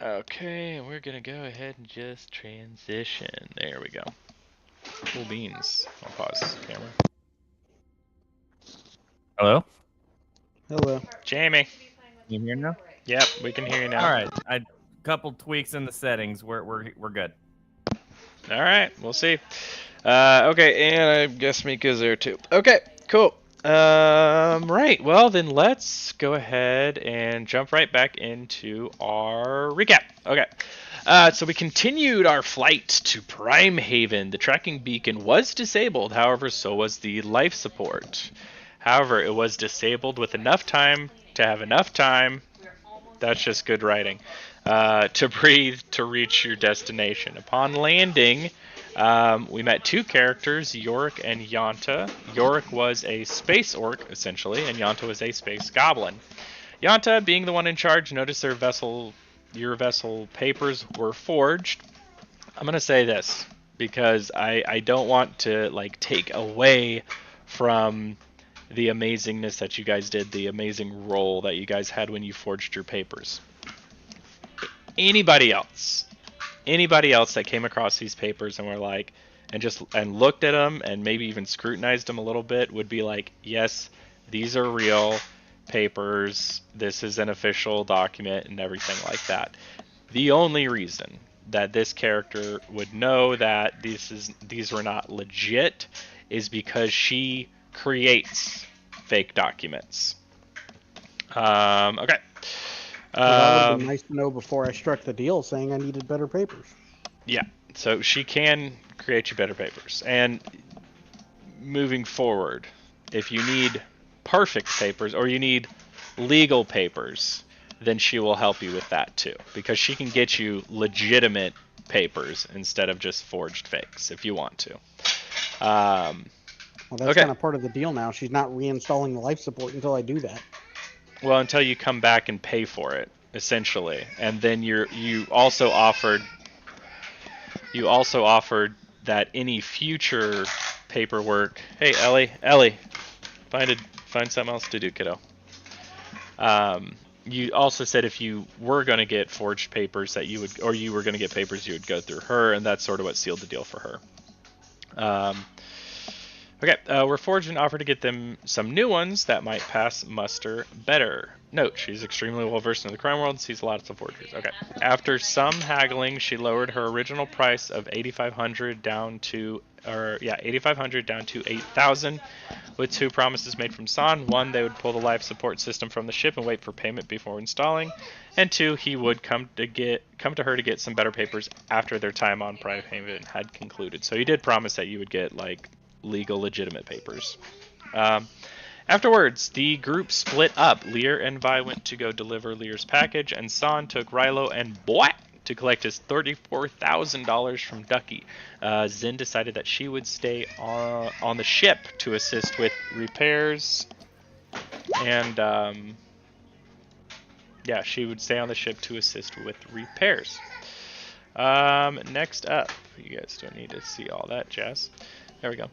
Okay, we're gonna go ahead and just transition. There we go. Cool beans. I'll pause camera. Hello? Hello. Jamie. You hear now? Yep, we can hear you now. All right. A couple tweaks in the settings. We're good. All right, we'll see. Okay, and I guess Mika's there too. Okay, cool. Right. Well, then let's go ahead and jump right back into our recap. Okay. So we continued our flight to Prime Haven. The tracking beacon was disabled, however, so was the life support. However, it was disabled with enough time to have enough time. That's just good writing. To breathe to reach your destination. Upon landing, we met two characters, Yorick and Yanta. Yorick was a space orc, essentially, and Yanta was a space goblin. Yanta, being the one in charge, noticed your vessel papers were forged. I'm gonna say this because I don't want to take away from the amazingness that you guys did, the amazing role that you guys had when you forged your papers. Anybody else that came across these papers and were like, and looked at them and maybe even scrutinized them a little bit would be like, yes, these are real papers, this is an official document and everything like that. The only reason that this character would know that these were not legit is because she creates fake documents. Okay. Well, that would have been nice to know before I struck the deal saying I needed better papers. Yeah, so she can create you better papers. And moving forward, if you need perfect papers or you need legal papers, then she will help you with that too. Because she can get you legitimate papers instead of just forged fakes if you want to. Well, that's Okay. kind of part of the deal now. She's not reinstalling the life support until I do that. Well, until you come back and pay for it, essentially. And then you also offered that any future paperwork. Hey, Ellie, find something else to do, kiddo. You also said if you were going to get forged papers that you would, or you were going to get papers, you would go through her, and that's sort of what sealed the deal for her. Okay, we're forged and offered to get them some new ones that might pass muster better. Note, she's extremely well versed in the crime world and sees lots of forgeries. Okay. After some haggling, she lowered her original price of $8,500 down to 8,000, with two promises made from San. One, they would pull the life support system from the ship and wait for payment before installing. And two, he would come to her to get some better papers after their time on Prime Haven had concluded. So he did promise that you would get legal, legitimate papers. Afterwards, the group split up. Lear and Vi went to go deliver Lear's package, and San took Rilo and Boy to collect his $34,000 from Ducky. Zin decided that she would stay on the ship to assist with repairs, and she would stay on the ship to assist with repairs. Next up, you guys don't need to see all that jazz. There we go.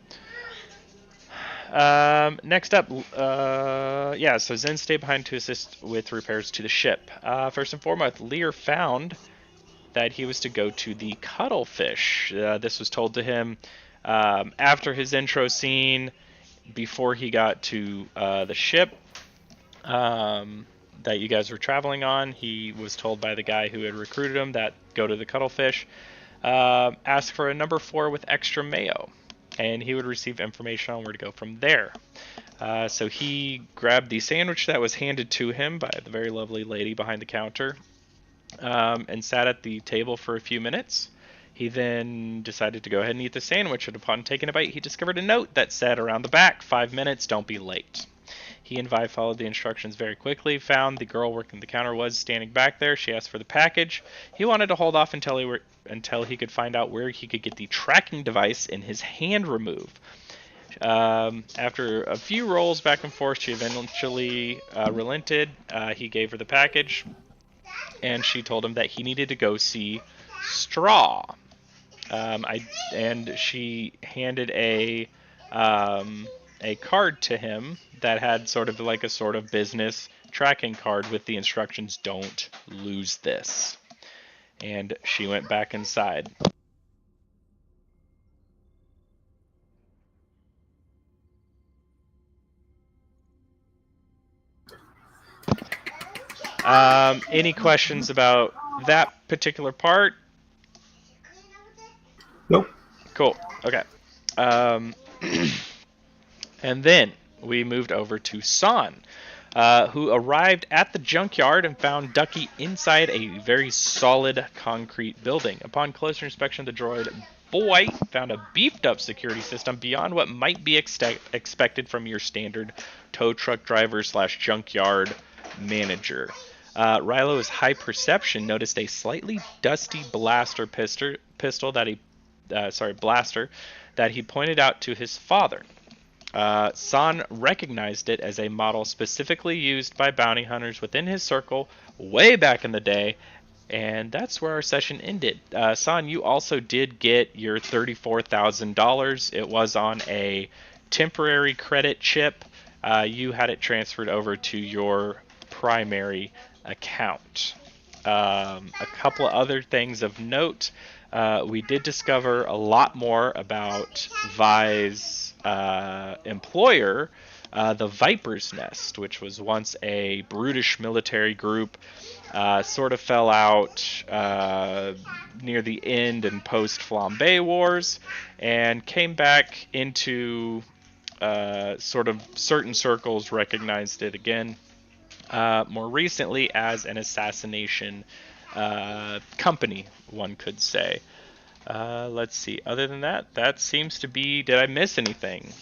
Next up, so Zen stayed behind to assist with repairs to the ship. First and foremost, Lear found that he was to go to the cuttlefish. This was told to him after his intro scene, before he got to the ship that you guys were traveling on. He was told by the guy who had recruited him that go to the cuttlefish, ask for a number 4 with extra mayo, and he would receive information on where to go from there. So he grabbed the sandwich that was handed to him by the very lovely lady behind the counter, and sat at the table for a few minutes. He then decided to go ahead and eat the sandwich, and upon taking a bite, he discovered a note that said around the back, 5 minutes, don't be late. He and Vi followed the instructions very quickly, found the girl working the counter was standing back there. She asked for the package. He wanted to hold off until he could find out where he could get the tracking device in his hand removed. After a few rolls back and forth, she eventually relented. He gave her the package, and she told him that he needed to go see Straw. And she handed a card to him that had sort of business tracking card with the instructions, don't lose this. and she went back inside. Any questions about that particular part? Nope. Cool. Okay. Um, and then we moved over to San, who arrived at the junkyard and found Ducky inside a very solid concrete building. Upon closer inspection, the droid boy found a beefed-up security system beyond what might be expected from your standard tow truck driver / junkyard manager. Rilo's high perception noticed a slightly dusty blaster pistol that he, blaster that he pointed out to his father. San recognized it as a model specifically used by bounty hunters within his circle way back in the day, and that's where our session ended. San, you also did get your $34,000. It was on a temporary credit chip. You had it transferred over to your primary account. A couple of other things of note. We did discover a lot more about Vi's employer, the Viper's Nest, which was once a brutish military group, sort of fell out near the end and post-Flambe Wars, and came back into sort of certain circles, recognized it again, more recently as an assassination company, one could say. Let's see. Other than that, that seems to be... Did I miss anything?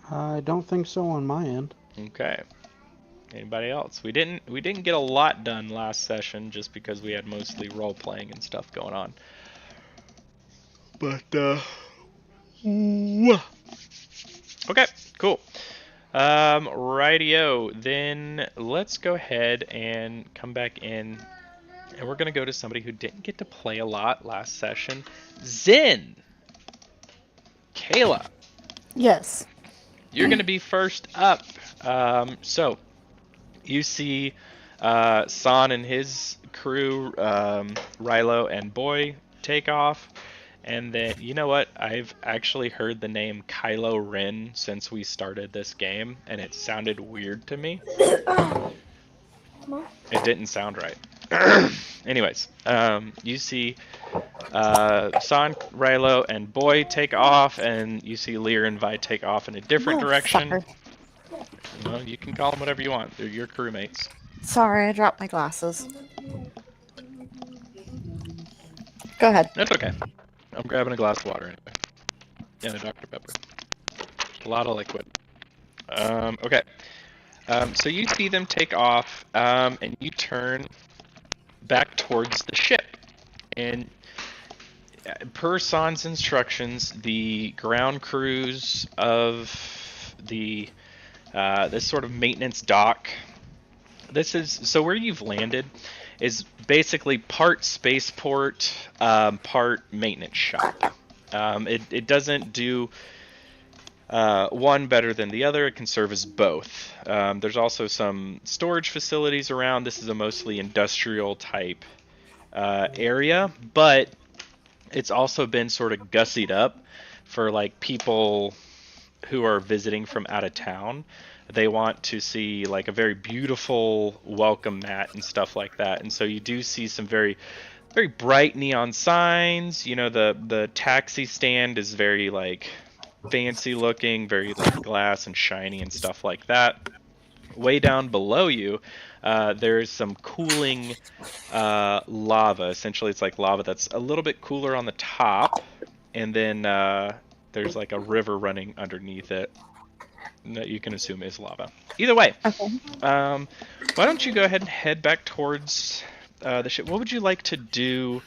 I don't think so on my end. Okay. Anybody else? We didn't get a lot done last session just because we had mostly role playing and stuff going on. But okay, cool. Rightio. Then let's go ahead and come back in. And we're going to go to somebody who didn't get to play a lot last session. Zen! Kayla. Yes. You're going to be first up. So, you see San and his crew, Rilo and Boy, take off. And then, you know what? I've actually heard the name Kylo Ren since we started this game, and it sounded weird to me. It didn't sound right. Anyways, you see San, Rilo, and Boy take off, and you see Lear and Vi take off in a different direction. Fucker. Well, you can call them whatever you want. They're your crewmates. Sorry, I dropped my glasses. Go ahead. That's okay. I'm grabbing a glass of water anyway. And a Dr. Pepper. A lot of liquid. Okay. So you see them take off, and you turn back towards the ship. And per San's instructions, the ground crews of the this sort of maintenance dock. So where you've landed is basically part spaceport, part maintenance shop. It doesn't do one better than the other. It can serve as both. There's also some storage facilities around. This is a mostly industrial type area, but it's also been sort of gussied up for like people who are visiting from out of town. They want to see like a very beautiful welcome mat and stuff like that. And so you do see some very, very bright neon signs. You know, the taxi stand is very like fancy looking, very like glass and shiny and stuff like that. Way down below you, there's some cooling lava. Essentially, it's like lava that's a little bit cooler on the top, and then there's like a river running underneath it that you can assume is lava. Either way, Okay. why don't you go ahead and head back towards the ship? What would you like to do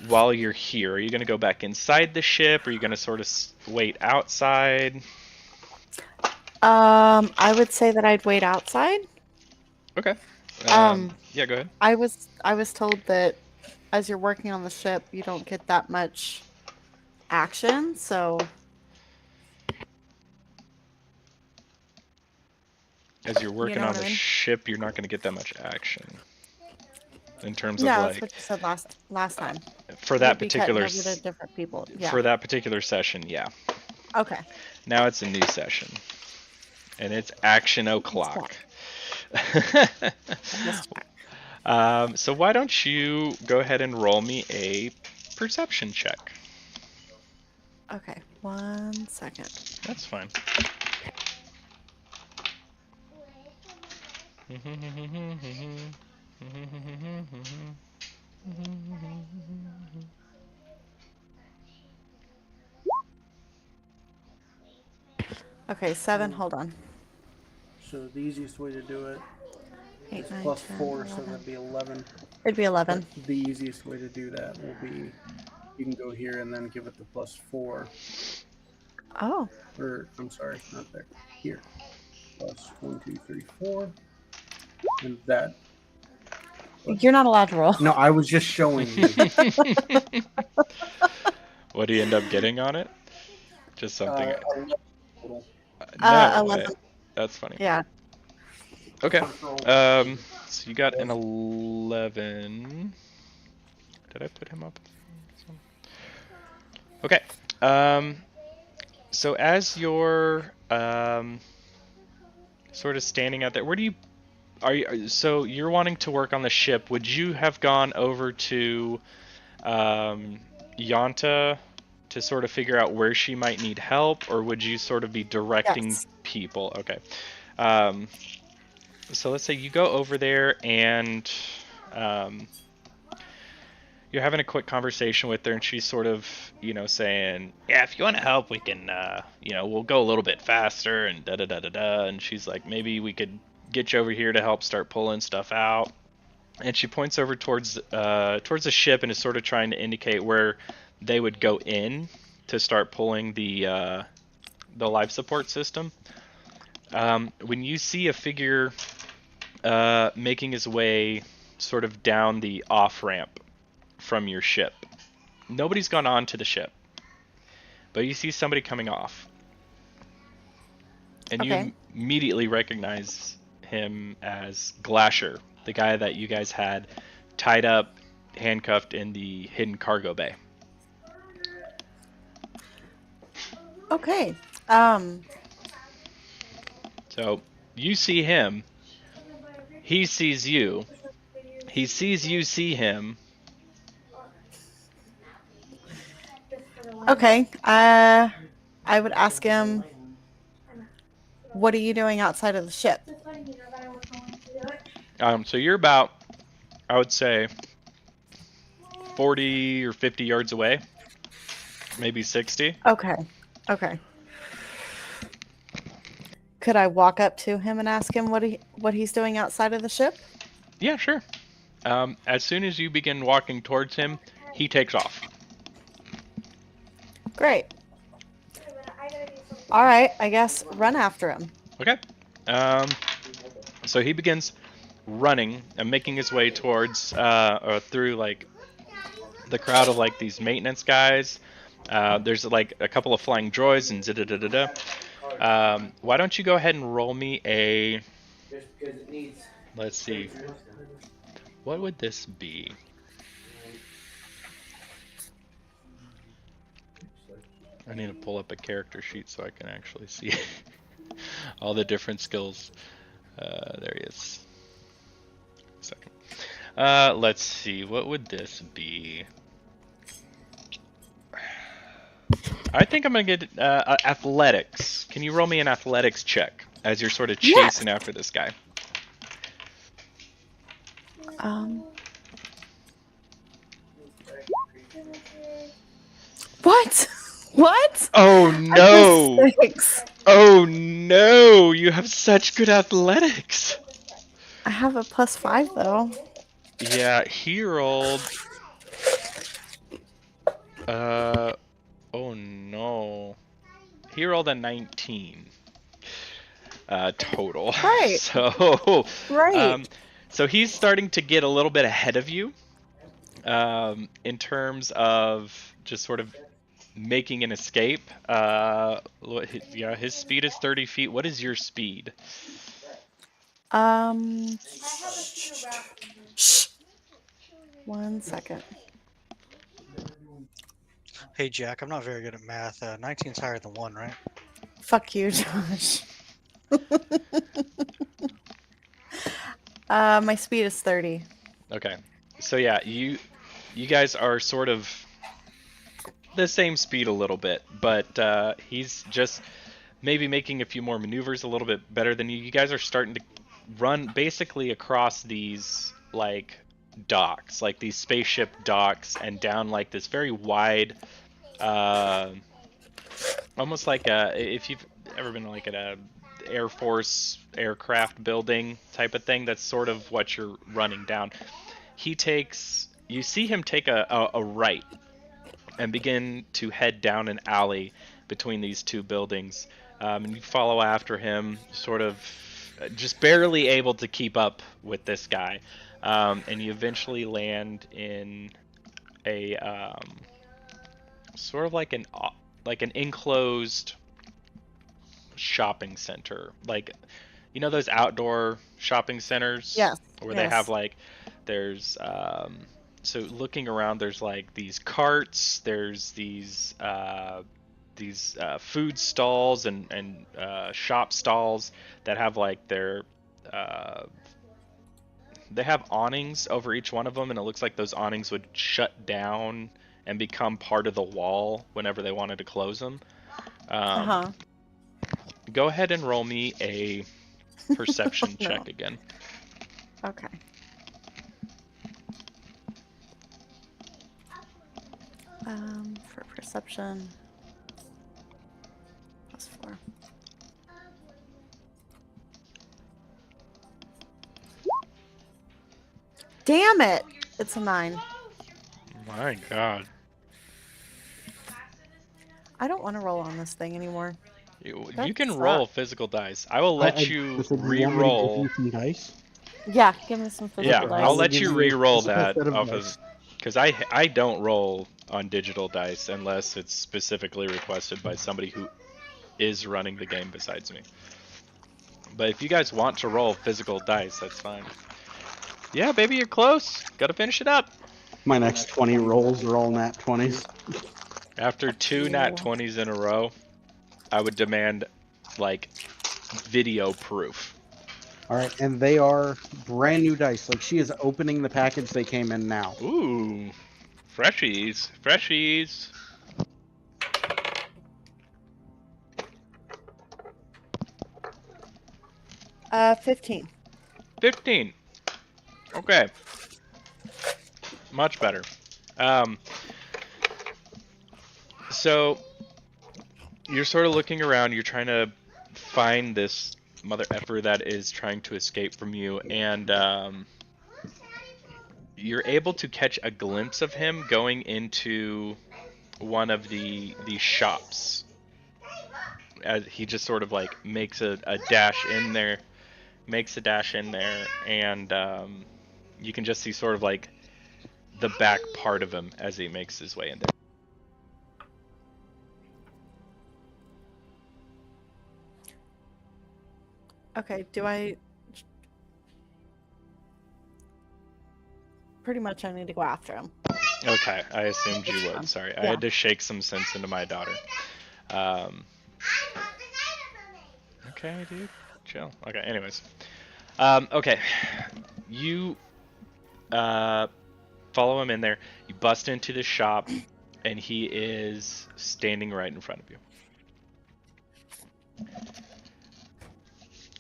while you're here? Are you going to go back inside the ship? Are you going to sort of wait outside? I would say that I'd wait outside. Okay. Yeah, go ahead. I was told that as you're working on the ship, you don't get that much action, so As you're working know on what the I mean? ship, you're not going to get that much action. in terms No, of that's like what you said last time. for that We'd be cutting particular over to different people. Yeah. for that particular session, yeah. Okay. Now it's a new session, and it's action o'clock. Let's check. So why don't you go ahead and roll me a perception check? Okay. 1 second. That's fine. Okay, 7. Hold on. So the easiest way to do it 8, is 9, plus 10, 4, so 11. that'd be 11. It'd be 11. But the easiest way to do that will be you can go here and then give it the plus 4. Oh. Or, I'm sorry, not there. Here. Plus 1, 2, 3, 4. And that. You're not allowed to roll. No, I was just showing you. What do you end up getting on it? Just something. 11 total. No, 11. that's funny. Yeah. Okay. So you got an 11. Did I put him up? Okay. So as you're sort of standing out there, where do you so you're wanting to work on the ship? Would you have gone over to Yanta to sort of figure out where she might need help, or would you sort of be directing Yes. people? Okay. So let's say you go over there and you're having a quick conversation with her, and she's sort of, saying, yeah, if you want to help, we can, we'll go a little bit faster and da da da da da. And she's like, maybe we could get you over here to help start pulling stuff out. And she points over towards the ship and is sort of trying to indicate where they would go in to start pulling the life support system. When you see a figure making his way sort of down the off ramp from your ship, nobody's gone on to the ship, but you see somebody coming off, and Okay. you immediately recognize him as Glasher, the guy that you guys had tied up, handcuffed in the hidden cargo bay. Okay. So you see him, he sees you, he sees you see him. Okay. I would ask him, what are you doing outside of the ship? So you're about, I would say, 40 or 50 yards away, maybe 60. Okay. Okay. Could I walk up to him and ask him what he's doing outside of the ship? Yeah, sure. As soon as you begin walking towards him, he takes off. Great. All right, I guess run after him. Okay. So he begins running and making his way towards or through like the crowd of like these maintenance guys. There's like a couple of flying droids and da-da-da-da-da. Why don't you go ahead and roll me a, let's see, what would this be? I need to pull up a character sheet so I can actually see all the different skills. There he is. Second. Let's see, what would this be? I think I'm gonna get athletics. Can you roll me an athletics check as you're sort of chasing after this guy? What? What? Oh no! I have a 6. Oh no! You have such good athletics. I have a +5 though. Yeah, he rolled. Oh no. He rolled a 19. Total. Right. So. Right. So he's starting to get a little bit ahead of you. In terms of just sort of making an escape. His speed is 30 feet. What is your speed? Shh. 1 second. Hey, Jack, I'm not very good at math. 19's higher than 1, right? Fuck you, Josh. My speed is 30. Okay. So yeah, you guys are sort of the same speed a little bit, but he's just maybe making a few more maneuvers a little bit better than you. You guys are starting to run basically across these like docks, like these spaceship docks, and down like this very wide, uh, almost like if you've ever been like at a Air Force aircraft building type of thing, that's sort of what you're running down. You see him take a right and begin to head down an alley between these two buildings. And you follow after him, sort of just barely able to keep up with this guy. And you eventually land in a sort of like an enclosed shopping center, like those outdoor shopping centers. Yes. Where they have like there's so looking around, there's like these carts, there's these food stalls and shop stalls that have like they have awnings over each one of them, and it looks like those awnings would shut down and become part of the wall whenever they wanted to close them. Go ahead and roll me a perception check again. Okay. For perception, +4. Damn it! It's a 9. My God. I don't want to roll on this thing anymore. You can roll physical dice. I will let you So do you want me to re-roll. give you some dice? Yeah, give me some physical Yeah, dice. I'll let give you you a re-roll physical that set of off dice. of, because I don't roll on digital dice unless it's specifically requested by somebody who is running the game besides me. But if you guys want to roll physical dice, that's fine. Yeah, baby, you're close. Gotta finish it up. My next 20 rolls are all nat 20s. After 2 nat 20s in a row, I would demand like video proof. All right, and they are brand new dice. Like, she is opening the package they came in now. Ooh, freshies, freshies. Uh, 15. 15. Okay. Much better. So you're sort of looking around, you're trying to find this mother effer that is trying to escape from you, and you're able to catch a glimpse of him going into one of the shops. As he just sort of like makes a dash in there, and you can just see sort of like the back part of him as he makes his way in there. Okay, do I... Pretty much I need to go after him. Okay, I assumed you would. Sorry, I had to shake some sense into my daughter. Okay, dude, chill. Okay, anyways. Okay, you follow him in there. You bust into the shop, and he is standing right in front of you.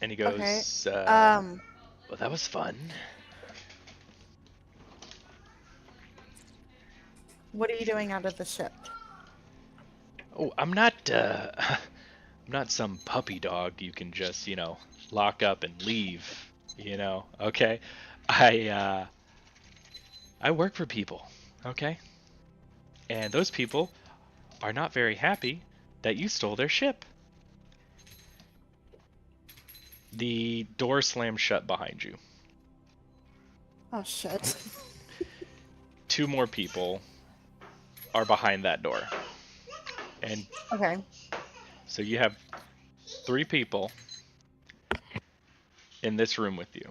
And he goes, Okay. well, that was fun. What are you doing out of the ship? Oh, I'm not some puppy dog you can just, lock up and leave, okay? I work for people, okay? And those people are not very happy that you stole their ship. The door slams shut behind you. Oh, shit. 2 more people are behind that door. And Okay. so you have 3 people in this room with you.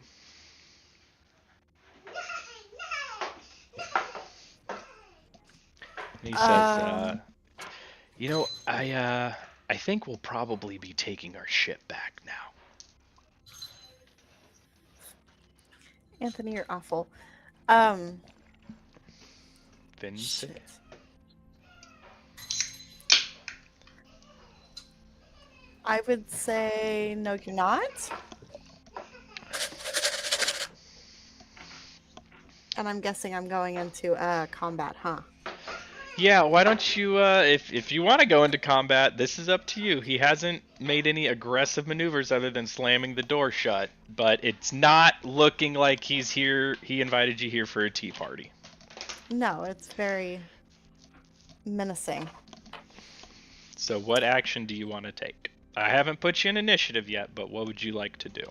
He says, you know, I think we'll probably be taking our ship back now. Anthony, you're awful. Vince. Shit. I would say no, you're not. And I'm guessing I'm going into combat, huh? Yeah, why don't you, if you want to go into combat, this is up to you. He hasn't made any aggressive maneuvers other than slamming the door shut, but it's not looking like he's here. He invited you here for a tea party. No, it's very menacing. So what action do you want to take? I haven't put you in initiative yet, but what would you like to do?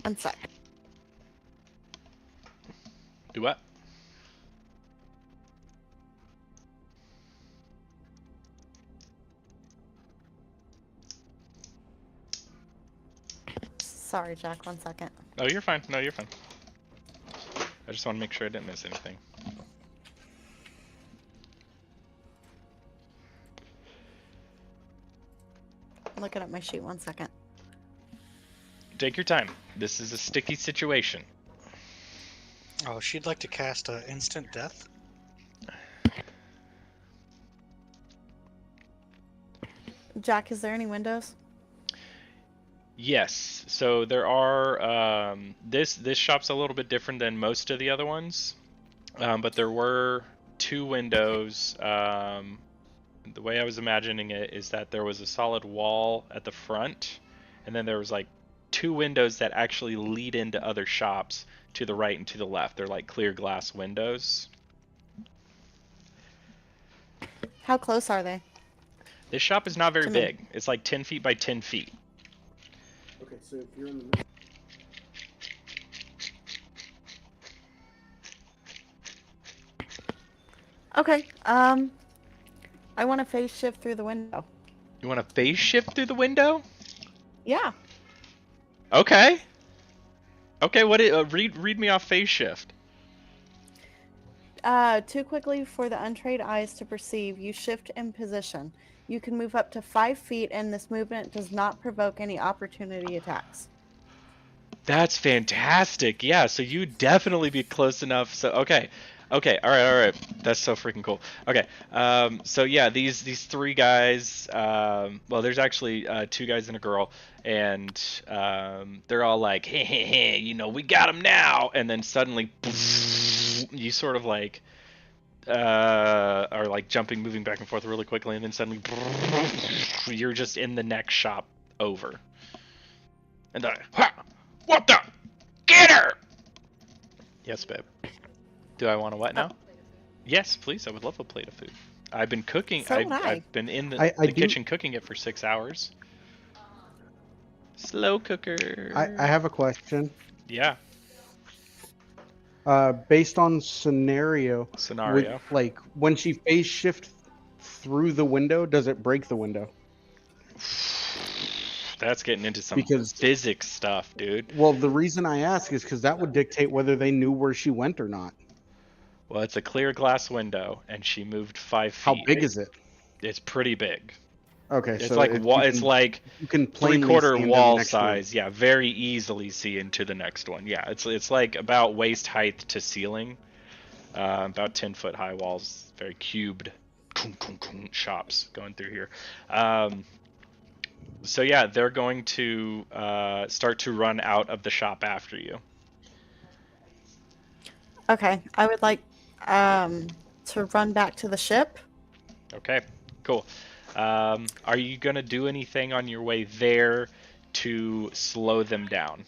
One sec. Do what? Sorry, Jack, 1 second. Oh, you're fine. No, you're fine. I just want to make sure I didn't miss anything. I'm looking at my sheet, 1 second. Take your time. This is a sticky situation. Oh, she'd like to cast instant death. Jack, is there any windows? Yes. So there are. This shop's a little bit different than most of the other ones, but there were 2 windows. The way I was imagining it is that there was a solid wall at the front, and then there was like 2 windows that actually lead into other shops to the right and to the left. They're like clear glass windows. How close are they? This shop is not very To me. big. It's like 10 feet by 10 feet. Okay, so if you're in the middle. Okay, I want to phase shift through the window. You want to phase shift through the window? Yeah. Okay. Okay, read me off phase shift. Too quickly for the untrained eyes to perceive, you shift in position. You can move up to 5 feet, and this movement does not provoke any opportunity attacks. That's fantastic. Yeah, so you definitely be close enough. So okay, all right. That's so freaking cool. Okay, so yeah, these 3 guys. Well, there's actually 2 guys and a girl, and they're all like, hey, you know, we got him now. And then suddenly, you sort of like are like jumping, moving back and forth really quickly, and then suddenly, you're just in the next shop over. And what the? Get her! Yes, babe. Do I want to what now? Yes, please. I would love a plate of food. I've been cooking. So would I. I've been in the kitchen cooking it for 6 hours. Slow cooker. I have a question. Yeah. Based on scenario. Like when she phase shift through the window, does it break the window? That's getting into some Because- physics stuff, dude. Well, the reason I ask is because that would dictate whether they knew where she went or not. Well, it's a clear glass window, and she moved 5 feet. How big is it? It's pretty big. Okay, It's so like it's like you can plainly 3/4 see into the wall next one. size. Yeah, very easily see into the next one. Yeah, it's like about waist height to ceiling. About 10-foot high walls, very cubed shops going through here. So yeah, they're going to start to run out of the shop after you. Okay, I would like to run back to the ship. Okay, cool. Are you gonna do anything on your way there to slow them down?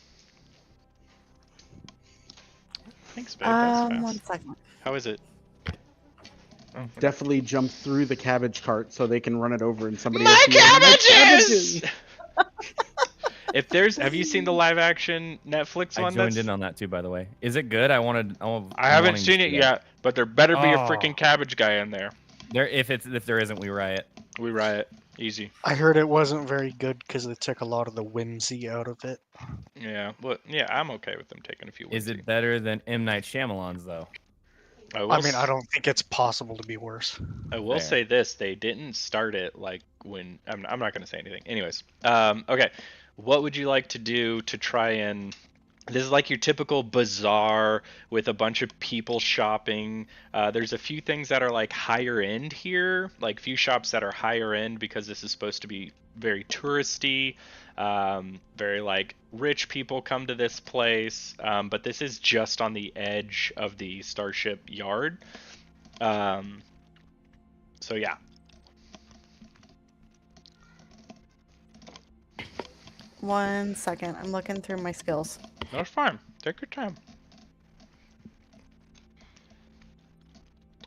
Thanks, babe. That's fast. 1 second. How is it? Oh, Definitely jump through the cabbage cart so they can run it over and somebody My else can go, "My cabbages! If there's, have you seen the live action Netflix I one? joined in on that too, by the way. Is it good? I haven't seen it yet, but there better be a Oh. freaking cabbage guy in there. If there isn't, we riot. We riot. Easy. I heard it wasn't very good because they took a lot of the whimsy out of it. Yeah. Well, yeah, I'm okay with them taking a few. Is whimsy. it better than M Night Shyamalan's though? I mean, I don't think it's possible to be worse. I will Fair. say this: they didn't start it like when. I'm not going to say anything. Anyways, okay. What would you like to do to try and? This is like your typical bazaar with a bunch of people shopping. There's a few things that are like higher end here, like few shops that are higher end because this is supposed to be very touristy. Very like rich people come to this place, but this is just on the edge of the Starship yard. So yeah. One second. I'm looking through my skills. That's fine. Take your time.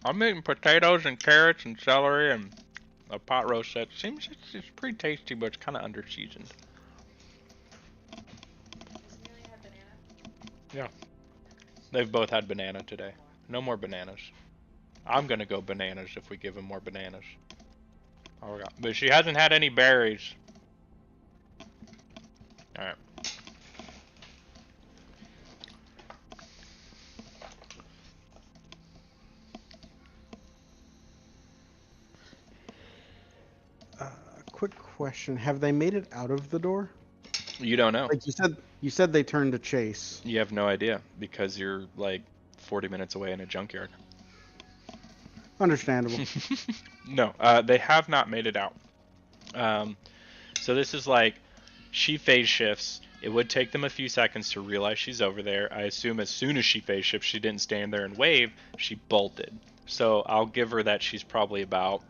I'm eating potatoes and carrots and celery and a pot roast that seems it's pretty tasty, but it's kind of under seasoned. Yeah. They've both had banana today. No more bananas. I'm gonna go bananas if we give him more bananas. Oh, we got, but she hasn't had any berries. All right. Quick question: have they made it out of the door? You don't know. Like you said they turned to chase. You have no idea because you're like 40 minutes away in a junkyard. Understandable. No, they have not made it out. So this is like, she phase shifts. It would take them a few seconds to realize she's over there. I assume as soon as she phase shifts, she didn't stand there and wave. She bolted. So I'll give her that she's probably about,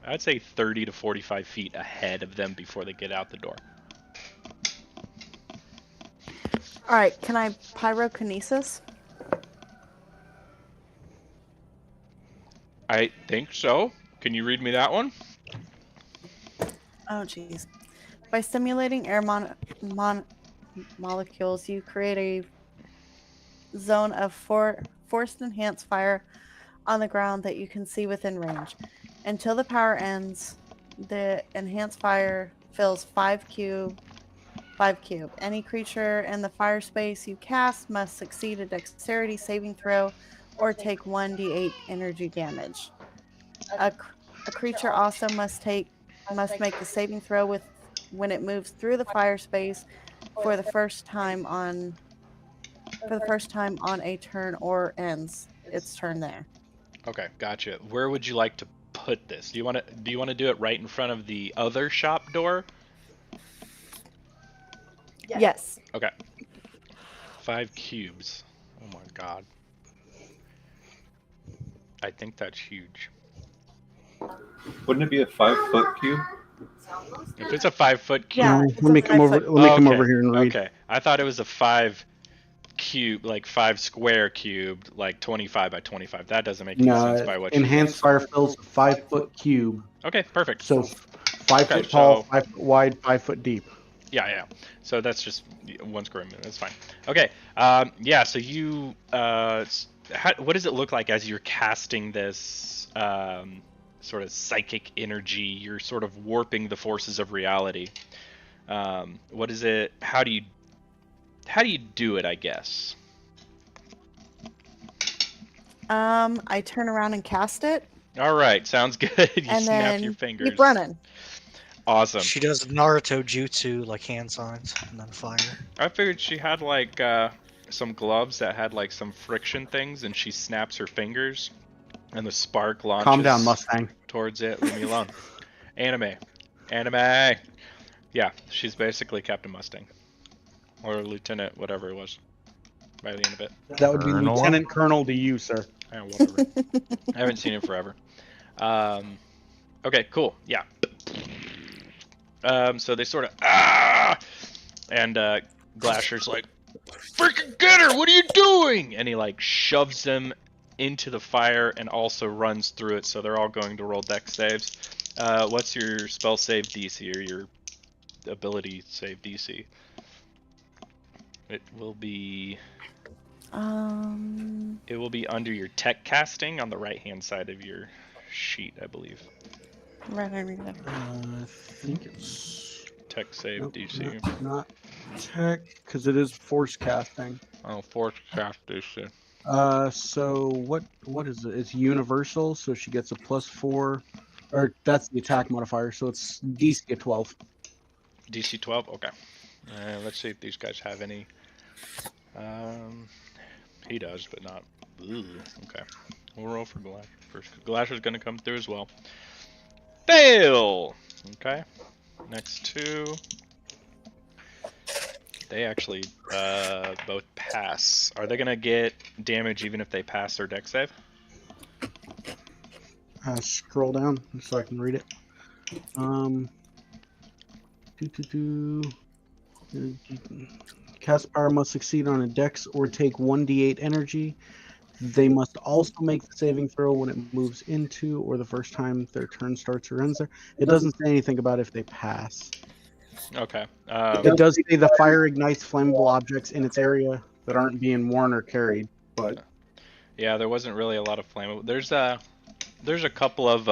I'd say 30 to 45 feet ahead of them before they get out the door. All right. Can I pyrokinesis? I think so. Can you read me that one? Oh, jeez. By stimulating air molecules, you create a zone of forced enhanced fire on the ground that you can see within range. Until the power ends, the enhanced fire fills 5 cube. Any creature in the fire space you cast must succeed a dexterity saving throw or take 1d8 energy damage. A creature also must make the saving throw when it moves through the fire space for the first time on a turn or ends its turn there. Okay, gotcha. Where would you like to put this? Do you want to do it right in front of the other shop door? Yes. Okay. 5 cubes. Oh my god. I think that's huge. Wouldn't it be a 5-foot cube? If it's a 5-foot cube. Yeah. Let me come over. Let me come over here and read. Okay. I thought it was a 5 cube, like 5 square cubed, like 25 by 25. That doesn't make any sense by what you enhanced fire fills a 5-foot cube. Okay, perfect. So 5 foot tall, 5 foot wide, 5 foot deep. Yeah. So that's just 1 square meter. That's fine. Okay. Yeah. So you, what does it look like as you're casting this sort of psychic energy? You're sort of warping the forces of reality. What is it? How do you do it? I guess. I turn around and cast it. All right. Sounds good. You And snap then your fingers. keep running. Awesome. She does Naruto jutsu, like hand signs, and then fire. I figured she had like some gloves that had like some friction things, and she snaps her fingers, and the spark launches. Calm down, Mustang. Towards it. Leave me alone. Anime. Yeah, she's basically Captain Mustang, or Lieutenant, whatever it was, by the end of it. That would be Colonel. Lieutenant Colonel to you, sir. Whatever. I haven't seen him forever. Okay, cool. Yeah. So they sort of and Glasher's like, freaking get her! What are you doing? And he like shoves them into the fire and also runs through it. So they're all going to roll dex saves. What's your spell save DC or your ability save DC? It will be. It will be under your tech casting on the right hand side of your sheet, I believe. Right underneath it. I think it's Tech save nope, DC. not tech, because it is force casting. Oh, force cast DC. So what is it? It's universal, so she gets a +4, or that's the attack modifier. So it's DC at 12. DC 12. Okay. Let's see if these guys have any. He does, but not. Ooh, okay. We'll roll for Glasher first. Glasher's gonna come through as well. Fail. Okay. Next two. They actually both pass. Are they gonna get damage even if they pass their dex save? Scroll down so I can read it. Cast power must succeed on a dex or take 1d8 energy. They must also make the saving throw when it moves into or the first time their turn starts or ends there. It doesn't say anything about if they pass. Okay. It does say the fire ignites flammable objects in its area that aren't being worn or carried, but yeah, there wasn't really a lot of flammable. There's a couple of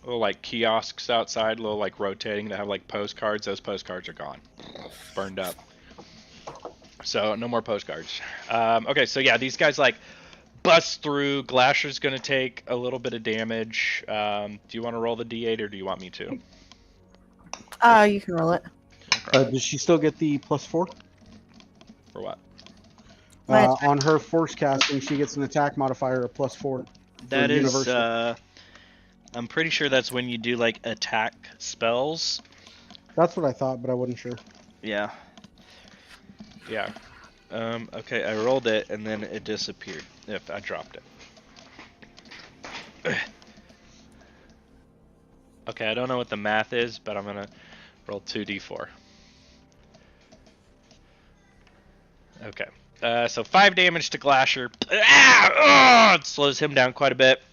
little like kiosks outside, little like rotating that have like postcards. Those postcards are gone, burned up. So no more postcards. Okay, so yeah, these guys like bust through. Glasher's gonna take a little bit of damage. Do you want to roll the d8 or do you want me to? You can roll it. does she still get the +4? For what? On her force casting, she gets an attack modifier of +4. That is, universal. I'm pretty sure that's when you do like attack spells. That's what I thought, but I wasn't sure. Yeah. Yeah. Okay, I rolled it and then it disappeared. If I dropped it. Okay, I don't know what the math is, but I'm gonna roll 2d4. Okay. So 5 damage to Glasher. It slows him down quite a bit.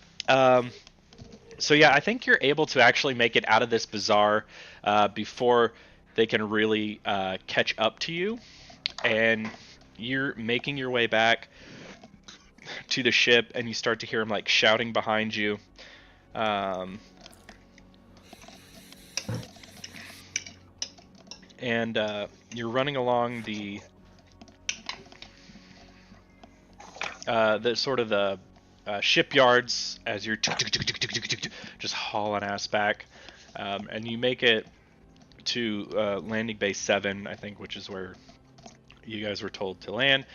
So yeah, I think you're able to actually make it out of this bazaar before they can really catch up to you. And you're making your way back to the ship, and you start to hear him like shouting behind you. And you're running along the sort of the shipyards as you're just hauling ass back, and you make it to landing base 7, I think, which is where you guys were told to land.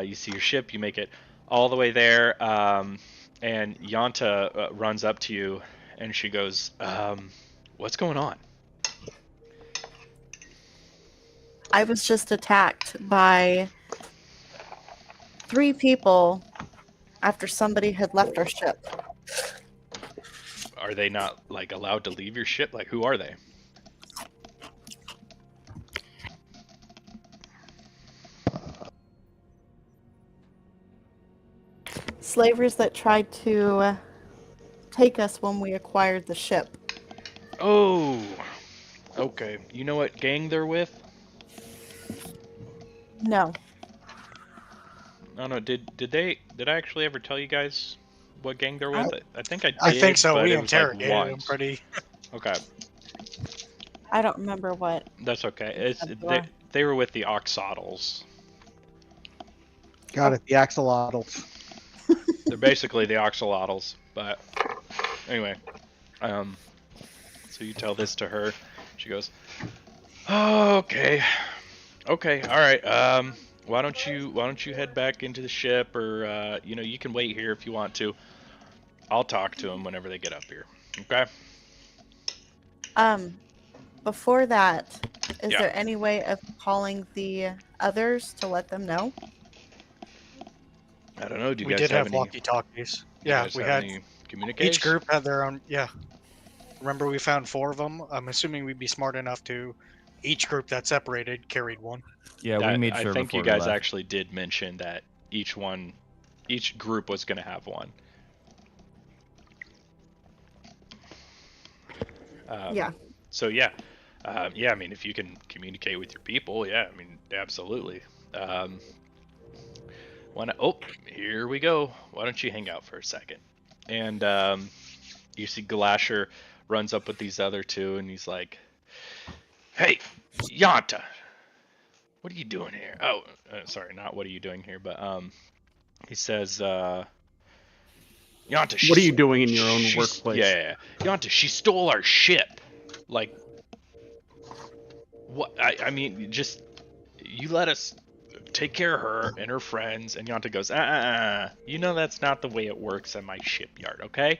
You see your ship, you make it all the way there, and Yanta runs up to you, and she goes, "What's going on?" I was just attacked by 3 people after somebody had left our ship. Are they not like allowed to leave your ship? Like, who are they? Slavers that tried to take us when we acquired the ship. Oh, okay. You know what gang they're with? No. No. Did I actually ever tell you guys what gang they're with? I think I did. I think so. But We it was, like, interrogated them once. pretty. Okay, I don't remember what. that's okay. They were with the Oxodals. Got it. The axolotls. They're basically the Oxalotls, but anyway. So you tell this to her. She goes, "Oh, okay, all right. Why don't you head back into the ship, or you can wait here if you want to. I'll talk to them whenever they get up here. Okay." Before that, is Yeah. there any way of calling the others to let them know? I don't know. Do you We guys did have any? walkie-talkies. you Yeah, guys we have had any communication? each group had their own. Yeah, remember we found 4 of them. I'm assuming we'd be smart enough to. Each group that separated carried one. Yeah, we made sure I think before you guys we left. actually did mention that each group was going to have one. Yeah. So yeah, I mean, if you can communicate with your people, yeah, I mean, absolutely. Oh, here we go. Why don't you hang out for a second? And you see Glasher runs up with these other 2, and he's like, "Hey, Yanta, what are you doing here? Oh, sorry, not what are you doing here, but he says, Yanta, What are you doing in your own workplace? Yeah, Yanta, she stole our ship. Like, what? I mean, just you let us take care of her and her friends. And Yanta goes, you know that's not the way it works at my shipyard, okay?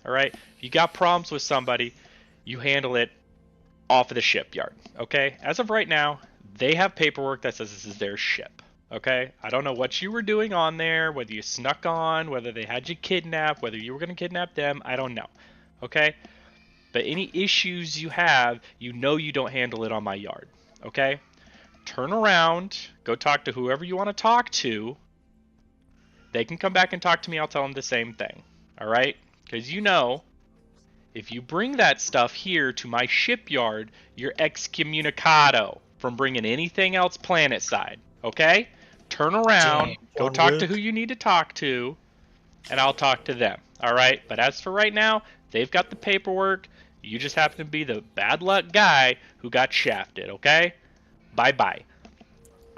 All right. If you got problems with somebody, you handle it off of the shipyard, okay? As of right now, they have paperwork that says this is their ship, okay? I don't know what you were doing on there, whether you snuck on, whether they had you kidnapped, whether you were going to kidnap them, I don't know, okay? But any issues you have, you know you don't handle it on my yard, okay? Turn around, go talk to whoever you want to talk to. They can come back and talk to me, I'll tell them the same thing, all right? Because you know, if you bring that stuff here to my shipyard, you're excommunicado from bringing anything else planet side. Okay? Turn around, go John talk to Wick. who you need to talk to, and I'll talk to them. Alright? But as for right now, they've got the paperwork. You just happen to be the bad luck guy who got shafted, okay? Bye bye.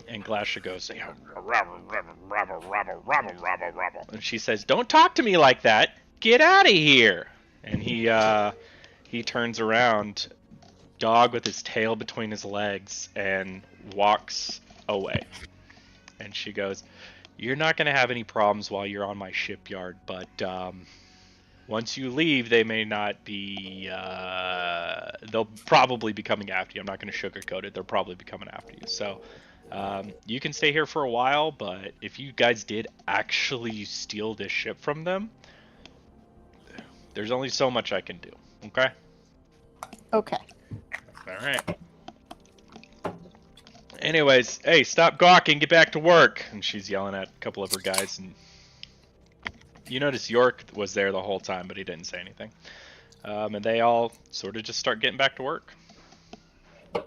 And Glasha goes, and she says, don't talk to me like that. Get out of here. And he turns around, dog with his tail between his legs, and walks away. And she goes, you're not going to have any problems while you're on my shipyard, but once you leave, they may not be, they'll probably be coming after you. I'm not going to sugarcoat it. They'll probably be coming after you. So you can stay here for a while, but if you guys did actually steal this ship from them, there's only so much I can do. Okay? Okay. Alright. Anyways, hey, stop gawking, get back to work! And she's yelling at a couple of her guys, and you notice York was there the whole time, but he didn't say anything. And they all sort of just start getting back to work. All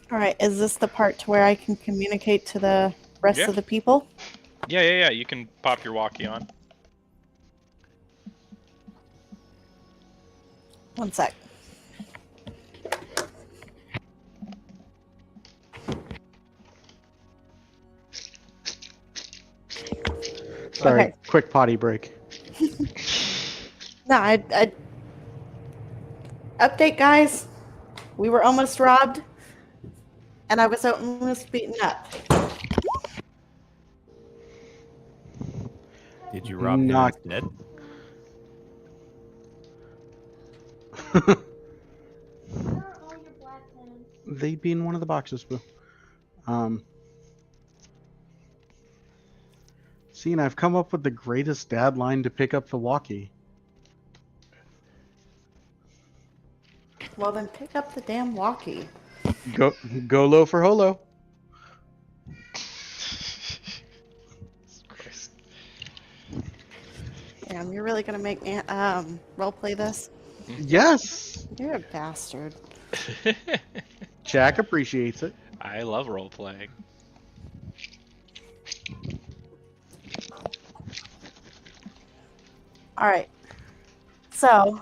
right. Is this the part to where I can communicate to the rest Yeah. of the people? Yeah, you can pop your walkie on. One sec. Sorry, Okay. quick potty break. No, I update, guys. We were almost robbed, and I was almost beaten up. Did you rob Not- him instead? They'd be in one of the boxes, Boo. See, and I've come up with the greatest dad line to pick up the walkie. Well, then pick up the damn walkie. Go low for holo. Christ. Damn, you're really gonna make me roleplay this? Yes, You're a bastard. Jack appreciates it. I love role playing. All right. So,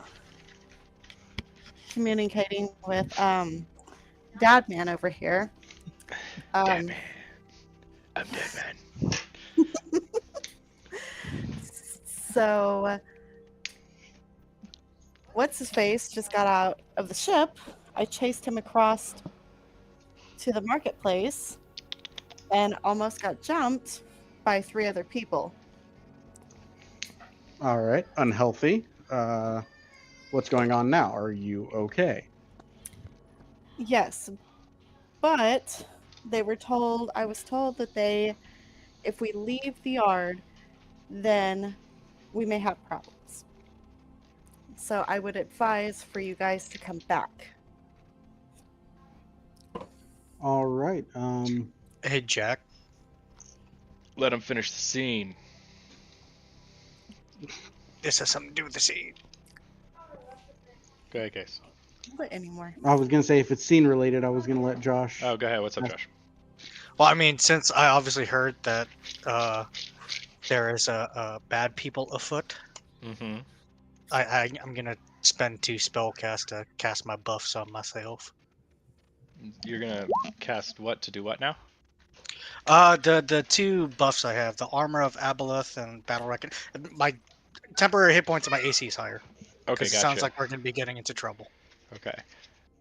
communicating with Dad Man over here. Dead man. I'm dead man. So, what's his face just got out of the ship. I chased him across to the marketplace and almost got jumped by 3 other people. All right, unhealthy. What's going on now? Are you okay? Yes, but they were told, I was told that if we leave the yard, then we may have problems. So I would advise for you guys to come back. All right. Hey, Jack. Let him finish the scene. This has something to do with the scene. Go ahead, Case. Not anymore. I was gonna say if it's scene related, I was gonna let Josh. Oh, go ahead. What's up, Josh? Well, I mean, since I obviously heard that there is a bad people afoot, Mm-hmm. I'm gonna spend 2 spell cast to cast my buffs on myself. You're gonna cast what to do what now? The two buffs I have, the Armor of Aboleth and Battle Reckon. My temporary hit points and my AC is higher. Okay, Because it sounds gotcha. like we're going to be getting into trouble. Okay.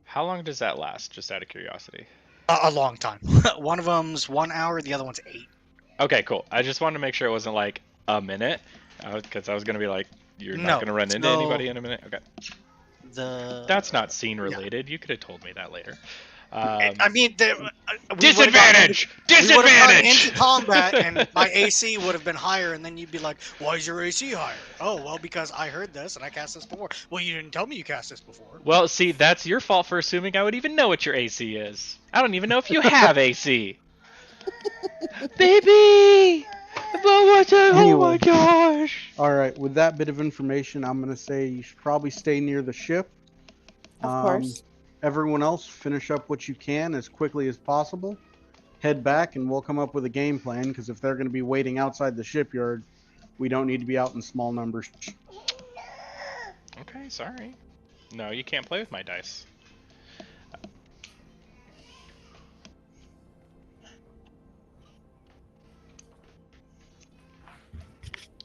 How long does that last? Just out of curiosity. A long time. One of them's 1 hour, the other one's 8. Okay, cool. I just wanted to make sure it wasn't like a minute, because I was gonna be like, you're not No, gonna run into so- anybody in a minute. Okay. The That's not scene related. You could have told me that later. I mean, Disadvantage! We would have gotten Disadvantage! into combat, and my AC would have been higher, and then you'd be like, "Why is your AC higher?" Oh, well, because I heard this and I cast this before. Well, you didn't tell me you cast this before. Well, see, that's your fault for assuming I would even know what your AC is. I don't even know if you have AC. Baby! Oh my Anyway. gosh! All right, with that bit of information, I'm gonna say you should probably stay near the ship. Of course. Everyone else, finish up what you can as quickly as possible. Head back, and we'll come up with a game plan. Because if they're going to be waiting outside the shipyard, we don't need to be out in small numbers. Okay, sorry. No, you can't play with my dice.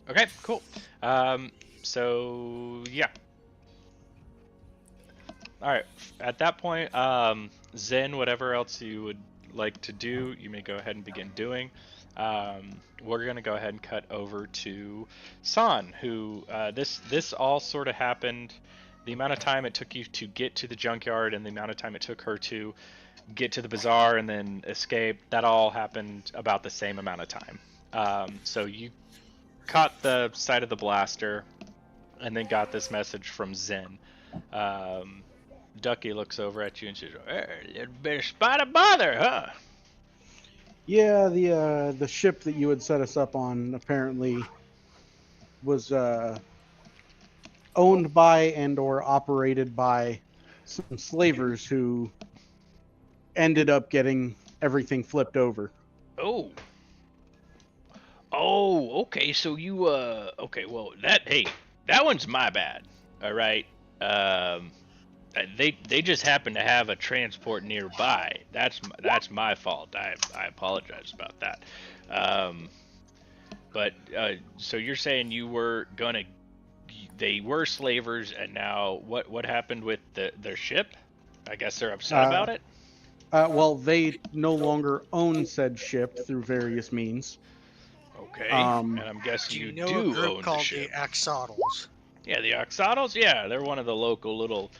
Okay, cool. So yeah. All right. At that point, Zen, whatever else you would like to do, you may go ahead and begin doing. We're gonna go ahead and cut over to San, who this all sort of happened. The amount of time it took you to get to the junkyard and the amount of time it took her to get to the bazaar and then escape, that all happened about the same amount of time. So you caught the side of the blaster and then got this message from Zen. Ducky looks over at you and says, "Hey, a bit of spot of bother, huh?" Yeah, the ship that you had set us up on apparently was owned by and/or operated by some slavers who ended up getting everything flipped over. Oh. Oh, okay. So you okay, well, that one's my bad. All right. They just happen to have a transport nearby. That's my fault. I apologize about that. But so you're saying you were gonna they were slavers, and now what happened with their ship? I guess they're upset about it. Well, they no longer own said ship through various means. Okay. Um, And I'm guessing Do you you know do a group own the called ship. the Axolotls? Yeah, the Oxodals? Yeah, they're one of the local little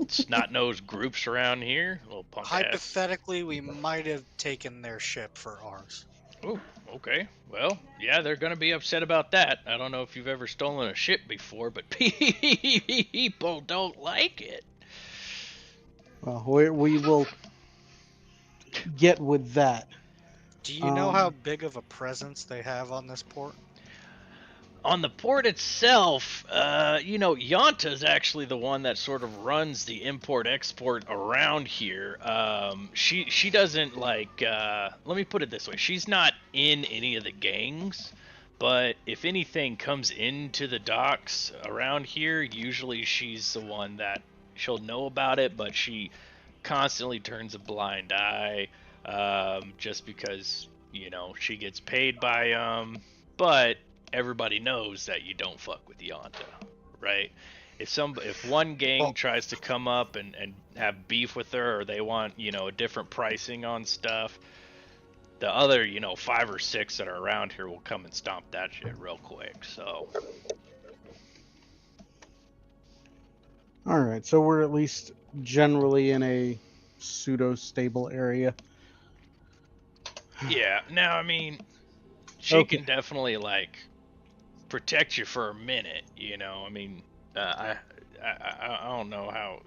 snot-nosed groups around here. Little punk ass. Hypothetically, we might have taken their ship for ours. Oh, okay. Well, yeah, they're gonna be upset about that. I don't know if you've ever stolen a ship before, but people don't like it. well, we will get with that. Do you know how big of a presence they have on this port? On the port itself, Yanta's actually the one that sort of runs the import-export around here. She doesn't like, let me put it this way, she's not in any of the gangs, but if anything comes into the docks around here, usually she's the one that she'll know about it, but she constantly turns a blind eye, just because, she gets paid by, but everybody knows that you don't fuck with Yanta, right? If one gang tries to come up and have beef with her, or they want, a different pricing on stuff, the other, 5 or 6 that are around here will come and stomp that shit real quick, so. Alright, so we're at least generally in a pseudo-stable area. Yeah, now, I mean, she Okay. can definitely, protect you for a minute, I mean, I don't know how,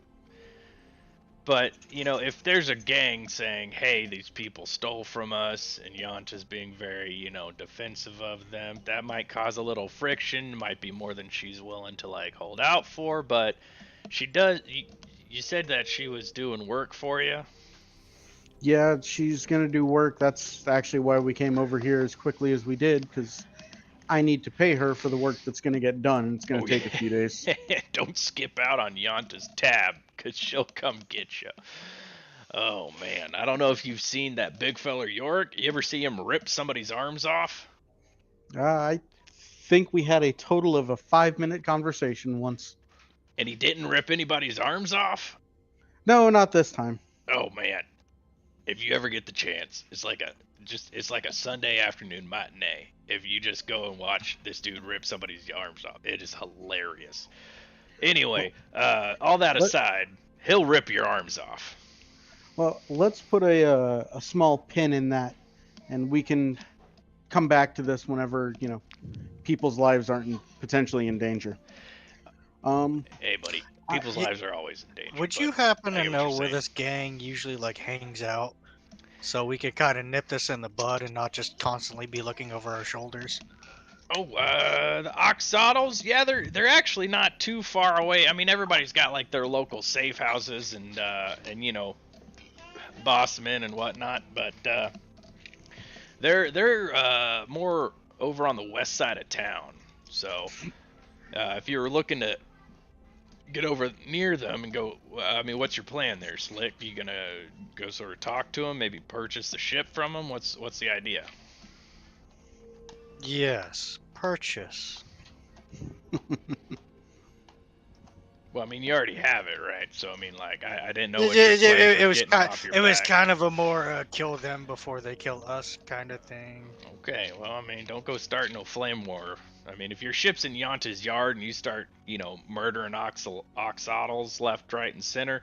but if there's a gang saying, hey, these people stole from us, and Yanta's being very defensive of them, that might cause a little friction. Might be more than she's willing to hold out for, but she does. You said that she was doing work for you. Yeah, she's gonna do work. That's actually why we came over here as quickly as we did, because I need to pay her for the work that's gonna get done, and it's gonna take a few days. Don't skip out on Yanta's tab, because she'll come get you. Oh man, I don't know if you've seen that big fella York. You ever see him rip somebody's arms off? I think we had a total of a 5-minute conversation once. And he didn't rip anybody's arms off? No, not this time. Oh man. If you ever get the chance, it's like a Sunday afternoon matinee. If you just go and watch this dude rip somebody's arms off, it is hilarious. Anyway, all that aside, he'll rip your arms off. Well, let's put a small pin in that, and we can come back to this whenever, people's lives aren't potentially in danger. Hey, buddy, people's lives are always in danger. Would you but happen I to get what know you're where saying. this gang usually like hangs out, so we could kind of nip this in the bud and not just constantly be looking over our shoulders? Oh, the Oxodals? Yeah, they're actually not too far away. I mean, everybody's got like their local safe houses and boss men and whatnot, but they're more over on the west side of town. So if you're looking to get over near them and go, I mean, what's your plan there, Slick? You gonna go sort of talk to them, maybe purchase the ship from them? What's the idea? Yes, purchase. Well, I mean, you already have it, right? So, I mean, like, I didn't know what Yeah, your yeah, plans it were was getting kind. off your It was back. kind of a more kill them before they kill us kind of thing. Okay, well, I mean, don't go start no flame war. I mean, if your ship's in Yanta's yard and you start, murdering oxodals left, right, and center,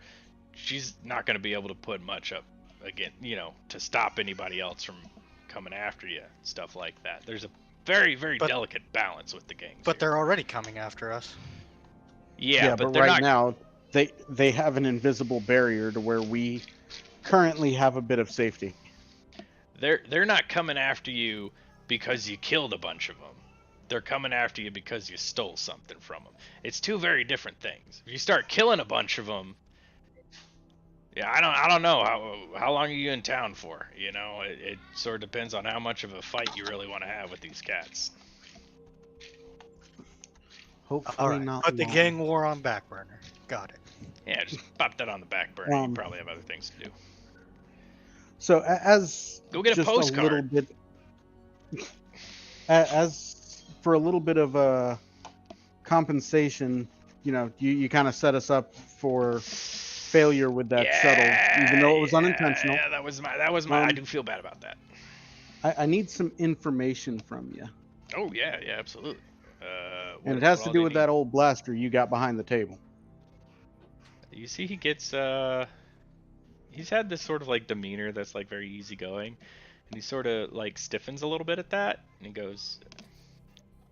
she's not going to be able to put much up again, to stop anybody else from coming after you, stuff like that. There's a very, very delicate balance with the gangs. But here. they're already coming after us. Yeah, but they're right not. now they have an invisible barrier to where we currently have a bit of safety. They're not coming after you because you killed a bunch of them. They're coming after you because you stole something from them. It's two very different things. If you start killing a bunch of them, yeah, I don't know how long are you in town for. It sort of depends on how much of a fight you really want to have with these cats. Hopefully All right, not put the long. gang war on back burner. Got it. Yeah, just pop that on the back burner. You probably have other things to do. So as Go get a just postcard. little bit, as for a little bit of compensation, you kind of set us up for failure with that shuttle, even though it was unintentional. Yeah, that was my. I do feel bad about that. I need some information from you. Oh yeah, absolutely. And it has to do with that old blaster you got behind the table. You see, he gets he's had this sort of like demeanor that's like very easygoing, and he sort of like stiffens a little bit at that, and he goes,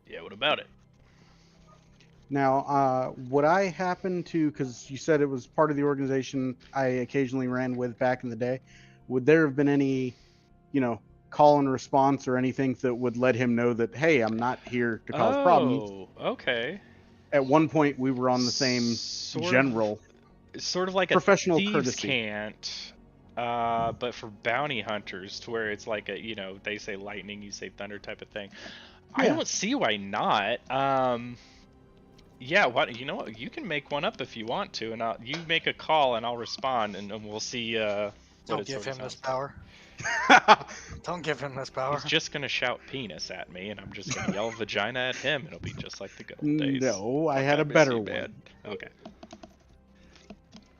"Yeah, what about it?" Now, would I happen to, because you said it was part of the organization I occasionally ran with back in the day, would there have been any, call and response or anything that would let him know that, hey, I'm not here to cause problems? Oh, okay. At one point, we were on the same general. Sort of like professional a thieves courtesy. can't, but for bounty hunters, to where it's like a, they say lightning, you say thunder type of thing. Yeah. I don't see why not. Yeah, what you can make one up if you want to, and you make a call and I'll respond, and we'll see. Don't give him this power. Don't give him this power. He's just gonna shout penis at me, and I'm just gonna yell vagina at him. It'll be just like the good old days. No, I had a better one. Okay.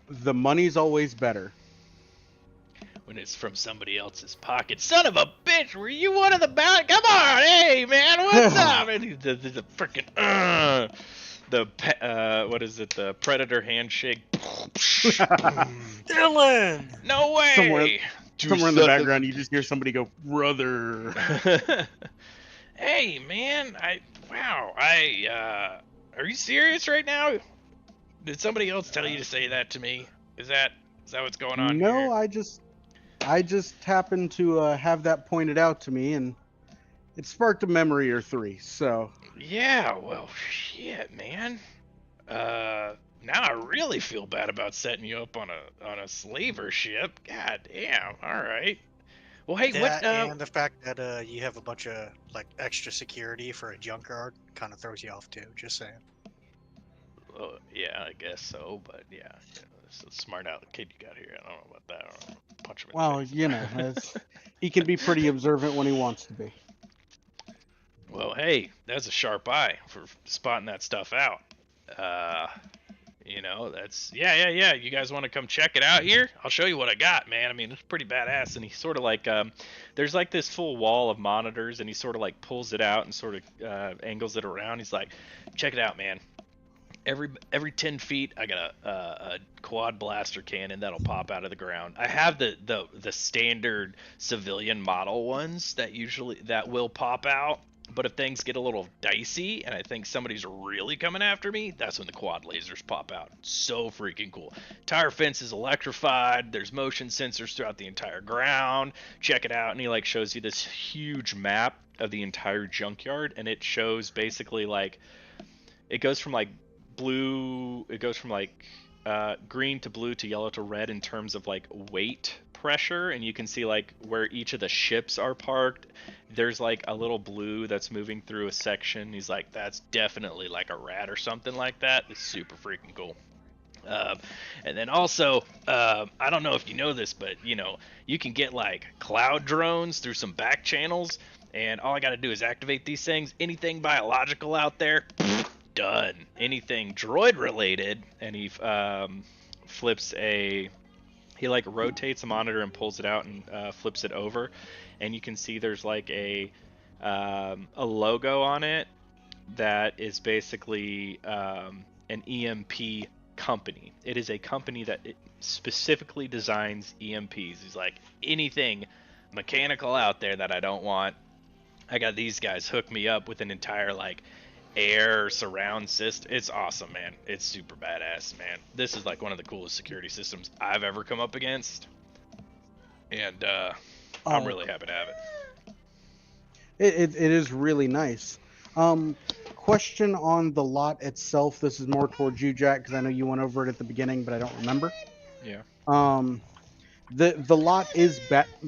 The money's always better when it's from somebody else's pocket. Son of a bitch, were you one of the bounty? Come on, hey man, what's up? And the freaking what is it? The predator handshake. Dylan. No way. Somewhere in the background, you just hear somebody go, brother. Hey man, are you serious right now? Did somebody else tell you to say that to me? Is that what's going on? No, here? I just happened to have that pointed out to me, and it sparked a memory or three. So yeah, well, shit, man. Now I really feel bad about setting you up on a slaver ship. God damn. All right. Well, hey, that and the fact that you have a bunch of like extra security for a junkyard kind of throws you off too. Just saying. Yeah, I guess so, but yeah, This is a smart aleck kid you got here. I don't know about that. I don't know. Punch him in the Well, face. you know, he can be pretty observant when he wants to be. Well, hey, that's a sharp eye for spotting that stuff out. You know, that's yeah. You guys want to come check it out here? I'll show you what I got, man. I mean, it's pretty badass. And he sort of like, there's like this full wall of monitors, and he sort of like pulls it out and sort of angles it around. He's like, check it out, man. Every 10 feet, I got a quad blaster cannon that'll pop out of the ground. I have the standard civilian model ones that will pop out. But if things get a little dicey and I think somebody's really coming after me, that's when the quad lasers pop out. So freaking cool. Entire fence is electrified. There's motion sensors throughout the entire ground. Check it out. And he like shows you this huge map of the entire junkyard, and it shows basically like it goes from like green to blue to yellow to red in terms of like weight pressure, and you can see like where each of the ships are parked. There's like a little blue that's moving through a section. He's like, that's definitely like a rat or something like that. It's super freaking cool. And then also, I don't know if you know this, but you know, you can get like cloud drones through some back channels, and all I got to do is activate these things. Anything biological out there, done. Anything droid related, and he he like rotates a monitor and pulls it out and flips it over, and you can see there's like a logo on it that is basically an EMP company. It is a company that specifically designs EMPs. He's like, anything mechanical out there that I don't want, I got these guys hook me up with an entire like air surround system. It's awesome, man. It's super badass, man. This is like one of the coolest security systems I've ever come up against, and I'm really happy to have it. It is really nice. Question on the lot itself. This is more towards you, Jack, because I know you went over it at the beginning, but I don't remember. Yeah. The lot is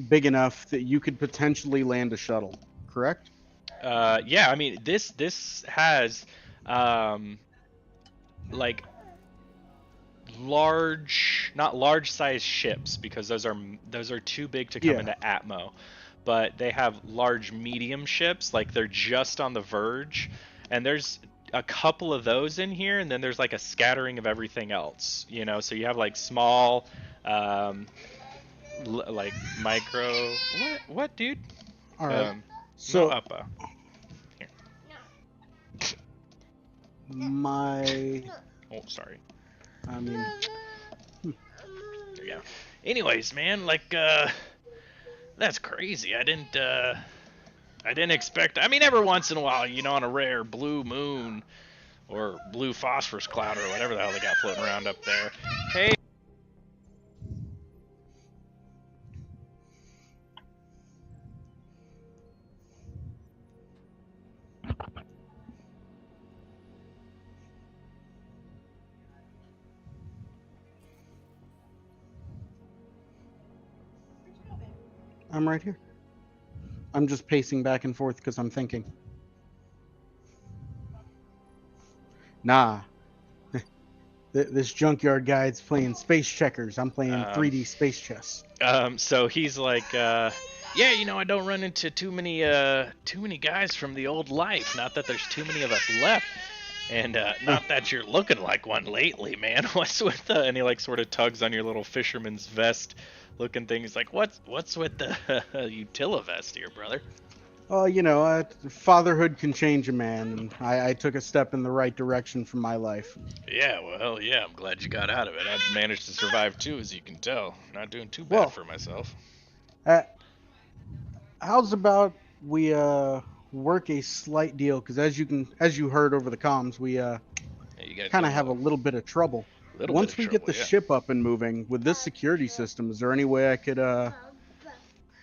big enough that you could potentially land a shuttle, correct? Yeah, I mean this has like not large size ships, because those are too big to come into Atmo, but they have large medium ships, like they're just on the verge, and there's a couple of those in here, and then there's like a scattering of everything else, you know. So you have like small like micro what dude. All right. So So here. Oh, sorry. I mean, There you go. Anyways, man, like that's crazy. I didn't expect. I mean, every once in a while, you know, on a rare blue moon or blue phosphorus cloud or whatever the hell they got floating around up there. Hey. I'm right here. I'm just pacing back and forth because I'm thinking. Nah. This junkyard guy's playing space checkers. I'm playing 3D space chess. So he's like, yeah, you know, I don't run into too many guys from the old life. Not that there's too many of us left, and not that you're looking like one lately, man. What's with the? And he like sort of tugs on your little fisherman's vest looking thing. He's like, what's with the Utila vest here, brother? You know, fatherhood can change a man, and I took a step in the right direction for my life. Yeah, well, yeah, I'm glad you got out of it. I've managed to survive too, as you can tell. Not doing too bad for myself. How's about we work a slight deal? Because as you heard over the comms, we kind of have a little bit of trouble. Once we get the ship up and moving with this security system, is there any way I could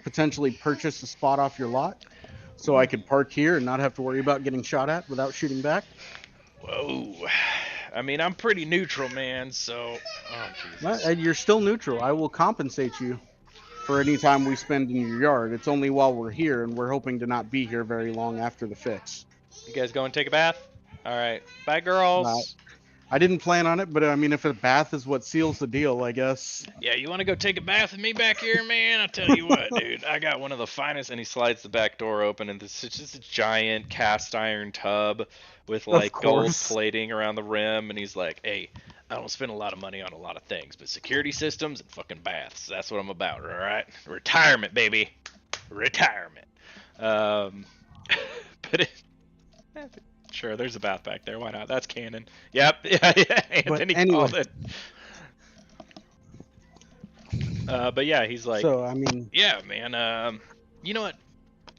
potentially purchase a spot off your lot so I could park here and not have to worry about getting shot at without shooting back? Whoa. I mean, I'm pretty neutral, man, so... Oh, Jesus. Well, you're still neutral. I will compensate you for any time we spend in your yard. It's only while we're here, and we're hoping to not be here very long after the fix. You guys going to take a bath? All right. Bye, girls. I didn't plan on it, but I mean, if a bath is what seals the deal, I guess. Yeah, you want to go take a bath with me back here, man? I'll tell you what, dude. I got one of the finest. And he slides the back door open, and it's just a giant cast iron tub with Of like gold course. plating around the rim. And he's like, "Hey, I don't spend a lot of money on a lot of things, but security systems and fucking baths—that's what I'm about. All right, retirement, baby, retirement." Um, but sure, there's a bath back there. Why not? That's canon. Yep. Yeah. Anthony anyway. called it. But yeah, he's like, So I mean, yeah, man. You know what?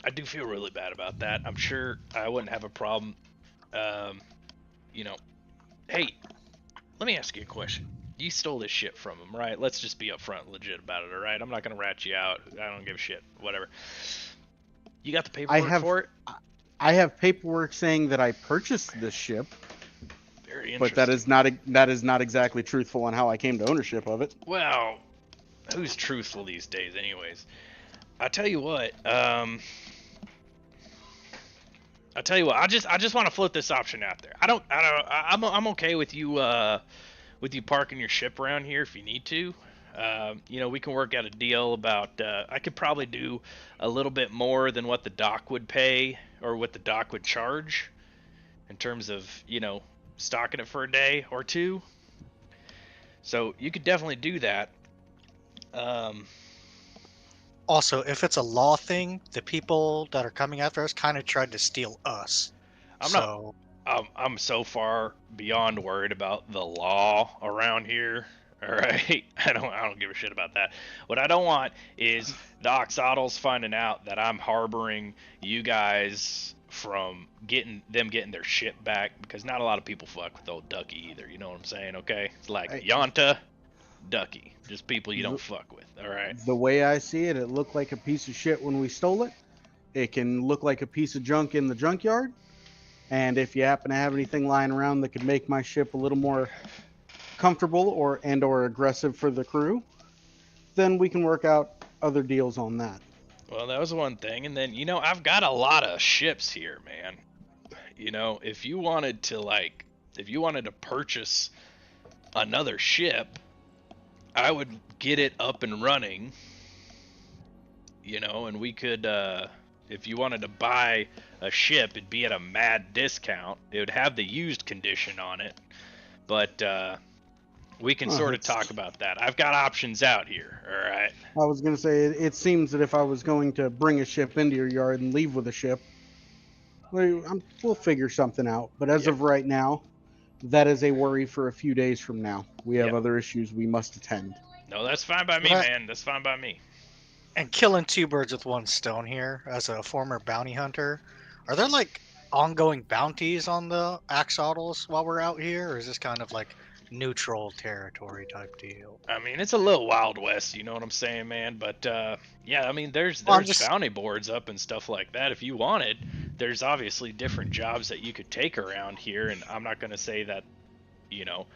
I do feel really bad about that. I'm sure I wouldn't have a problem. You know, hey, let me ask you a question. You stole this shit from him, right? Let's just be upfront and legit about it, all right? I'm not gonna rat you out. I don't give a shit. Whatever. You got the paperwork for it? I have paperwork saying that I purchased this ship, Very interesting. but that is not exactly truthful on how I came to ownership of it. Well, who's truthful these days, anyways? I tell you what. I just want to float this option out there. I'm okay with you parking your ship around here if you need to. You know, we can work out a deal about. I could probably do a little bit more than what the dock would pay or what the dock would charge, in terms of, you know, stocking it for a day or two. So you could definitely do that. Also, if it's a law thing, the people that are coming after us kind of tried to steal us. I'm so far beyond worried about the law around here. All right, I don't give a shit about that. What I don't want is the Oxodals finding out that I'm harboring you guys from getting their ship back, because not a lot of people fuck with old Ducky either. You know what I'm saying? Okay, it's like Yonta, Ducky, just people you don't fuck with. All right. The way I see it, it looked like a piece of shit when we stole it. It can look like a piece of junk in the junkyard. And if you happen to have anything lying around that could make my ship a little more comfortable or aggressive for the crew, then we can work out other deals on that. Well, that was one thing. And then, you know, I've got a lot of ships here, man. You know, if you wanted to purchase another ship, I would get it up and running, you know, and we could, if you wanted to buy a ship, it'd be at a mad discount. It would have the used condition on it, but we can sort of talk about that. I've got options out here, all right? I was going to say, it seems that if I was going to bring a ship into your yard and leave with a ship, we'll figure something out. But as of right now, that is a worry for a few days from now. We have other issues we must attend. No, that's fine by me, man. That's fine by me. And killing two birds with one stone here, as a former bounty hunter, are there like ongoing bounties on the axolotls while we're out here, or is this kind of like neutral territory type deal? I mean, it's a little Wild West, you know what I'm saying, man? But yeah, I mean, there's bounty boards up and stuff like that if you wanted. There's obviously different jobs that you could take around here, and I'm not going to say that, you know,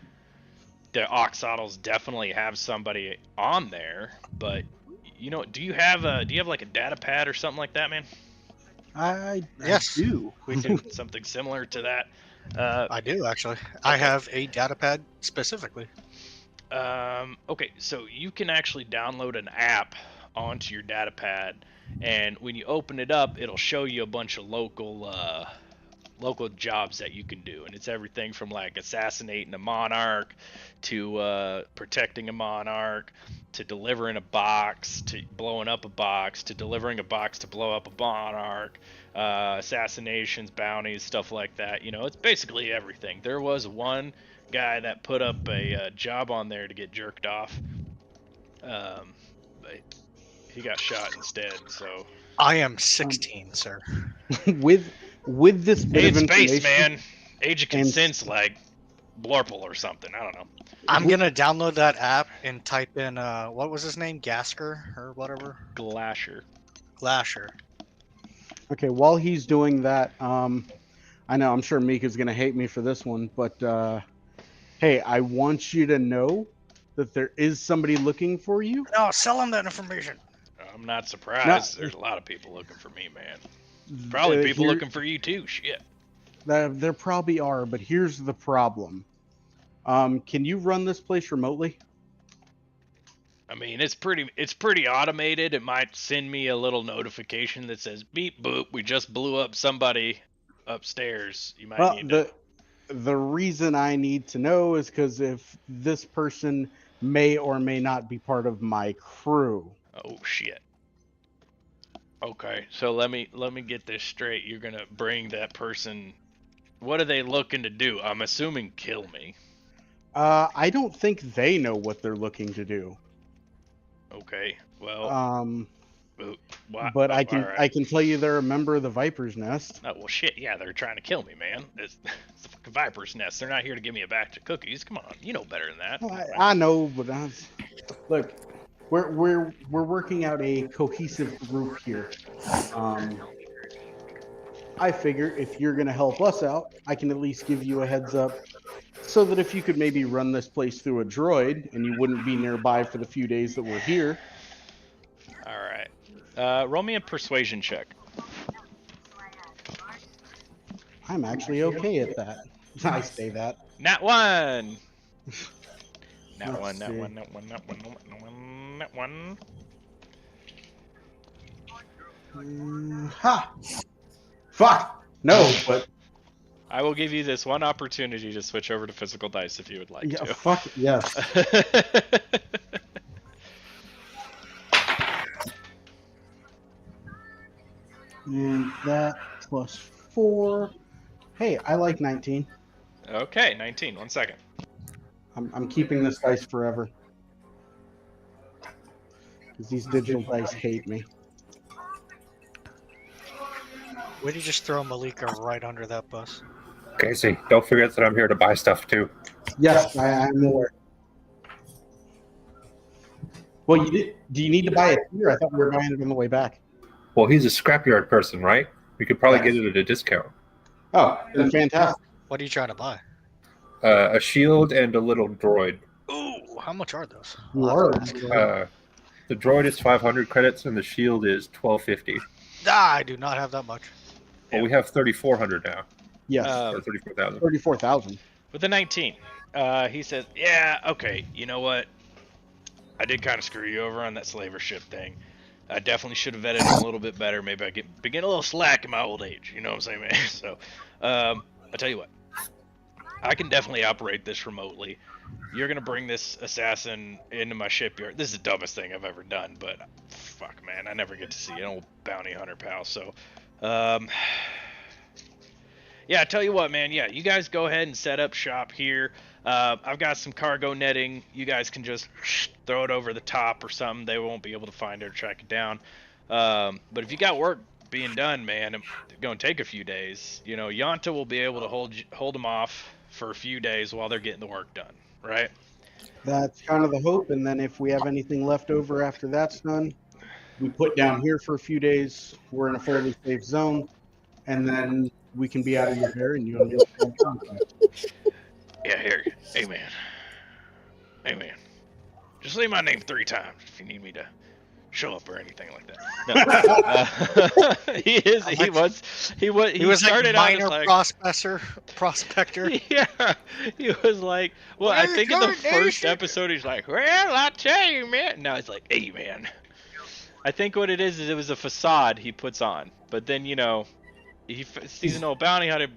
the Oxodals definitely have somebody on there, but you know, do you have like a data pad or something like that, man? I Yes. do. We can something similar to that. I do actually. I have a data pad specifically. Okay, so you can actually download an app onto your data pad, and when you open it up, it'll show you a bunch of local jobs that you can do, and it's everything from like assassinating a monarch to protecting a monarch to delivering a box to blowing up a box to delivering a box to blow up a monarch, assassinations, bounties, stuff like that. You know, it's basically everything. There was one guy that put up a job on there to get jerked off, but he got shot instead. So I am 16, sir. with this bit hey, of it's space, information, man. Age of consent's like Blorple or something. I don't know. I'm gonna download that app and type in what was his name, Gearscore or whatever. Glasher. Okay, while he's doing that, I know I'm sure Mika's gonna hate me for this one, but hey, I want you to know that there is somebody looking for you. No, sell him that information. I'm not surprised. There's a lot of people looking for me, man. Probably people looking for you too. Shit. There probably are, but here's the problem. Can you run this place remotely? I mean, it's pretty automated. It might send me a little notification that says beep boop. We just blew up somebody upstairs. You might Well, need to. the reason I need to know is because if this person may or may not be part of my crew. Oh shit. Okay, so let me get this straight. You're gonna bring that person. What are they looking to do? I'm assuming kill me. I don't think they know what they're looking to do. Okay. Well. Um, What? but Oh, I all can right. tell you they're a member of the Viper's Nest. Oh well, shit. Yeah, they're trying to kill me, man. It's the fucking Viper's Nest. They're not here to give me a batch of cookies. Come on, you know better than that. I know, but look, we're working out a cohesive group here. I figure if you're gonna help us out, I can at least give you a heads up, so that if you could maybe run this place through a droid and you wouldn't be nearby for the few days that we're here. All right. Roll me a persuasion check. I'm actually okay at that. I say that. Nat 1. Nat Let's 1. Nat see. 1. Nat 1. Nat 1. Nat 1. Nat 1. Ha! Fuck! No, but I will give you this one opportunity to switch over to physical dice if you would like yeah, to. fuck yes. And that plus 4. Hey, I like 19. Okay, 19. 1 second. I'm keeping this dice forever. Because these digital dice hate me. Would you just throw Malika right under that bus? Casey, don't forget that I'm here to buy stuff too. Yes, I'm aware. Well, do you need to buy it here? I thought we were buying it on the way back. Well, he's a scrapyard person, right? We could probably get it at a discount. Oh, then fantastic. What are you trying to buy? A shield and a little droid. Ooh, how much are those? You I'll are. have to ask. The droid is 500 credits and the shield is 1250. I do not have that much. Well, we have 3,400 now. Yes, Or 34,000. 34,000. With the 19, he says, yeah, okay, you know what? I did kind of screw you over on that slaver ship thing. I definitely should have vetted him a little bit better. Maybe I begin a little slack in my old age. You know what I'm saying, man? So, I'll tell you what. I can definitely operate this remotely. You're going to bring this assassin into my shipyard. This is the dumbest thing I've ever done, but fuck, man. I never get to see an old bounty hunter pal. So, yeah, I tell you what, man. Yeah, you guys go ahead and set up shop here. I've got some cargo netting. You guys can just throw it over the top or something. They won't be able to find it or track it down. But if you got work being done, man, it's going to take a few days. You know, Yanta will be able to hold them off for a few days while they're getting the work done, right? That's kind of the hope. And then if we have anything left over after that's done, we put down here for a few days. We're in a fairly safe zone. And then we can be out of your hair and you and me will stay in contact. Yeah, here. Hey, man. Hey, man. Just say my name 3 times if you need me to show up or anything like that. No. He was started like out minor as like, prospector. Yeah, he was like, well, I Where's think in the your first nation? episode he's like, well, I tell you, man. Now he's like, hey, man. I think what it is it was a facade he puts on, but then you know, he sees an old bounty hunter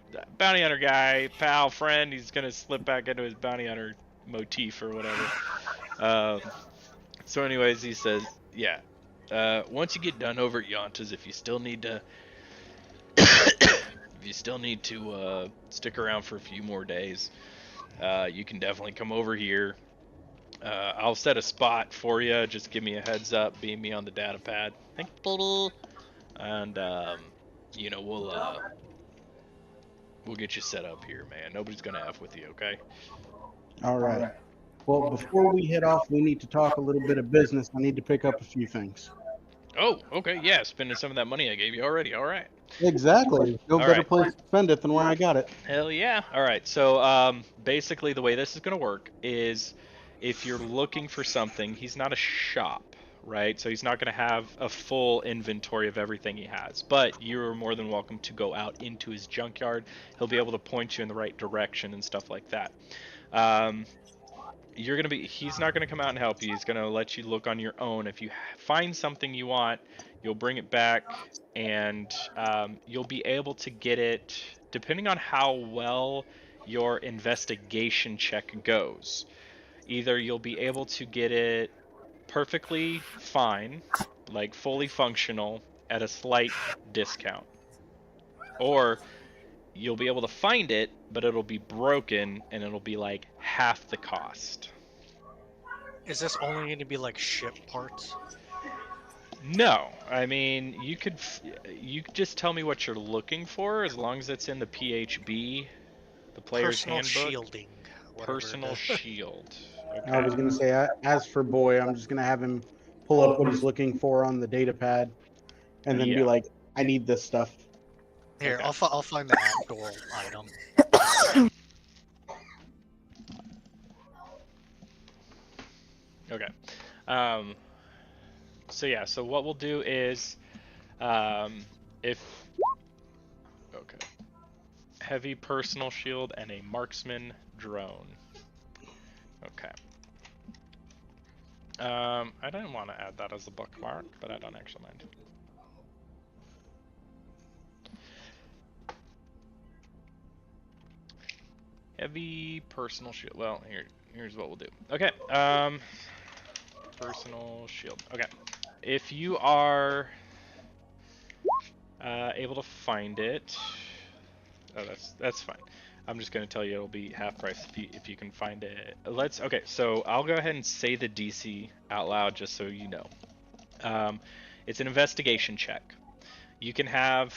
guy, pal, friend. He's gonna slip back into his bounty hunter motif or whatever. So, anyways, he says, yeah. Once you get done over at Yanta's, if you still need to stick around for a few more days, you can definitely come over here. I'll set a spot for you. Just give me a heads up. Beam me on the data pad. And you know, we'll get you set up here, man. Nobody's gonna F with you, okay? All right. Well, before we head off, we need to talk a little bit of business. I need to pick up a few things. Oh, okay, yeah, spending some of that money I gave you already. All right. Exactly. No All better right. place to spend it than where I got it. Hell yeah. All right. So basically the way this is going to work is if you're looking for something, he's not a shop, right? So he's not going to have a full inventory of everything he has, but you're more than welcome to go out into his junkyard. He'll be able to point you in the right direction and stuff like that. You're gonna be. He's not gonna come out and help you. He's gonna let you look on your own. If you find something you want, you'll bring it back, and you'll be able to get it depending on how well your investigation check goes. Either you'll be able to get it perfectly fine, like fully functional at a slight discount, or you'll be able to find it, but it'll be broken and it'll be like half the cost. Is this only going to be like ship parts? No, I mean you could just tell me what you're looking for as long as it's in the PHB, the player's Personal handbook. shielding. Whatever Personal it is. shield. I was Okay. gonna say, as for Boy, I'm just gonna have him pull up what he's looking for on the data pad, and then be Yeah. like, "I need this stuff." Here, Okay. I'll find the actual item. Okay. So yeah, so what we'll do is, if okay, heavy personal shield and a marksman drone. Okay. I didn't want to add that as a bookmark, but I don't actually mind. Heavy personal shield. Well, here's what we'll do. Okay. Personal shield. Okay. If you are able to find it, oh, that's fine. I'm just gonna tell you it'll be half price if you can find it. Okay. So I'll go ahead and say the DC out loud just so you know. It's an investigation check. You can have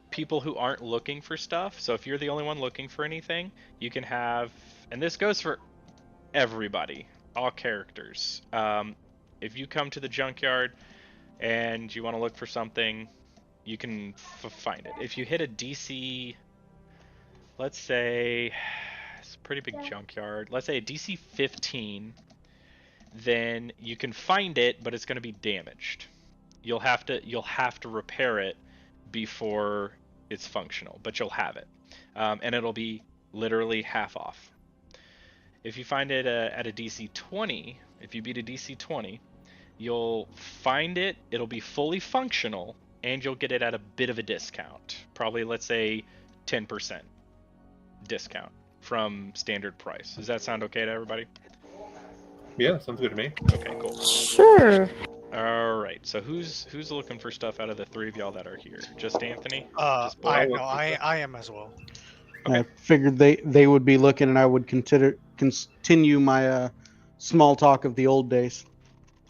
people who aren't looking for stuff. So if you're the only one looking for anything, you can have, and this goes for everybody, all characters. If you come to the junkyard and you want to look for something, you can find it. If you hit a DC, let's say it's a pretty big junkyard. Let's say a DC 15, then you can find it, but it's going to be damaged. You'll have to repair it before it's functional, but you'll have it, and it'll be literally half off. If you find it at a DC 20, if you beat a DC 20, you'll find it, it'll be fully functional, and you'll get it at a bit of a discount. Probably, let's say, 10% discount from standard price. Does that sound okay to everybody? Yeah, sounds good to me. Okay, cool. Sure. All right. So who's looking for stuff out of the three of y'all that are here? Just Anthony? Just Boy? I am as well. Okay. I figured they would be looking, and I would continue my small talk of the old days.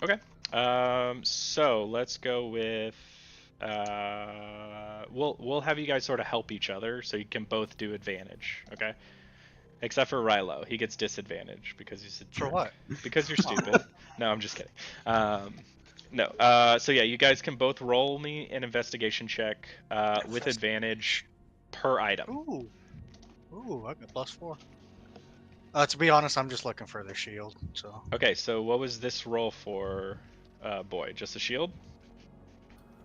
Okay. So let's go with we'll have you guys sort of help each other so you can both do advantage, okay? Except for Rilo, he gets disadvantage because he's a jerk. For what? Because you're stupid. No, I'm just kidding. No. So yeah, you guys can both roll me an investigation check with advantage per item. Ooh, I got +4. To be honest, I'm just looking for the shield. So. Okay, so what was this roll for, Boy? Just a shield?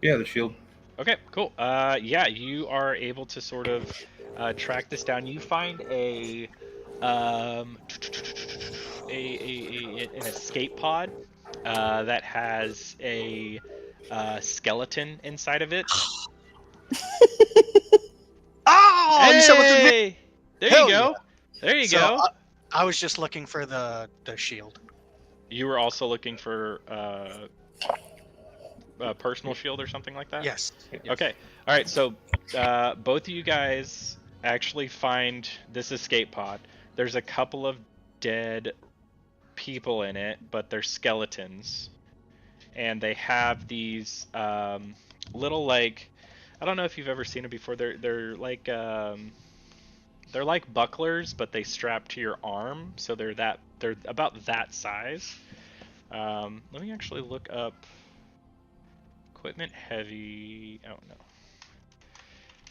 Yeah, the shield. Okay, cool. Yeah, you are able to sort of track this down. You find an escape pod that has a skeleton inside of it. Oh, Hey! you said with the There Hell you go. There you So, go. I was just looking for the shield. You were also looking for a personal shield or something like that? Yes. Okay. All right. So both of you guys actually find this escape pod. There's a couple of dead people in it, but they're skeletons, and they have these little, like, I don't know if you've ever seen it before. They're like bucklers, but they strap to your arm, so they're about that size. Let me actually look up equipment heavy. Oh no.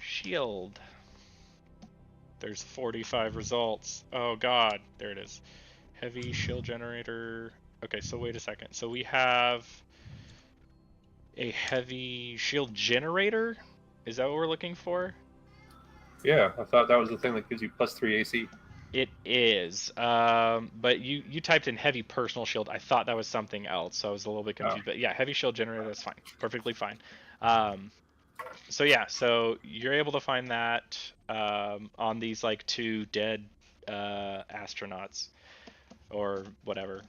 Shield. There's 45 results. Oh god, there it is. Heavy shield generator. Okay, so wait a second. So we have a heavy shield generator? Is that what we're looking for? Yeah, I thought that was the thing that gives you +3 AC. It is, but you typed in heavy personal shield. I thought that was something else, so I was a little bit confused. But yeah, heavy shield generator, that's fine, perfectly fine. So yeah, so you're able to find that on these like 2 dead astronauts or whatever.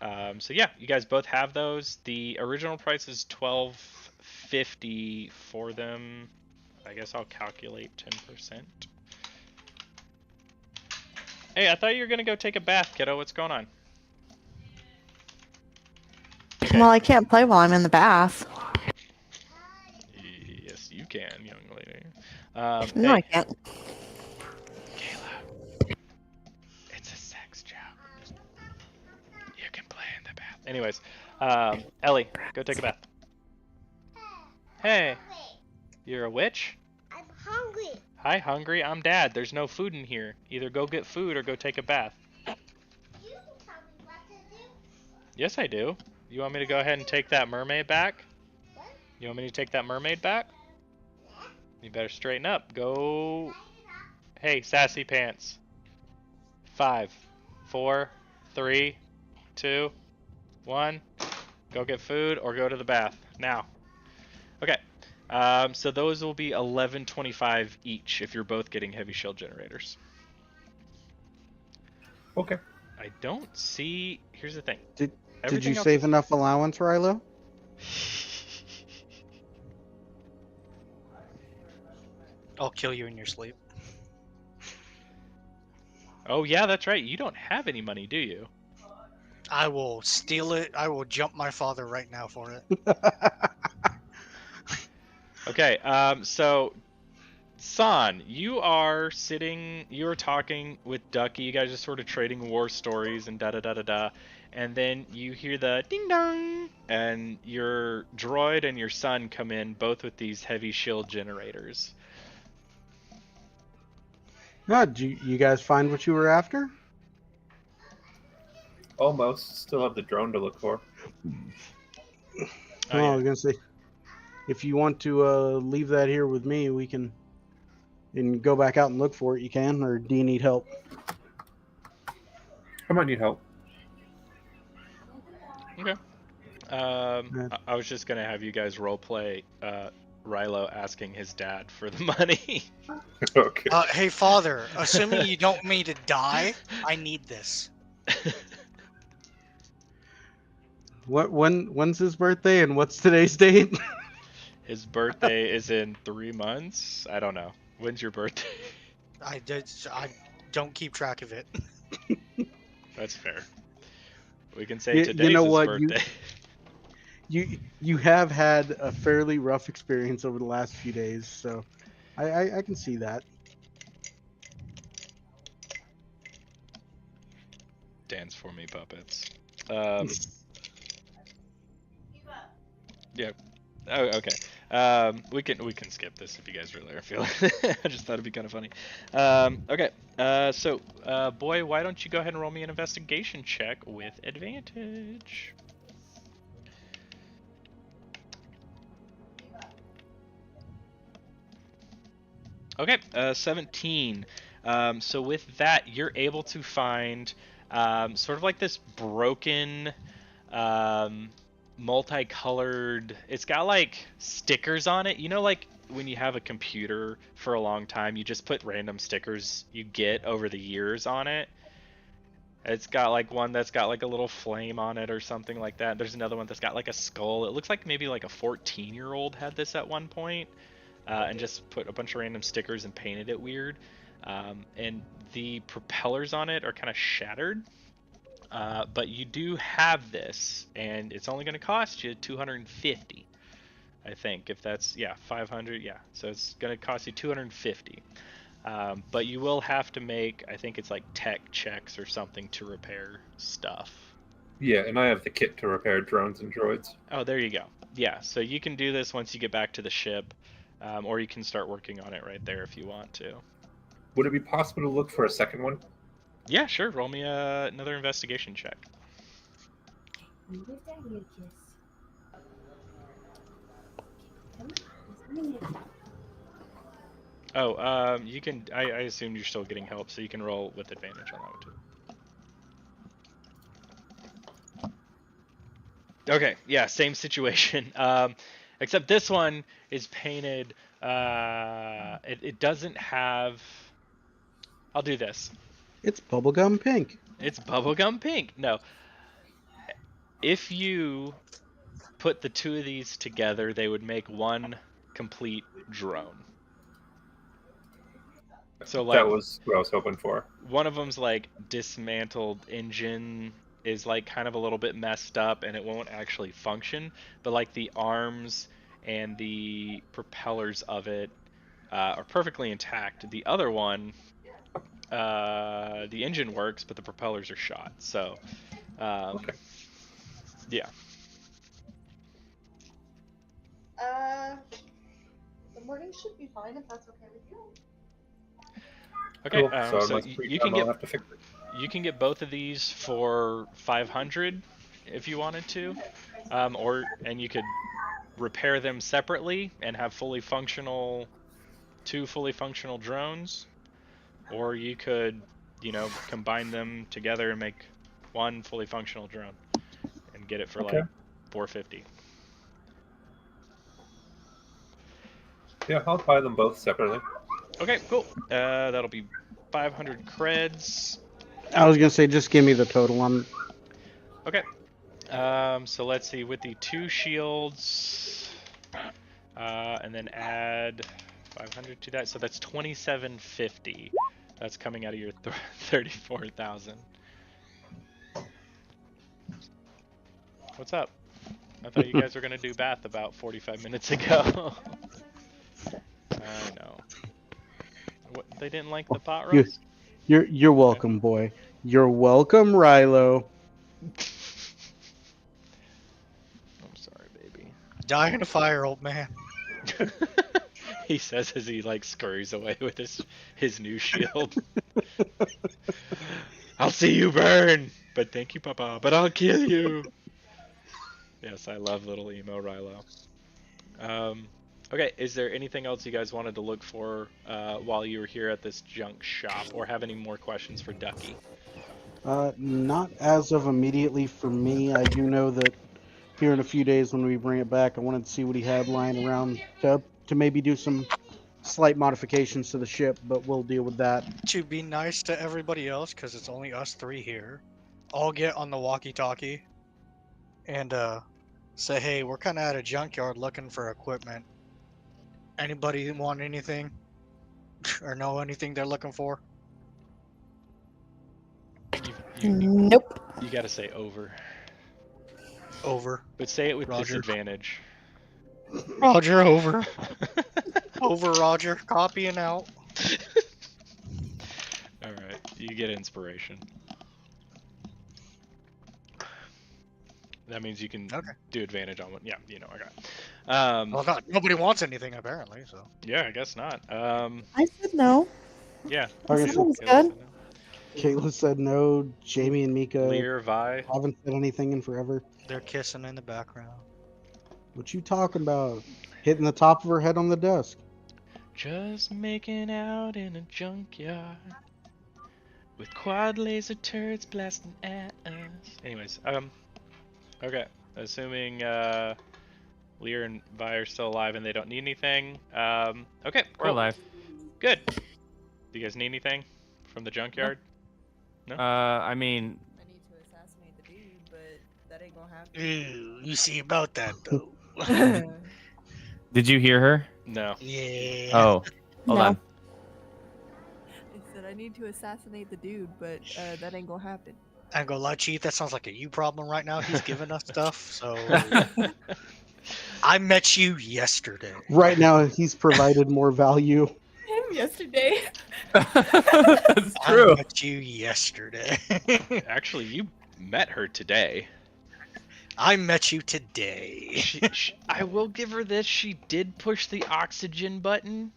So yeah, you guys both have those. The original price is $12.50 for them. I guess I'll calculate 10%. Hey, I thought you were gonna go take a bath, kiddo. What's going on? Okay. Well, I can't play while I'm in the bath. Yes, you can, young lady. No, Hey, I can't. Kayla. It's a sex joke. You can play in the bath. Anyways, Ellie, go take a bath. Hey, you're a witch? I'm hungry. Hi, hungry. I'm Dad. There's no food in here. Either go get food or go take a bath. You tell me what to do. Yes, I do. You want me to go ahead and take that mermaid back? What? You want me to take that mermaid back? You better straighten up. Go. Hey, sassy pants. 5, 4, 3, 2, 1. Go get food or go to the bath now. Okay. So those will be $11.25 each if you're both getting heavy shield generators. Okay. I don't see. Here's the thing. Did Everything you else save is- enough allowance, Rilo? I'll kill you in your sleep. Oh yeah, that's right. You don't have any money, do you? I will steal it. I will jump my father right now for it. Okay. So San, you are talking with Ducky. You guys are sort of trading war stories and da da da da da. And then you hear the ding dong, and your droid and your son come in, both with these heavy shield generators. Did you guys find what you were after? Almost. Still have the drone to look for. I yeah. was gonna say, if you want to leave that here with me, we can and go back out and look for it. You can, or do you need help? I might need help. Okay. I was just gonna have you guys roleplay Rilo asking his dad for the money. Okay. Hey, father, assuming you don't want me to die, I need this. When's his birthday and what's today's date? His birthday is in 3 months. I don't know. When's your birthday? I don't keep track of it. That's fair. We can say today's you know his what birthday. you have had a fairly rough experience over the last few days, so I can see that. Dance for me, puppets. Yeah. Oh, okay. We can skip this if you guys really are feeling it. I just thought it'd be kind of funny. Okay. So, boy, why don't you go ahead and roll me an investigation check with advantage? Okay, 17. So with that, you're able to find sort of like this broken, multicolored. It's got like stickers on it. You know, like when you have a computer for a long time, you just put random stickers you get over the years on it. It's got like one that's got like a little flame on it or something like that. There's another one that's got like a skull. It looks like maybe like a 14-year-old had this at one point. And just put a bunch of random stickers and painted it weird. And the propellers on it are kind of shattered. But you do have this, and it's only going to cost you 250. I think if that's 500, yeah. So it's going to cost you 250. But you will have to make, I think it's like tech checks or something to repair stuff. Yeah, and I have the kit to repair drones and droids. Oh, there you go. Yeah, so you can do this once you get back to the ship. Or you can start working on it right there if you want to. Would it be possible to look for a second one? Yeah, sure. Roll me another investigation check. Give Daddy a kiss. Come on, let's bring it. Oh, you can. I assume you're still getting help, so you can roll with advantage on that one too. Okay, yeah, same situation. Except this one is painted. It doesn't have. I'll do this. It's bubblegum pink. It's bubblegum pink. No, if you put the two of these together, they would make one complete drone. So like That was what I was hoping for. one of them's like dismantled engine is like kind of a little bit messed up and it won't actually function, but like the arms and the propellers of it are perfectly intact. The other one, the engine works, but the propellers are shot. So, Okay. yeah. The morning should be fine if that's okay with you. Okay, Cool. So so unless you can I'll get have to fix it. you can get both of these for 500 if you wanted to, and you could repair them separately and have two fully functional drones, or you could, combine them together and make one fully functional drone and get it for Okay. like 450. Yeah, I'll buy them both separately. Okay, cool. That'll be 500 creds. I was gonna say, just give me the total. Okay. So let's see, with the 2 shields, and then add 500 to that, so that's 2750. That's coming out of your 34,000. What's up? I thought you guys were gonna do bath about 45 minutes ago. I know. What, they didn't like the pot roast? You're welcome, boy. You're welcome, Rilo. I'm sorry, baby. Die in a fire, old man. He says as he like scurries away with his new shield. I'll see you burn, but thank you, Papa. But I'll kill you. Yes, I love little emo Rilo. Okay, is there anything else you guys wanted to look for while you were here at this junk shop, or have any more questions for Ducky? Not as of immediately for me. I do know that here in a few days when we bring it back, I wanted to see what he had lying around to maybe do some slight modifications to the ship, but we'll deal with that. To be nice to everybody else, because it's only us 3 here, I'll get on the walkie-talkie and say, hey, we're kind of at a junkyard looking for equipment. Anybody want anything? Or know anything they're looking for? Nope. You gotta say over. Over. But say it with Roger. disadvantage. Roger, over. Over, Roger. Copying out. Alright, you get inspiration. That means you can do advantage on one. Yeah, okay. Well, nobody wants anything, apparently, so. Yeah, I guess not. I said no. Yeah. I said it was Kayla good. said no. Caitlin said no. Jamie and Mika Lear, Vi. haven't said anything in forever. They're kissing in the background. What you talking about? Hitting the top of her head on the desk. Just making out in a junkyard with quad laser turrets blasting at us. Anyways, okay. Assuming Lear and Vi are still alive and they don't need anything. Okay, We're cool. alive. Good. Do you guys need anything from the junkyard? No? I mean, I need to assassinate the dude, but that ain't gonna happen. Ew, you see about that, though. did you hear her? No. Yeah. Oh, hold No. on. I said I need to assassinate the dude, but that ain't gonna happen. I ain't gonna lie, Chief, that sounds like a you problem right now. He's giving us stuff, so. I met you yesterday. Right now, he's provided more value. Him yesterday. That's I true. met you yesterday. Actually, you met her today. I met you today. I will give her this. She did push the oxygen button.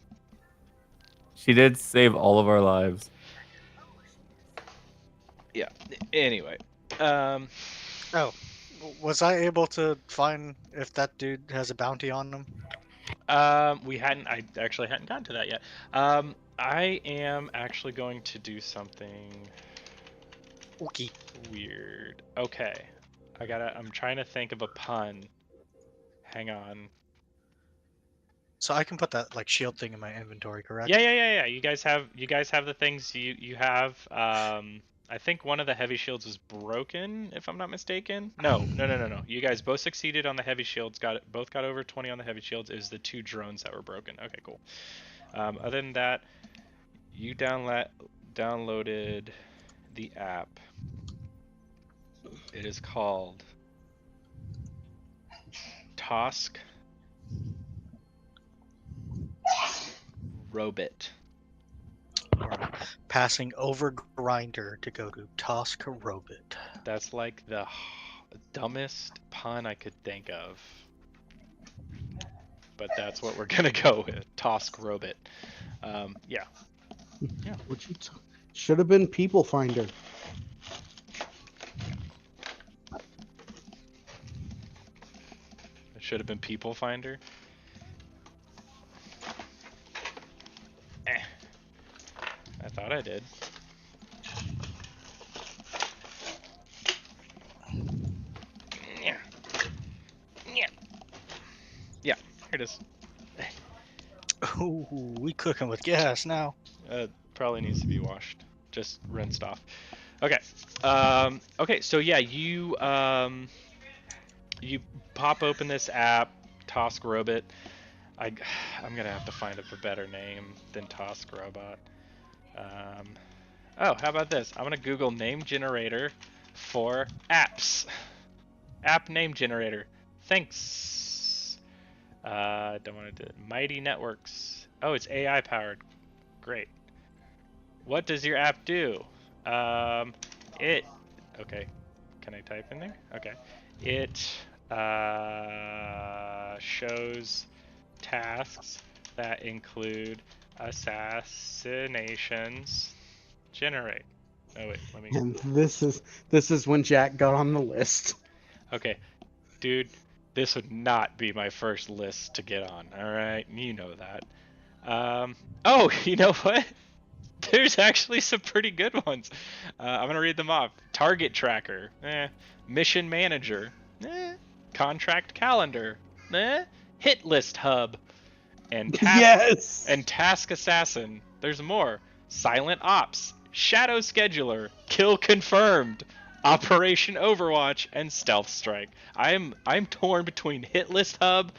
She did save all of our lives. Yeah. Anyway. Oh, was I able to find if that dude has a bounty on him? I actually hadn't gotten to that yet. I am actually going to do something Okay. weird. Okay. I'm trying to think of a pun. Hang on. So I can put that like shield thing in my inventory, correct? Yeah. You guys have the things you have. I think one of the heavy shields was broken, if I'm not mistaken. No. You guys both succeeded on the heavy shields. Both got over 20 on the heavy shields. It was the 2 drones that were broken. Okay, cool. Other than that, you downloaded the app. It is called Tosk Robot. Alright. Passing over grinder to go to Tosk Robot. That's like the dumbest pun I could think of. But that's what we're gonna go with. Tosk Robot. Yeah. Should have been People Finder. It should have been People Finder. I thought I did. Yeah, here it is. Ooh, we cooking with gas now. Probably needs to be washed. Just rinsed off. Okay. Okay, so yeah, you pop open this app, Tosk Robot. I'm gonna have to find up a better name than Tosk Robot. Oh, how about this? I'm gonna Google name generator for apps. App name generator. Thanks. Don't want to do it. Mighty Networks. Oh, it's AI powered. Great. What does your app do? Okay. Can I type in there? Okay. It shows tasks that include assassinations. Generate. Oh wait, let me. And this is when Jack got on the list. Okay, dude, this would not be my first list to get on. All right, you know that. Oh, you know what? There's actually some pretty good ones. I'm gonna read them off. Target tracker. Mission manager. Contract calendar. Hit list hub. And Yes. And task assassin. There's more. Silent ops. Shadow scheduler. Kill confirmed. Operation Overwatch and Stealth Strike. I'm torn between hit list hub,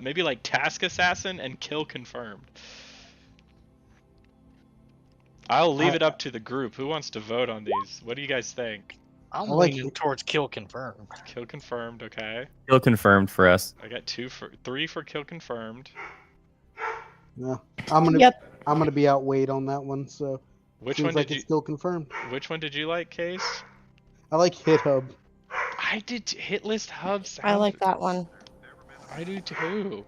maybe like task assassin and kill confirmed. I'll leave it up to the group. Who wants to vote on these? What do you guys think? I'm leaning towards kill confirmed. Kill confirmed, okay. Kill confirmed for us. I got 3 for kill confirmed. Yeah, I'm gonna be outweighed on that one. So which seems one like did it's you? still confirmed. Which one did you like, Case? I like Hit Hub. I did hit list hub. I like that one. I do too.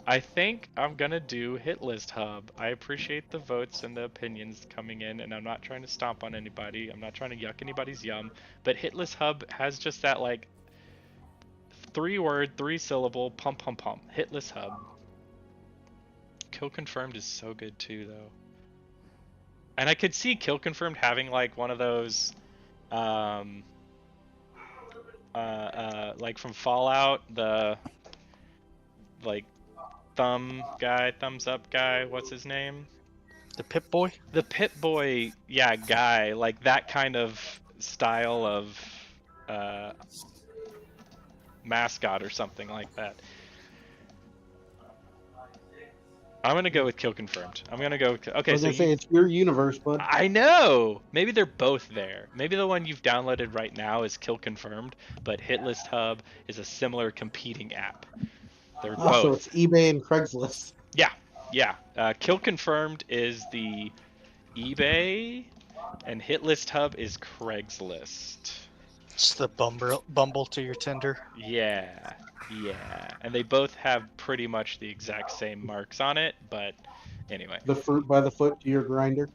I think I'm gonna do hit list hub. I appreciate the votes and the opinions coming in, and I'm not trying to stomp on anybody. I'm not trying to yuck anybody's yum. But hit list hub has just that like 3-word, 3-syllable pump pump pump. Hit list hub. Kill confirmed is so good too, though. And I could see kill confirmed having like one of those, like from Fallout, the like thumbs up guy, what's his name? The Pip Boy? The Pip Boy, yeah, guy, like that kind of style of mascot or something like that. I'm gonna go with kill confirmed. I'm gonna go. Okay, I was gonna say it's your universe, but I know. Maybe they're both there. Maybe the one you've downloaded right now is kill confirmed, but Hitlist Hub is a similar competing app. They're both. So it's eBay and Craigslist. Yeah. Kill confirmed is the eBay, and Hitlist Hub is Craigslist. It's the Bumble to your Tinder. Yeah. And they both have pretty much the exact same marks on it, but anyway. The fruit by the foot to your grinder.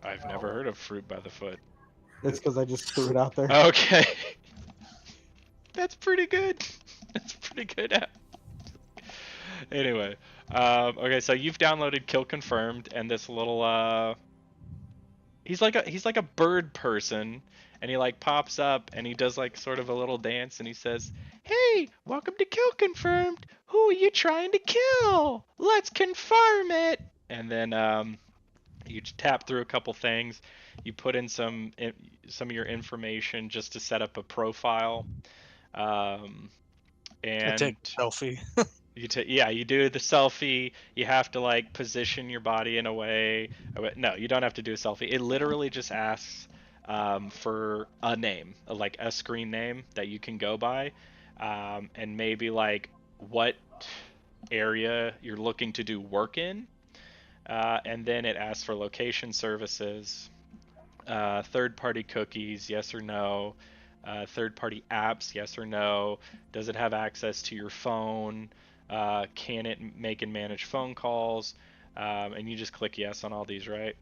I've never heard of fruit by the foot. That's because I just threw it out there. Okay. That's pretty good. That's pretty good app. Anyway, okay, so you've downloaded Kill Confirmed, and this little he's like a bird person, and he like pops up and he does like sort of a little dance and he says, "Hey, welcome to Kill Confirmed. Who are you trying to kill? Let's confirm it." And then you tap through a couple things. You put in some of your information just to set up a profile. Um, I take and a selfie. you do the selfie. You have to like position your body in a way. No, you don't have to do a selfie. It literally just asks for a name, like a screen name that you can go by, and maybe like what area you're looking to do work in, and then it asks for location services, third-party cookies, yes or no, third-party apps, yes or no, does it have access to your phone, can it make and manage phone calls, and you just click yes on all these, right?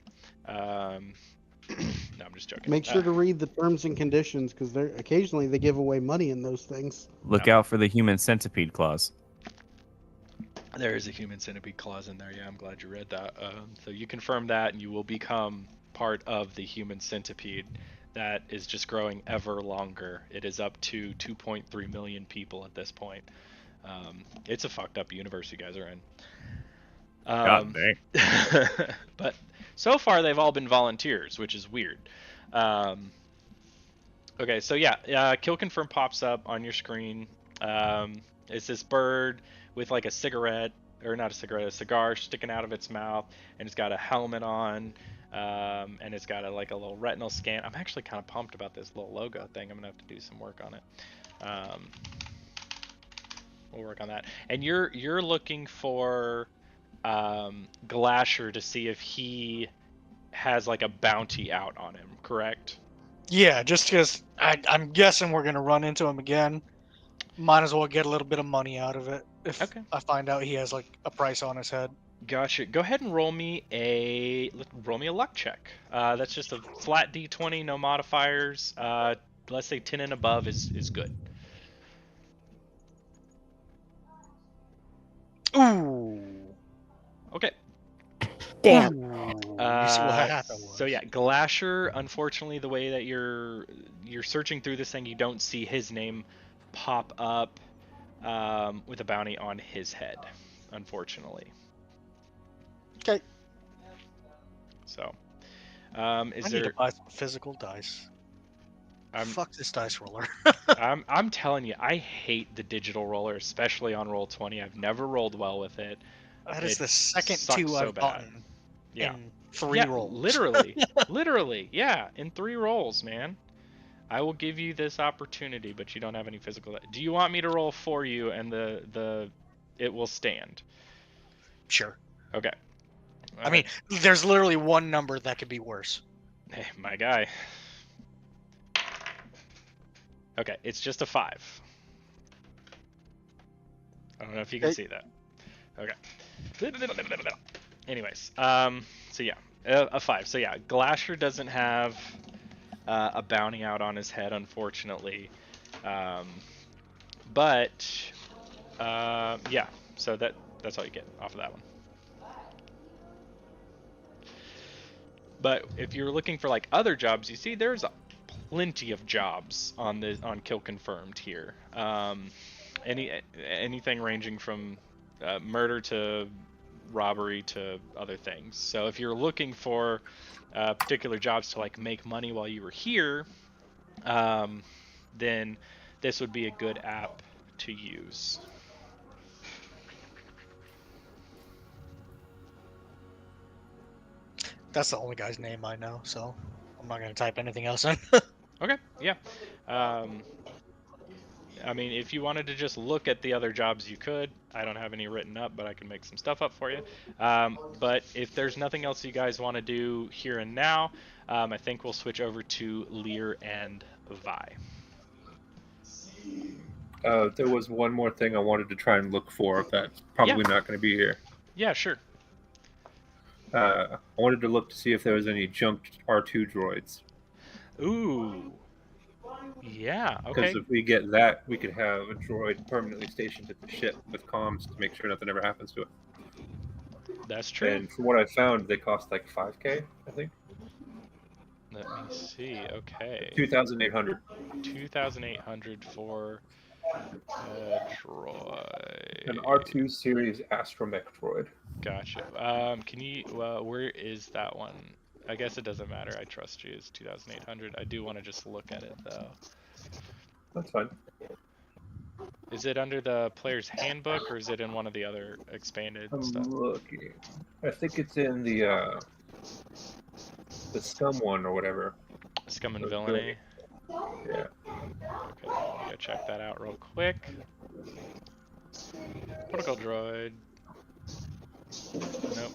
No, I'm just joking. Make sure to read the terms and conditions because they're occasionally they give away money in those things. Look out for the human centipede clause. There is a human centipede clause in there. Yeah, I'm glad you read that. So you confirm that, and you will become part of the human centipede that is just growing ever longer. It is up to 2.3 million people at this point. It's a fucked up universe you guys are in. God dang. But so far they've all been volunteers, which is weird. Okay, so yeah, Kill Confirm pops up on your screen. It's this bird with like a cigarette, or not a cigarette, a cigar sticking out of its mouth, and it's got a helmet on, and it's got like a little retinal scan. I'm actually kind of pumped about this little logo thing. I'm gonna have to do some work on it. We'll work on that. And you're looking for Glasher to see if he has like a bounty out on him, correct? Yeah, just because I'm guessing we're gonna run into him again. Might as well get a little bit of money out of it if I find out he has like a price on his head. Gotcha. Go ahead and roll me a luck check. That's just a flat D20, no modifiers. Let's say 10 and above is good. Ooh. Okay. Damn. You see what happened was. So yeah, Glasher, unfortunately, the way that you're searching through this thing, you don't see his name pop up with a bounty on his head, unfortunately. Okay. So, I need to buy some physical dice. Fuck this dice roller. I'm telling you, I hate the digital roller, especially on Roll20. I've never rolled well with it. That is the second sucks two so I've bad. gotten in 3 rolls. Literally, yeah, in 3 rolls, man. I will give you this opportunity, but you don't have any physical. Do you want me to roll for you and it will stand? Sure. Okay. I mean, there's literally one number that could be worse. Hey, my guy. Okay, it's just a 5. I don't know if you can see that. Okay. Anyways, so yeah, a 5. So yeah, Glasher doesn't have a bounty out on his head, unfortunately. But yeah, so that's all you get off of that one. But if you're looking for like other jobs, you see there's plenty of jobs on Kill Confirmed here. Anything ranging from murder to robbery to other things. So if you're looking for particular jobs to like make money while you were here, then this would be a good app to use. That's the only guy's name I know, so I'm not going to type anything else in. Okay, yeah. I mean, if you wanted to just look at the other jobs, you could. I don't have any written up, but I can make some stuff up for you. But if there's nothing else you guys want to do here and now, I think we'll switch over to Lear and Vi. There was one more thing I wanted to try and look for that's probably not going to be here. Yeah, sure. I wanted to look to see if there was any junked R2 droids. Ooh. Yeah. Because Okay. if we get that, we could have a droid permanently stationed at the ship with comms to make sure nothing ever happens to it. That's true. And from what I found, they cost like 5K, I think. Let me see. Okay. 2,800. 2,800 for a droid. An R2 series astromech droid. Gotcha. Can you? Where is that one? I guess it doesn't matter. I trust you. It's 2,800. I do want to just look at it though. That's fine. Is it under the player's handbook or is it in one of the other expanded I'm stuff? looking. I think it's in the scum one or whatever. Scum and The Villainy. Yeah. Okay, let me go check that out real quick. Protocol droid. Nope.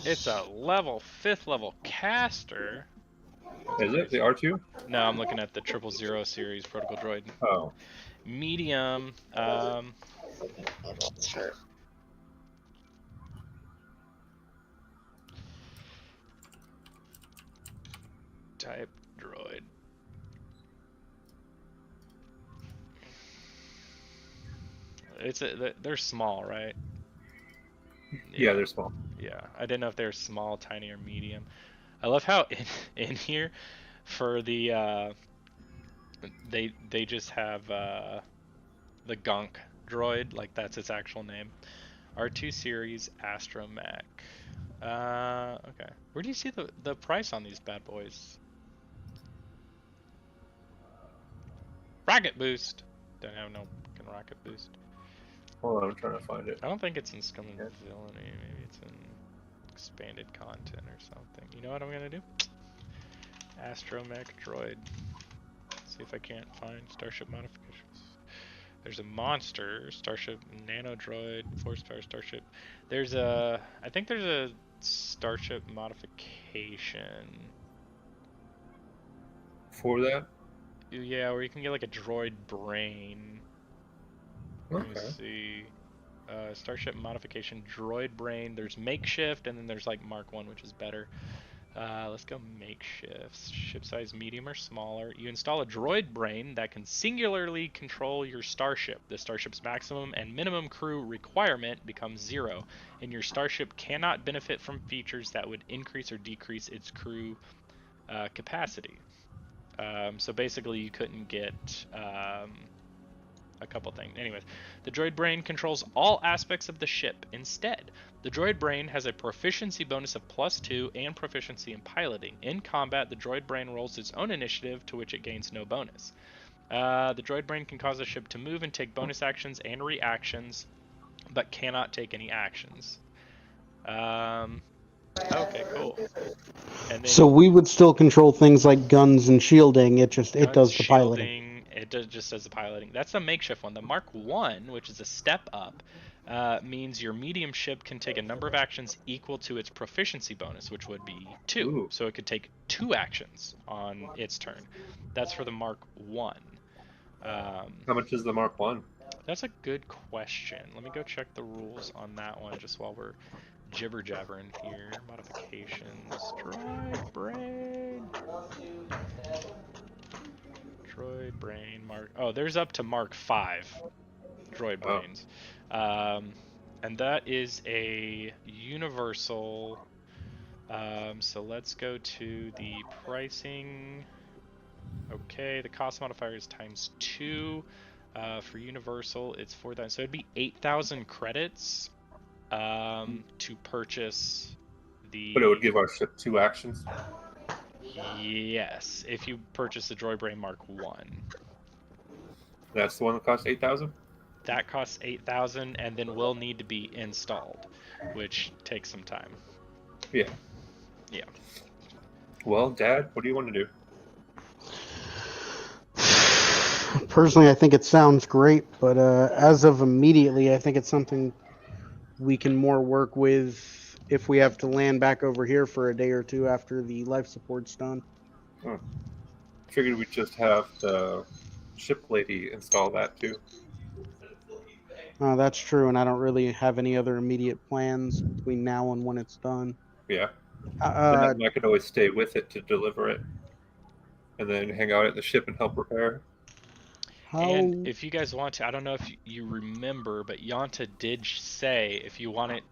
It's a fifth level caster. Is it the R2? No, I'm looking at the 000 series protocol droid. Oh. Medium. Type droid. They're small, right? Yeah, they're small. Yeah, I didn't know if they're small, tiny, or medium. I love how in here for the they just have the Gunk droid, like that's its actual name. R2 series Astromech. Okay. Where do you see the price on these bad boys? Rocket boost. Don't have no fucking rocket boost. Hold on, I'm trying to find it. I don't think it's in Scum and Villainy. Maybe it's in expanded content or something. You know what I'm gonna do? Astromech droid. See if I can't find starship modifications. There's a monster, starship nano droid, 4-star starship. I think there's a starship modification. For that? Yeah, where you can get like a droid brain. Let me Okay. see. Starship modification, droid brain. There's makeshift, and then there's like Mark 1, which is better. Let's go makeshifts. Ship size medium or smaller. You install a droid brain that can singularly control your starship. The starship's maximum and minimum crew requirement becomes 0, and your starship cannot benefit from features that would increase or decrease its crew capacity. So basically, you couldn't get a couple things. Anyways, the droid brain controls all aspects of the ship. Instead, the droid brain has a proficiency bonus of +2 and proficiency in piloting. In combat, the droid brain rolls its own initiative, to which it gains no bonus. The droid brain can cause a ship to move and take bonus actions and reactions, but cannot take any actions. Okay, cool. And then So we would still control things like guns and shielding. It does the piloting. It just does the piloting. That's the makeshift one. The Mark 1, which is a step up, means your medium ship can take a number of actions equal to its proficiency bonus, which would be 2. Ooh. So it could take 2 actions on its turn. That's for the Mark 1. How much is the Mark 1? That's a good question. Let me go check the rules on that one just while we're jibber jabbering here. Modifications. Droid brain. Droid brain Mark. Oh, there's up to Mark 5 droid brains. And that is a universal. So let's go to the pricing. Okay, the cost modifier is ×2. For universal, it's 4,000. So it'd be 8,000 credits to purchase the. But it would give our ship 2 actions. Yes, if you purchase the Droid Brain Mark 1. That's the one that costs 8,000? That costs 8,000 and then will need to be installed, which takes some time. Yeah. Yeah. Well, Dad, what do you want to do? Personally, I think it sounds great, but as of immediately, I think it's something we can more work with if we have to land back over here for a day or two after the life support's done. Figured we'd just have the ship lady install that too. That's true, and I don't really have any other immediate plans between now and when it's done. Yeah. And then I could always stay with it to deliver it. and then hang out at the ship and help repair. How? And if you guys want to, I don't know if you remember, but Yanta did say if you want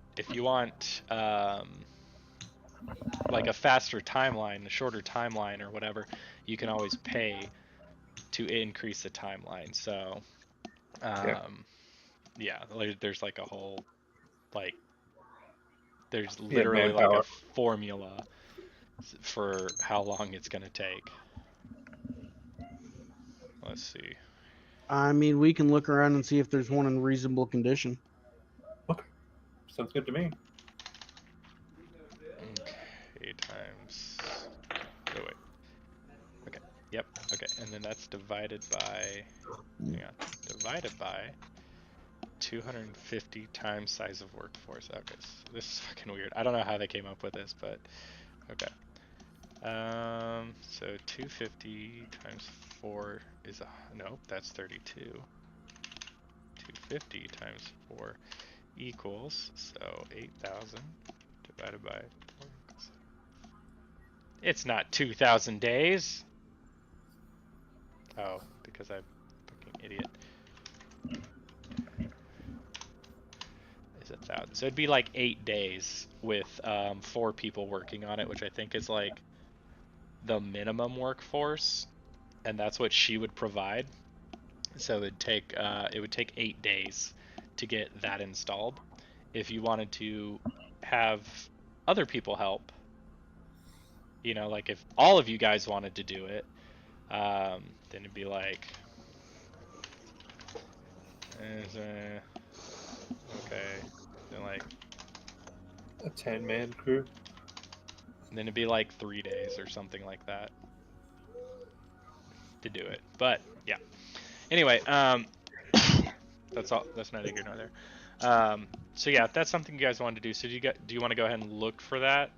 like a faster timeline, a shorter timeline or whatever, you can always pay to increase the timeline. So, yeah, there's like a whole, like, there's Yeah, literally like a manpower. formula for how long it's going to take. Let's see. I mean, we can look around and see if there's one in reasonable condition. Sounds good to me. Okay, times. Oh, wait. Okay. Yep. Okay. And then that's divided by. Hang on. Divided by 250 times size of workforce. Okay. So this is fucking weird. I don't know how they came up with this, but okay. So 250 times 4 is no, that's 32. 250 times 4 equals, so 8,000 divided by 4 equals. It's not 2,000 days. Oh, because I'm fucking idiot. Is 1,000. So it'd be like 8 days with 4 people working on it, which I think is like the minimum workforce, and that's what she would provide. So it would take 8 days to get that installed. If you wanted to have other people help, you know, like if all of you guys wanted to do it, then it'd be like, okay, then like A 10-man crew. then it'd be like 3 days or something like that to do it. But yeah. Anyway, that's all. That's neither here nor there. So yeah, if that's something you guys want to do, so do you want to go ahead and look for that?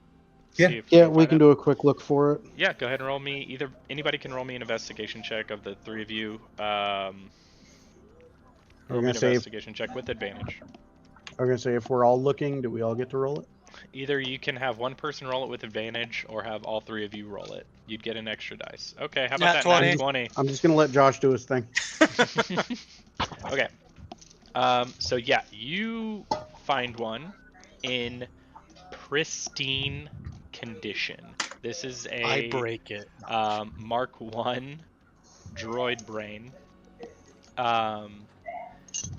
Yeah. See if Yeah, you we find can it? do a quick look for it. Yeah, go ahead and roll me anybody can roll me an investigation check of the 3 of you. We're Roll me gonna an say investigation check with advantage. I'm gonna say if we're all looking, do we all get to roll it? Either you can have one person roll it with advantage, or have all 3 of you roll it. You'd get an extra dice. Okay, how about Nat that nat 20. 20? I'm just gonna let Josh do his thing. Okay. So yeah, you find one in pristine condition. This is I a break it. Mark 1 droid brain.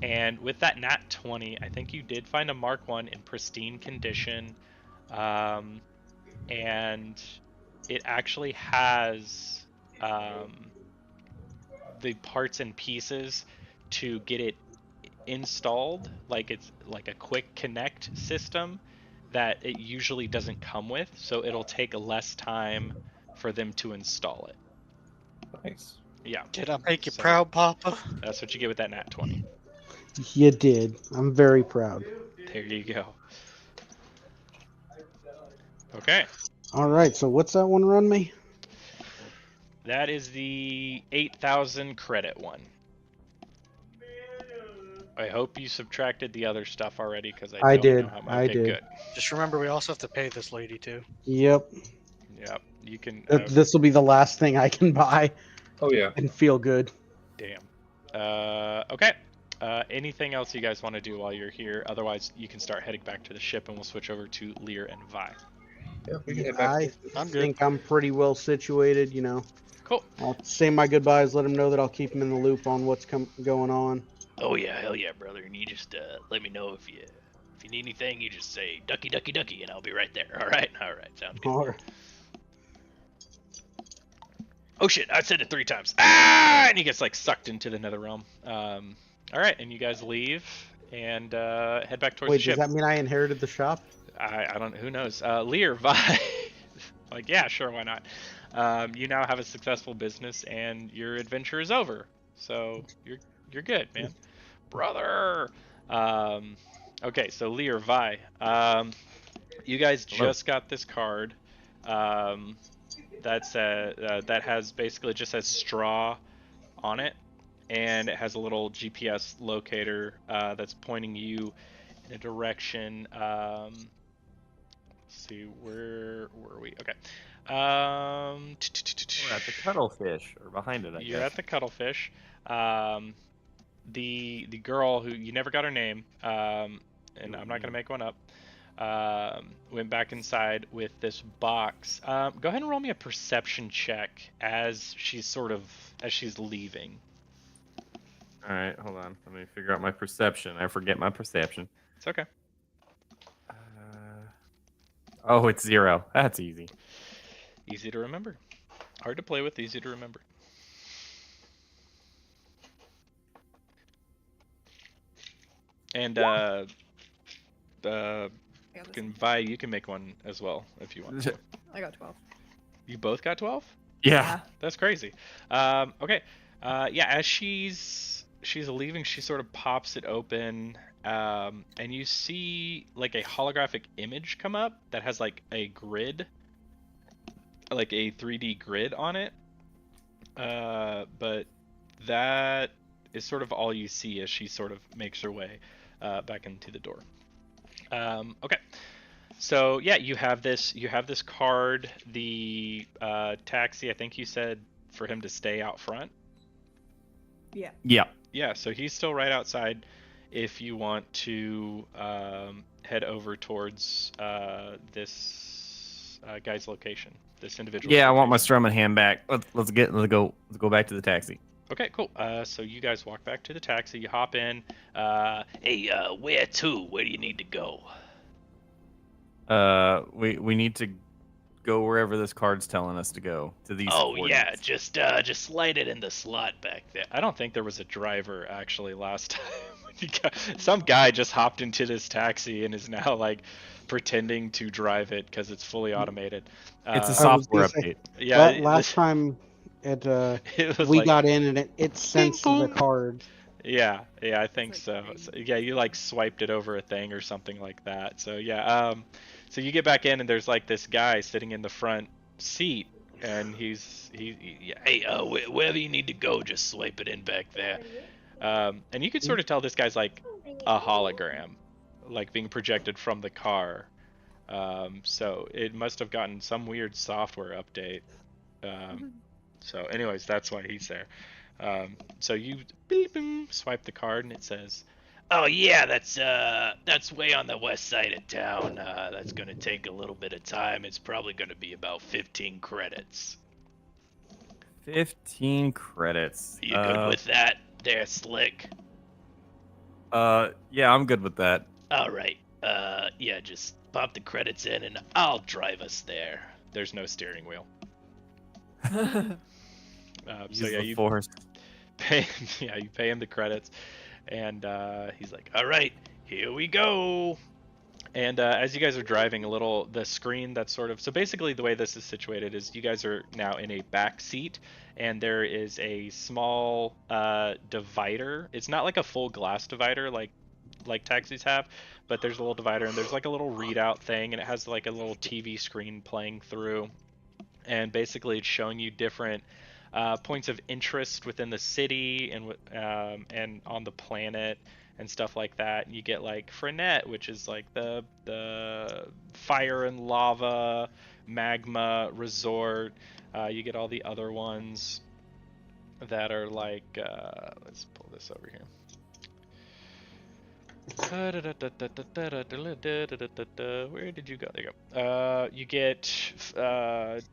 And with that nat 20, I think you did find a Mark 1 in pristine condition. And it actually has the parts and pieces to get it installed. Like it's like a quick connect system that it usually doesn't come with, so it'll take less time for them to install it. Nice. Yeah. Did I make you So proud, Papa? that's what you get with that nat 20. You did. I'm very proud. There you go. Okay. All right. So what's that one run me? That is the 8,000 credit one. I hope you subtracted the other stuff already, because I don't did. know how much. I Okay, did. good. Just remember, we also have to pay this lady too. Yep. Yep. You can. This will be the last thing I can buy Oh yeah. and feel good. Damn. Okay. Anything else you guys want to do while you're here? Otherwise, you can start heading back to the ship, and we'll switch over to Lear and Vi. Yeah, we can head back. I I'm good. think I'm pretty well situated. You know, Cool. I'll say my goodbyes. Let them know that I'll keep them in the loop on what's going on. Oh yeah, hell yeah, brother. And you just let me know if you need anything. You just say ducky, ducky, ducky, and I'll be right there. All right, sounds good. All right. Oh shit! I said it 3 times. Ah! And he gets like sucked into the nether realm. All right, and you guys leave and head back towards Wait, the ship. does that mean I inherited the shop? I don't. Who knows? Lear, Vi. Like, yeah, sure, why not? You now have a successful business, and your adventure is over. So you're good, man, brother. Okay, so Lear, Vi. You guys just got this card. That has basically just says straw on it, and it has a little GPS locator that's pointing you in a direction. Let's see, where were we? Okay. We're at the cuttlefish, or behind it, I You're guess. at the cuttlefish. The girl who you never got her name, and I'm not gonna make one up. Went back inside with this box. Go ahead and roll me a perception check as she's leaving. All right, hold on. Let me figure out my perception. I forget my perception. It's okay. Oh, it's 0. That's easy. Easy to remember. Hard to play with, easy to remember. And you can make one as well if you want to. I got 12. You both got 12? Yeah. That's crazy. Okay. Yeah, as she's leaving, she sort of pops it open, and you see like a holographic image come up that has like a grid, like a 3D grid on it. But that is sort of all you see as she sort of makes her way back into the door. Okay. So yeah, you have this card. The taxi, I think you said for him to stay out front. Yeah. Yeah. Yeah, so he's still right outside. If you want to head over towards this guy's location, this individual. Yeah, I want my Strum and hand back. Let's go back to the taxi. Okay, cool. So you guys walk back to the taxi. You hop in. Hey, where to? Where do you need to go? We need to go wherever this card's telling us to go. To these. Oh yeah, coordinates. just slide it in the slot back there. I don't think there was a driver actually last time. Some guy just hopped into this taxi and is now like pretending to drive it because it's fully automated. It's a I was software gonna say, update. Yeah, last time it was we like, got in and it sensed the boom. card. Yeah, I think It's like so. Yeah, you like swiped it over a thing or something like that. So yeah, so you get back in and there's like this guy sitting in the front seat, and yeah. Hey, wherever you need to go, just swipe it in back there. And you could sort of tell this guy's like a hologram, like being projected from the car. So it must have gotten some weird software update. So anyways, that's why he's there. So you beep, swipe the card and it says, Oh yeah, that's way on the west side of town. That's gonna take a little bit of time. It's probably gonna be about 15 credits. 15 credits. You good with that, there, Slick? Yeah, I'm good with that. All right. Yeah, just pop the credits in and I'll drive us there. there's no steering wheel. Use So yeah, the you force. pay you pay him the credits, and he's like, All right, here we go. and as you guys are driving, the screen that's sort of, so basically the way this is situated is you guys are now in a back seat, and there is a small divider. It's not like a full glass divider like taxis have, but there's a little divider, and there's like a little readout thing, and it has like a little TV screen playing through, and basically it's showing you different points of interest within the city and on the planet and stuff like that. You get like Frenet, which is like the fire and lava magma resort. You get all the other ones that are like let's pull this over here. Where did you go? There you go. You get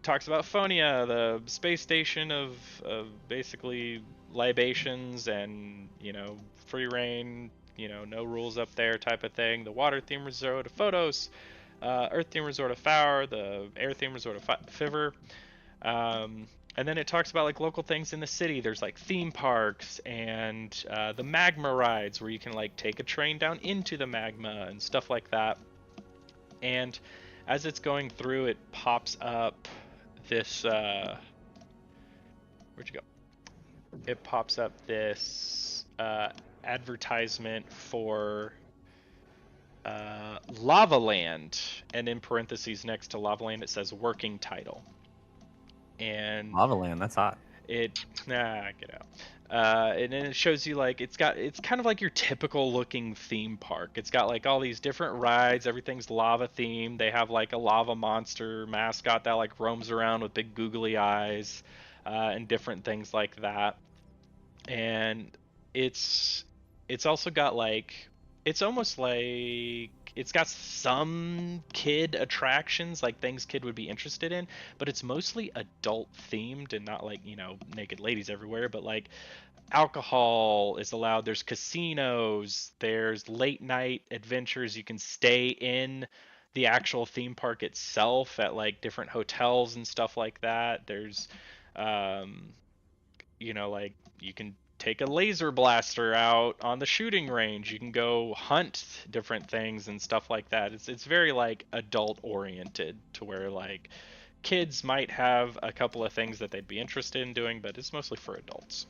talks about Phonia, the space station of basically libations and free reign, no rules up there type of thing. The water theme resort of Photos, earth theme resort of Four, the air theme resort of Fiver. And then it talks about like local things in the city. There's like theme parks and the magma rides where you can like take a train down into the magma and stuff like that. And as it's going through, it pops up this where'd you go? It pops up this advertisement for Lava Land, and in parentheses next to Lava Land it says working title. And Lava Land, that's hot. get out. And then it shows you like it's kind of like your typical looking theme park. It's got like all these different rides. Everything's lava themed. They have like a lava monster mascot that like roams around with big googly eyes, and different things like that. And it's it's also got like it's almost like it's got some kid attractions, like things kid would be interested in, but it's mostly adult themed and not like, naked ladies everywhere, but like alcohol is allowed. There's casinos, there's late night adventures. You can stay in the actual theme park itself at like different hotels and stuff like that. There's um like you can take a laser blaster out on the shooting range. You can go hunt different things and stuff like that. It's very like adult oriented to where like kids might have a couple of things that they'd be interested in doing, but it's mostly for adults.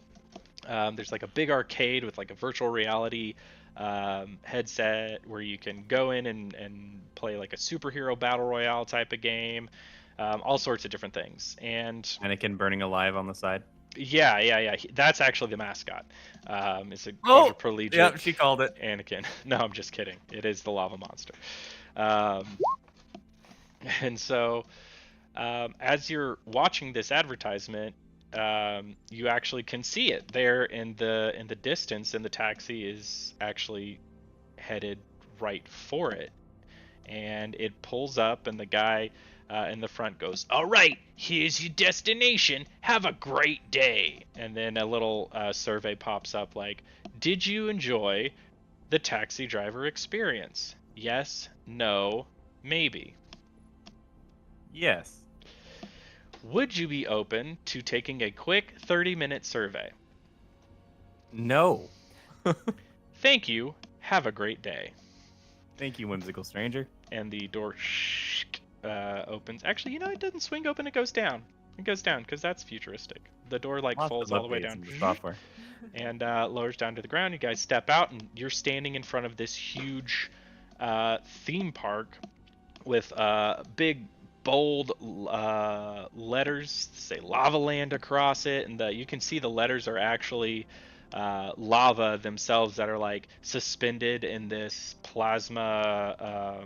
There's like a big arcade with like a virtual reality headset where you can go in and play like a superhero battle royale type of game, all sorts of different things. And Anakin burning alive on the side. yeah. That's actually the mascot. It's a quadriplegic. Yep, she called it. Anakin. No, I'm just kidding. It is the lava monster. Um, and so, as you're watching this advertisement, you actually can see it there in the distance, and the taxi is actually headed right for it. And it pulls up, and the guy in the front goes, "All right, here's your destination. Have a great day." And then a little survey pops up like, "Did you enjoy the taxi driver experience? Yes, no, maybe. Yes. Would you be open to taking a quick 30-minute survey? No. Thank you. Have a great day." Thank you, whimsical stranger. And the door opens. Actually, it doesn't swing open. It goes down. It goes down because that's futuristic. The door like falls all the way down The software. and lowers down to the ground. You guys step out, and you're standing in front of this huge theme park with big bold letters that say Lava Land across it, and you can see the letters are actually lava themselves that are like suspended in this plasma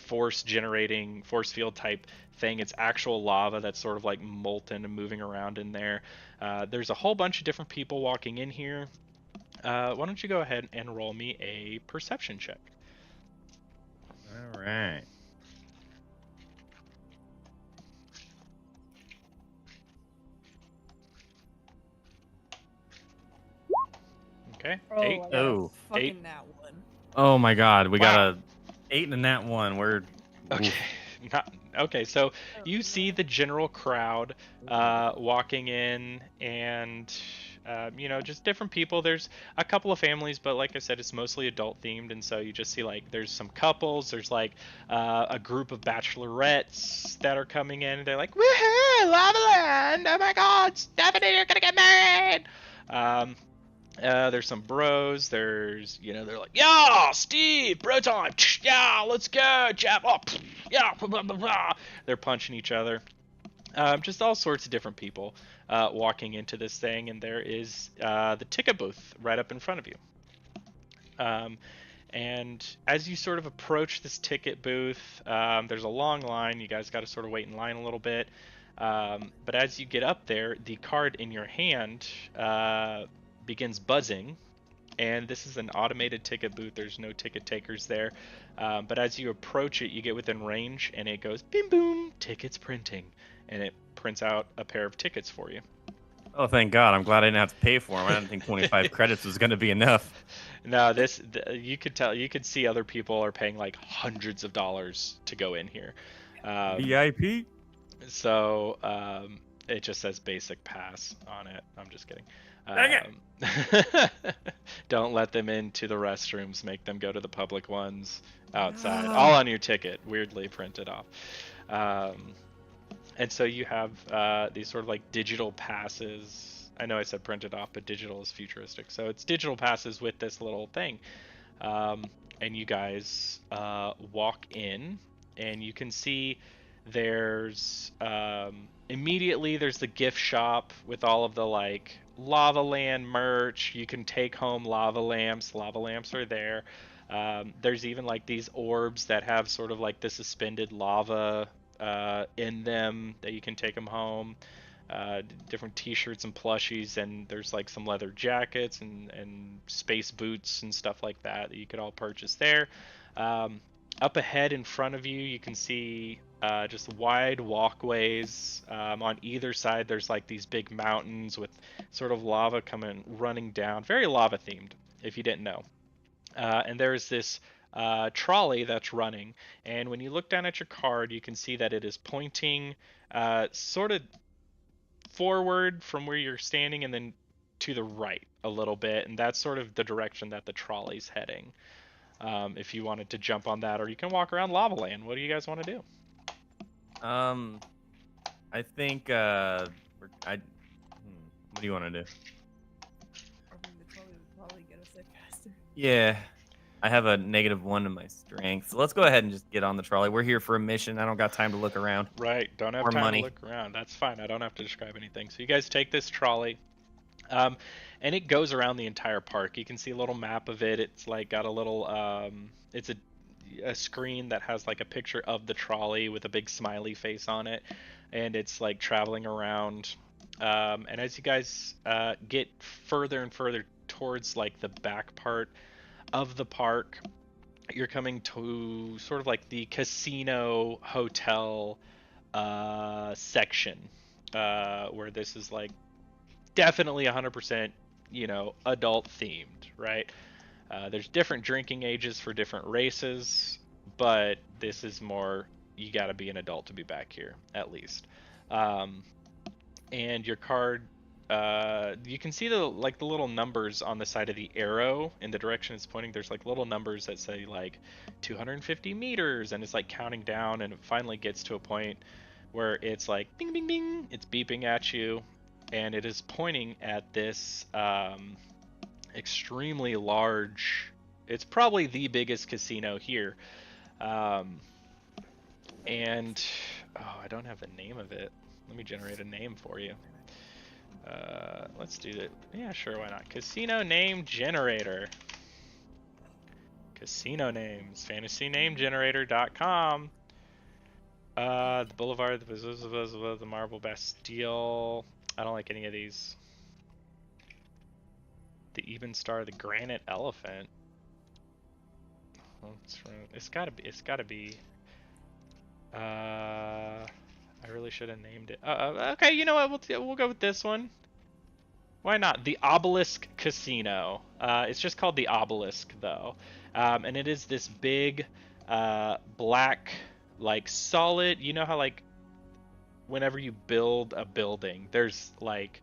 force field type thing. It's actual lava that's sort of like molten and moving around in there. There's a whole bunch of different people walking in here. Why don't you go ahead and roll me a perception check? All right. Okay. Oh, 8. I got a Oh. fucking 8. that one. Oh my God, we Wow. got a 8 and a nat 1. We're Okay. Okay, so you see the general crowd walking in, and just different people. There's a couple of families, but like I said, it's mostly adult themed, and so you just see like there's some couples. There's like a group of bachelorettes that are coming in, and they're like, "Woohoo, Lava Land! Oh my God, Stephanie, you're gonna get married!" There's some bros. There's, they're like, "Yeah, Steve, bro time. Yeah, let's go, Jeff. Oh, yeah, blah, blah, blah, blah." They're punching each other. Just all sorts of different people walking into this thing, and there is the ticket booth right up in front of you. And as you sort of approach this ticket booth, there's a long line. You guys got to sort of wait in line a little bit. But as you get up there, the card in your hand begins buzzing, and this is an automated ticket booth. There's no ticket takers there, but as you approach it, you get within range, and it goes bim boom, tickets printing, and it prints out a pair of tickets for you. Oh, thank God! I'm glad I didn't have to pay for them. I didn't think 25 credits was going to be enough. No, you could see other people are paying like hundreds of dollars to go in here. VIP. So it just says basic pass on it. I'm just kidding. Don't let them into the restrooms. Make them go to the public ones outside. All on your ticket, weirdly printed off. And so you have these sort of like digital passes. I know I said printed off, but digital is futuristic. So it's digital passes with this little thing. And you guys walk in, and you can see there's immediately there's the gift shop with all of the like Lava Land merch. You can take home lava lamps. Lava lamps are there. There's even like these orbs that have sort of like the suspended lava in them that you can take them home. Different t-shirts and plushies, and there's like some leather jackets and space boots and stuff like that you could all purchase there. Up ahead in front of you, you can see just wide walkways. On either side, there's like these big mountains with sort of lava coming running down, very lava themed, if you didn't know. And there's this trolley that's running, and when you look down at your card, you can see that it is pointing sort of forward from where you're standing and then to the right a little bit, and that's sort of the direction that the trolley's heading. If you wanted to jump on that, or you can walk around Lava Land. What do you guys want to do? I think what do you want to do? I think the trolley would probably get us there faster. Yeah, I have a -1 in my strength, so let's go ahead and just get on the trolley. We're here for a mission. I don't got time to look around. Right, don't have Or time money. to look around. That's fine. I don't have to describe anything. So you guys take this trolley, and it goes around the entire park. You can see a little map of it. It's like got a little, it's a screen that has like a picture of the trolley with a big smiley face on it, and it's like traveling around. And as you guys get further and further towards like the back part of the park, you're coming to sort of like the casino hotel section, where this is like definitely 100%, adult themed, right? There's different drinking ages for different races, but this is more, you got to be an adult to be back here, at least. And your card, you can see the little numbers on the side of the arrow in the direction it's pointing. There's like little numbers that say like 250 meters, and it's like counting down, and it finally gets to a point where it's like bing bing bing, it's beeping at you, and it is pointing at this extremely large, it's probably the biggest casino here. And I don't have the name of it. Let me generate a name for you. Let's do it. Yeah, sure, why not? Casino name generator. Casino names. FantasyNameGenerator.com. The Boulevard, the Marble Bastille. I don't like any of these. The Even Star, the Granite Elephant. It's gotta be. I really should have named it. Okay, you know what? We'll go with this one. Why not? The Obelisk Casino. It's just called the Obelisk, though. And it is this big, black, like, solid... You know how, like, whenever you build a building, there's, like,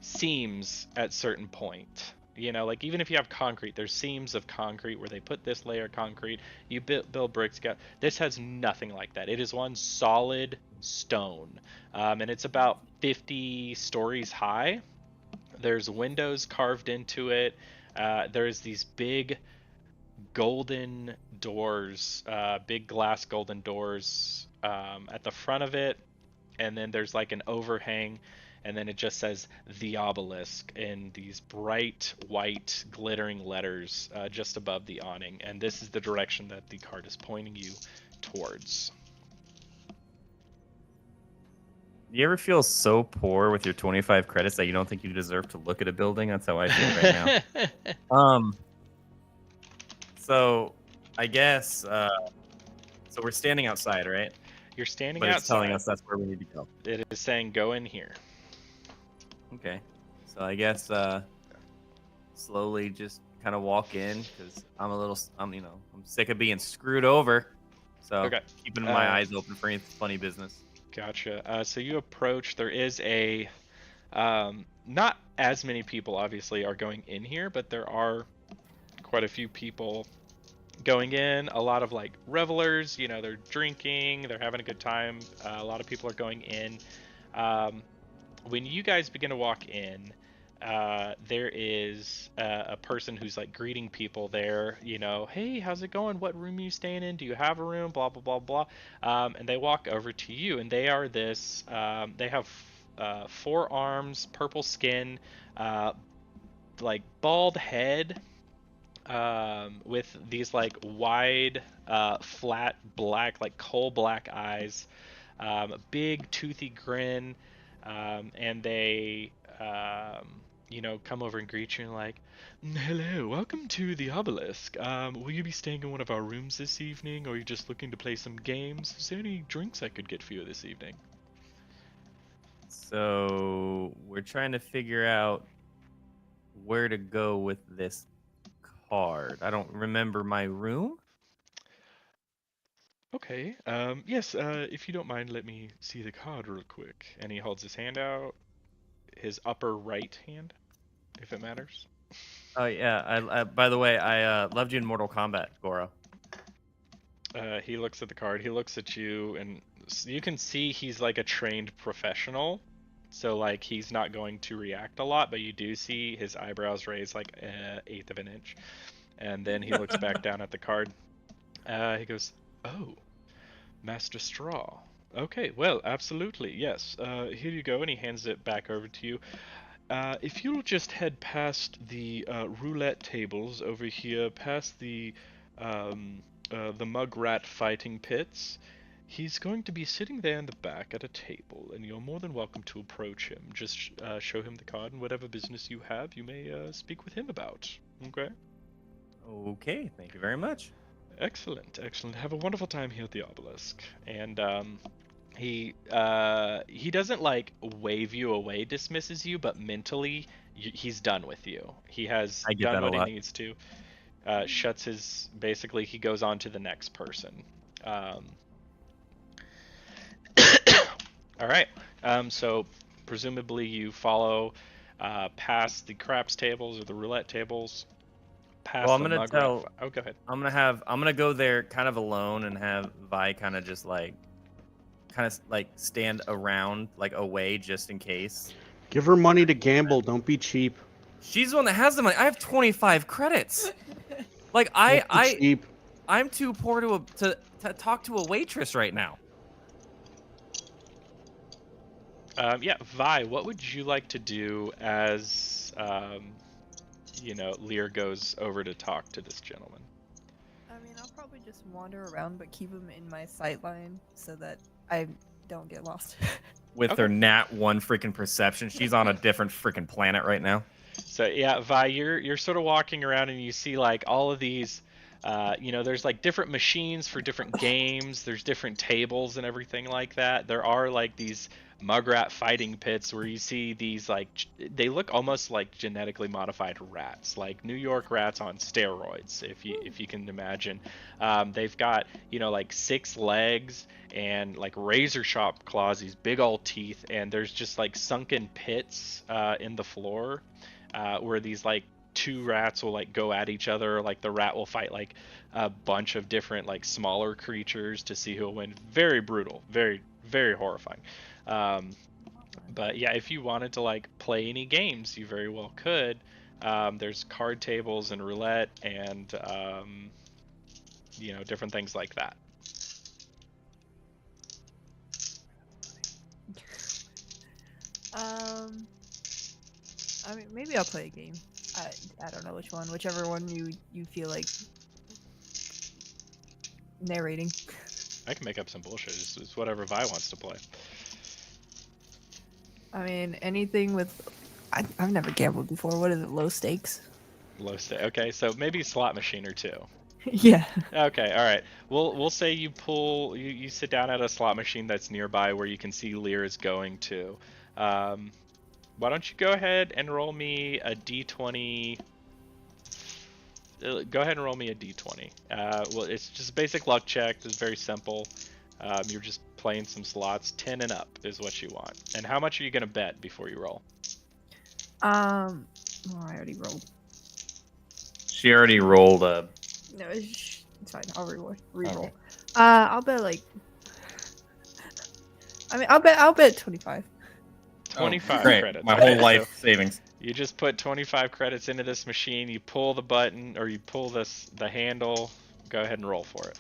seams at certain point. Like, even if you have concrete, there's seams of concrete where they put this layer of concrete. You build bricks. This has nothing like that. It is one solid stone. And it's about 50 stories high. There's windows carved into it. There's these big golden doors, big glass golden doors at the front of it. And then there's like an overhang. And then it just says The Obelisk in these bright white glittering letters just above the awning. And this is the direction that the card is pointing you towards. You ever feel so poor with your 25 credits that you don't think you deserve to look at a building? That's how I feel right now. So I guess so we're standing outside, right? You're standing but outside. It's telling us that's where we need to go. It is saying go in here. Okay. So I guess slowly just kind of walk in because I'm sick of being screwed over. So okay. Keeping my eyes open for any funny business. Gotcha. So you approach. There is a not as many people obviously are going in here, but there are quite a few people going in. A lot of like revelers, they're drinking, they're having a good time. A lot of people are going in. When you guys begin to walk in, there is a person who's like greeting people there, hey, how's it going? What room are you staying in? Do you have a room? Blah, blah, blah, blah. And they walk over to you, and they are this, they have 4 arms, purple skin, like bald head, with these like wide, flat black, like coal black eyes, a big toothy grin, and they, come over and greet you and like, hello, welcome to the obelisk. Will you be staying in one of our rooms this evening, or are you just looking to play some games? Is there any drinks I could get for you this evening? So we're trying to figure out where to go with this card. I don't remember my room. Okay. Yes. If you don't mind, let me see the card real quick. And he holds his hand out, his upper right hand, if it matters. Oh yeah. I by the way, I loved you in Mortal Kombat, Goro. He looks at the card. He looks at you, and you can see he's like a trained professional. So like he's not going to react a lot, but you do see his eyebrows raise like an eighth of an inch, and then he looks back down at the card. He goes, "Oh, Master Straw. Okay, well, absolutely, yes. Here you go," and he hands it back over to you. If you'll just head past the roulette tables over here, past the mugrat fighting pits, he's going to be sitting there in the back at a table, and you're more than welcome to approach him. Just show him the card, and whatever business you have, you may speak with him about. Okay? Okay, thank you very much. Excellent, excellent. Have a wonderful time here at the obelisk. And he doesn't like wave you away, dismisses you, but mentally he's done with you. He has I get done that a what he lot. needs to. Shuts his, basically he goes on to the next person. All right. So presumably you follow past the craps tables or the roulette tables, past Well, I'm the gonna mugrat. tell. Oh, go ahead. I'm gonna go there kind of alone and have Vi kind of just like stand around like away just in case. Give her money to gamble. Don't be cheap. She's the one that has the money. I have 25 credits. Like Don't be cheap. I'm too poor to talk to a waitress right now. Yeah, Vi, what would you like to do as, Lear goes over to talk to this gentleman? I mean, I'll probably just wander around, but keep him in my sight line so that I don't get lost. With Okay. her nat 1 freaking perception, she's on a different freaking planet right now. So yeah, Vi, you're sort of walking around and you see like all of these, there's like different machines for different games. There's different tables and everything like that. There are like these mugrat fighting pits where you see these like they look almost like genetically modified rats, like New York rats on steroids, if you can imagine. They've got like 6 legs and like razor sharp claws, these big old teeth, and there's just like sunken pits in the floor. Where these like 2 rats will like go at each other, like the rat will fight like a bunch of different like smaller creatures to see who will win. Very brutal, very very horrifying. But yeah, if you wanted to like play any games, you very well could. There's card tables and roulette and different things like that. I mean, maybe I'll play a game. I don't know which one. Whichever one you feel like narrating. I can make up some bullshit. It's whatever Vi wants to play. I mean, anything with. I've never gambled before. What is it? Low stakes? Low stake. Okay, so maybe slot machine or 2. Yeah. Okay, all right. We'll say you sit down at a slot machine that's nearby where you can see Lear is going to. Why don't you go ahead and roll me a d20? Go ahead and roll me a d20. Well, it's just a basic luck check. It's very simple. You're just playing some slots. 10 and up is what you want. And how much are you gonna bet before you roll? Oh, I already rolled. She already rolled a. No, it's fine. I'll reroll. Okay. I'll bet like. I mean, I'll bet 25. 25 Great. credits. My Okay, whole life so savings. you just put 25 credits into this machine. You pull the button, or you pull the handle. Go ahead and roll for it.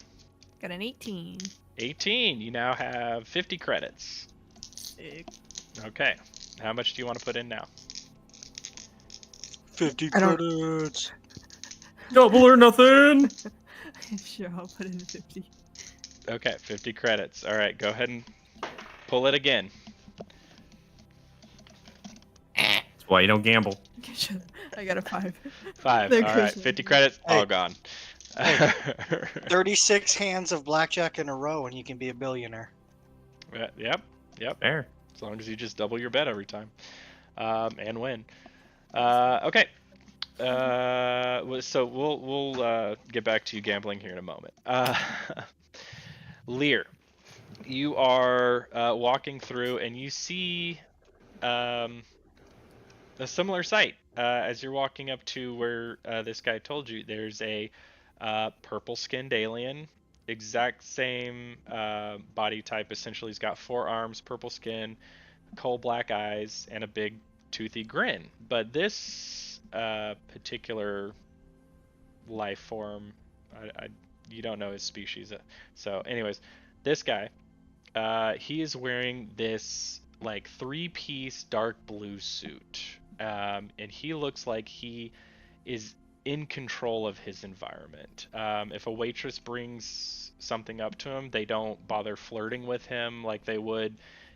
Got an 18. 18. You now have 50 credits. Sick. Okay. How much do you want to put in now? 50 I don't- credits. Double or nothing. Sure, I'll put in 50. Okay, 50 credits. All right, go ahead and pull it again. That's why you don't gamble. I got a 5. 5. There All goes right, my 50 money. credits, all Hey. gone. Hey. 36 hands of blackjack in a row and you can be a billionaire. Yep. Fair. As long as you just double your bet every time, and win. Okay. So we'll get back to you gambling here in a moment. Lear, you are walking through and you see a similar sight as you're walking up to where this guy told you. There's a purple-skinned alien, exact same body type. Essentially, he's got 4 arms, purple skin, coal black eyes, and a big toothy grin. But this particular life form, you don't know his species. So, anyways, this guy, he is wearing this like 3-piece dark blue suit, and he looks like he is in control of his environment. If a waitress brings something up to him, they don't bother flirting with him like they would,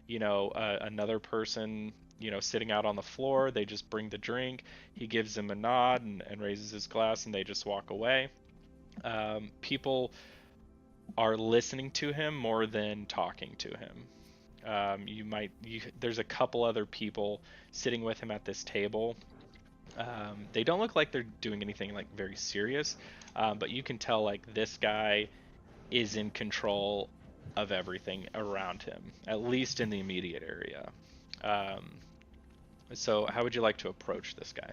another person, sitting out on the floor. They just bring the drink. He gives them a nod and raises his glass, and they just walk away. People are listening to him more than talking to him. There's a couple other people sitting with him at this table. They don't look like they're doing anything like very serious, but you can tell like this guy is in control of everything around him, at least in the immediate area. So how would you like to approach this guy?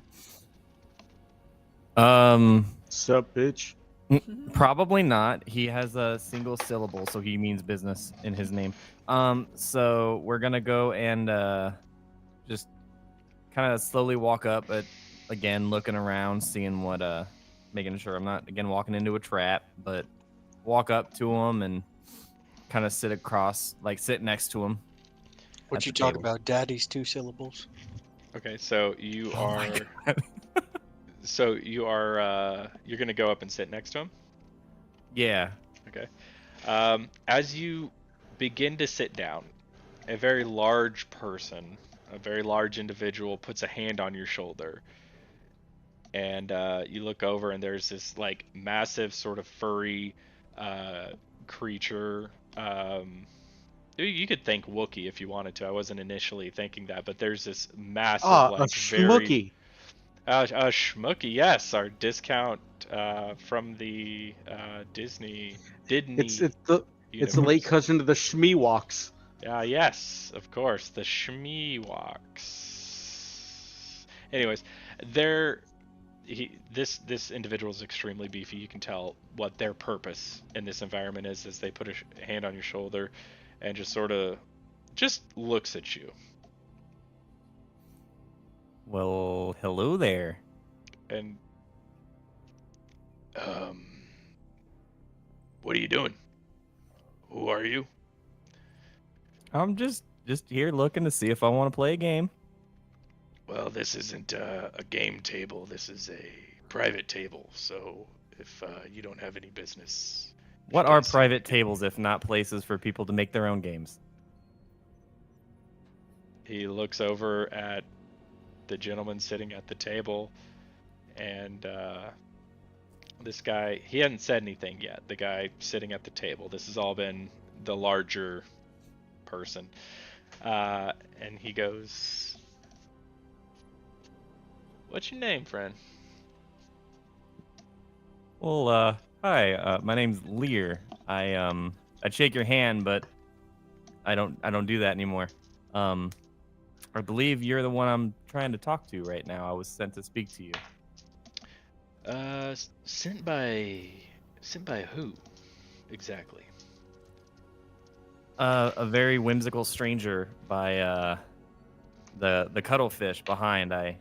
Sup, bitch? Probably not. He has a single syllable, so he means business in his name. So we're gonna go and just kind of slowly walk up, but again, looking around, seeing what, making sure I'm not again walking into a trap, but walk up to him and kind of sit next to him. What at you the talk table. about? Daddy's 2 syllables. Okay, so you Oh my are God. you're gonna go up and sit next to him. Yeah. Okay. As you begin to sit down, a very large person, a very large individual, puts a hand on your shoulder, and you look over, and there's this like massive sort of furry creature. You could think Wookiee if you wanted to. I wasn't initially thinking that, but there's this massive, A like very schmookie. Schmookie, yes, our discount from the Disney It's universe. the late cousin to the Shmeewoks. Yes, of course, the Shmeewoks. Anyways, this individual is extremely beefy. You can tell what their purpose in this environment is as they put a hand on your shoulder and just sort of just looks at you. Well, hello there. And what are you doing? Who are you? I'm just here looking to see if I want to play a game. Well, this isn't a game table. This is a private table. So if you don't have any business, What are private tables if not places for people to make their own games? He looks over at the gentleman sitting at the table, and this guy, he hadn't said anything yet. The guy sitting at the table. This has all been the larger person. And he goes, "What's your name, friend?" Well, hi. My name's Lear. I'd shake your hand, but I don't do that anymore. I believe you're the one I'm trying to talk to right now. I was sent to speak to you. Sent by who exactly? A very whimsical stranger by the cuttlefish behind. I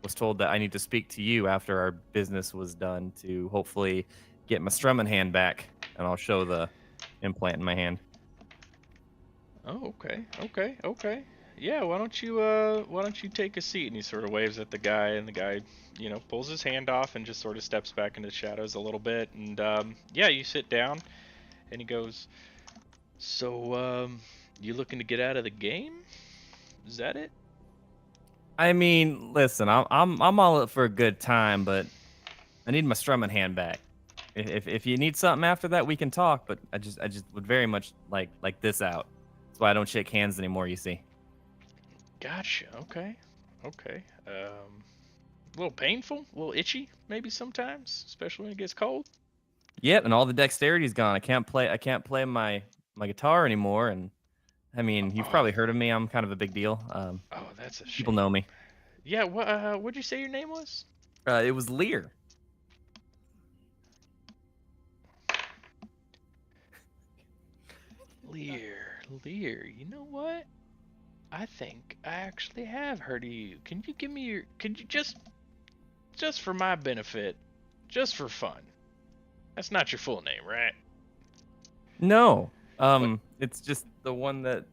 was told that I need to speak to you after our business was done to hopefully get my strumming hand back, and I'll show the implant in my hand. Oh, okay. yeah, why don't you take a seat? And he sort of waves at the guy, and the guy, pulls his hand off and just sort of steps back into the shadows a little bit. And yeah, you sit down, and he goes, "So, you looking to get out of the game? Is that it?" I mean, listen, I'm all up for a good time, but I need my strumming hand back. If you need something after that, we can talk. But I just would very much like this out. That's why I don't shake hands anymore. You see. Gotcha. Okay. Okay. A little painful, a little itchy, maybe sometimes, especially when it gets cold. Yep, and all the dexterity's gone. I can't play my guitar anymore. And I mean, you've probably heard of me. I'm kind of a big deal. Oh, that's a People shame. know me. Yeah. What'd you say your name was? It was Lear. Lear. You know what? I think I actually have heard of you. Can you give me your? Could you just for my benefit, just for fun? That's not your full name, right? No. It's just the one that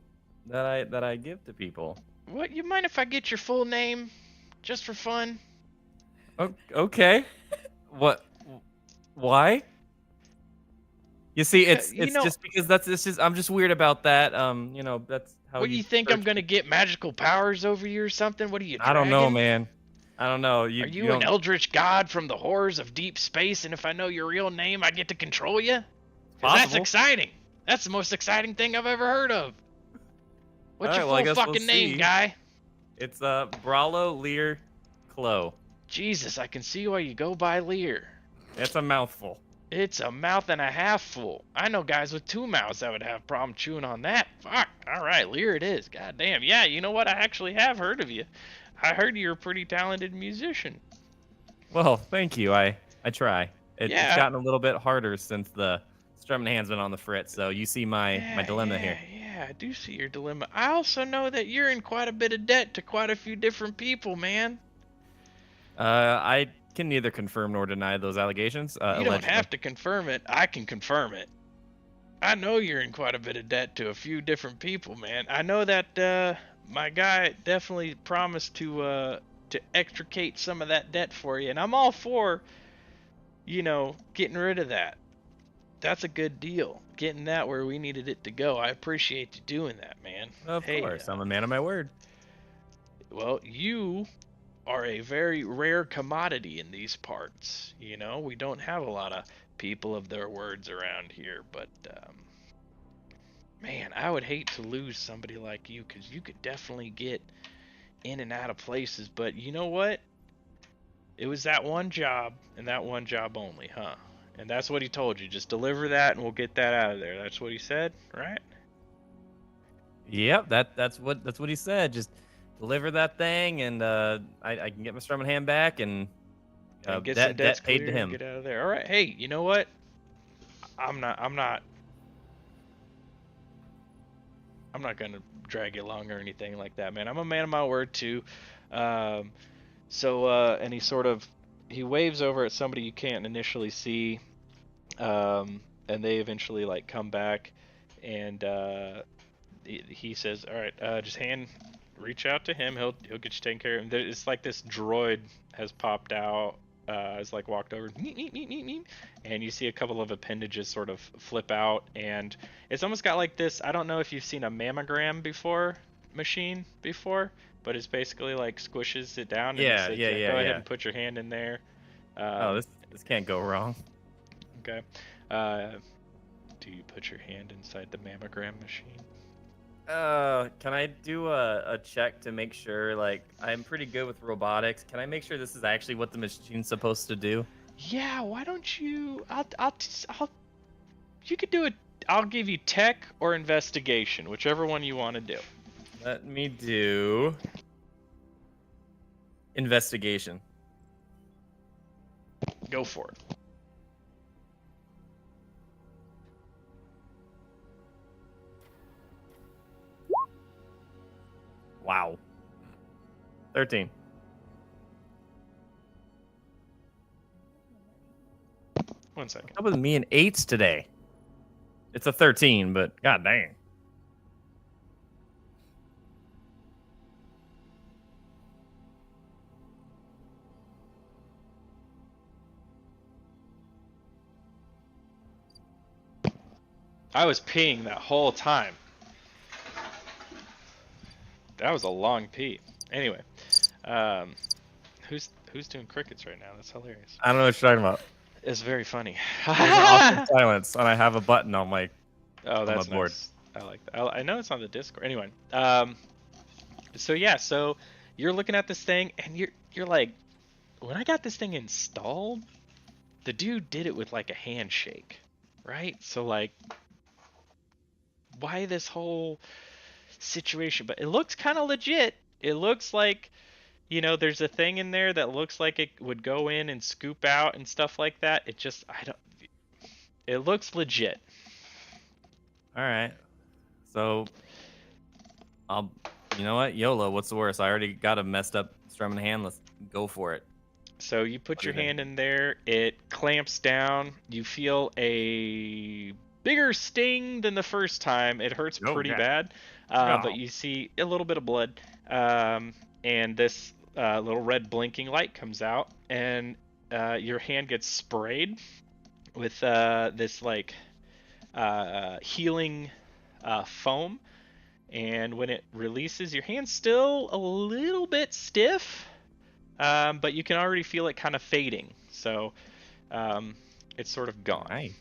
I give to people. What? You mind if I get your full name, just for fun? Okay. What? Why? You see, it's just because I'm just weird about that. That's how What do you think? I'm gonna get magical powers over you or something? What are you? I don't know, man. I don't know. Are you an eldritch god from the horrors of deep space? And if I know your real name, I get to control you? Because that's exciting. That's the most exciting thing I've ever heard of. What's your full fucking name, guy? It's Bralo Lear Clo. Jesus, I can see why you go by Lear. It's a mouthful. It's a mouth and a half full. I know guys with 2 mouths that would have problem chewing on that. Fuck. All right, Lear it is. God damn. Yeah, you know what? I actually have heard of you. I heard you're a pretty talented musician. Well, thank you. I try. It's gotten a little bit harder since the strumming hand's been on the fritz. So you see my dilemma here. Yeah, I do see your dilemma. I also know that you're in quite a bit of debt to quite a few different people, man. I can neither confirm nor deny those allegations. You don't have to confirm it. I can confirm it. I know you're in quite a bit of debt to a few different people, man. I know that my guy definitely promised to extricate some of that debt for you, and I'm all for, getting rid of that. That's a good deal. Getting that where we needed it to go. I appreciate you doing that, man. Of course, I'm a man of my word. Well, you are a very rare commodity in these parts. We don't have a lot of people of their words around here, but man, I would hate to lose somebody like you, because you could definitely get in and out of places. But you know what? It was that one job and that one job only, huh? And that's what he told you. Just deliver that and we'll get that out of there. That's what he said, right? Yep, that's what he said. Just deliver that thing, and I can get my strumming hand back, and get debt some debts paid clear to him. Get out of there. All right. Hey, you know what? I'm not gonna drag you along or anything like that, man. I'm a man of my word too. And he waves over at somebody you can't initially see, and they eventually come back, and he says, "All right, just reach out to him. He'll get you taken care of." It's like this droid has popped out, has walked over, and you see a couple of appendages sort of flip out, and it's almost got this. I don't know if you've seen a mammogram machine before, but it's basically squishes it down. And Yeah. Go ahead and put your hand in there. This can't go wrong. Okay. Do you put your hand inside the mammogram machine? Can I do a check to make sure? I'm pretty good with robotics. Can I make sure this is actually what the machine's supposed to do? Yeah. Why don't you? You could do it. I'll give you tech or investigation, whichever one you want to do. Let me do investigation. Go for it. Wow. 13. One second. How about me and 8s today? It's a 13, but god dang. I was peeing that whole time. That was a long pee. Anyway, um, who's doing crickets right now? That's hilarious. I don't know what you're talking about. It's very funny. There's an awkward silence, and I have a button on my that's board. nice. I like that. I know it's on the Discord. Anyway, so yeah, so you're looking at this thing, and you're like, when I got this thing installed, the dude did it with like a handshake, right? So like, why this whole situation? But it looks kind of legit. It looks like, there's a thing in there that looks like it would go in and scoop out and stuff like that. It looks legit. All right. So, you know what? YOLO, what's the worst? I already got a messed up strum in hand. Let's go for it. So you put What do your you think? hand in there, it clamps down. You feel a bigger sting than the first time. It hurts Oh, pretty God. bad, Oh. but you see a little bit of blood. And this little red blinking light comes out, and your hand gets sprayed with this like healing foam. And when it releases, your hand's still a little bit stiff, but you can already feel it kind of fading. So it's sort of gone. Right.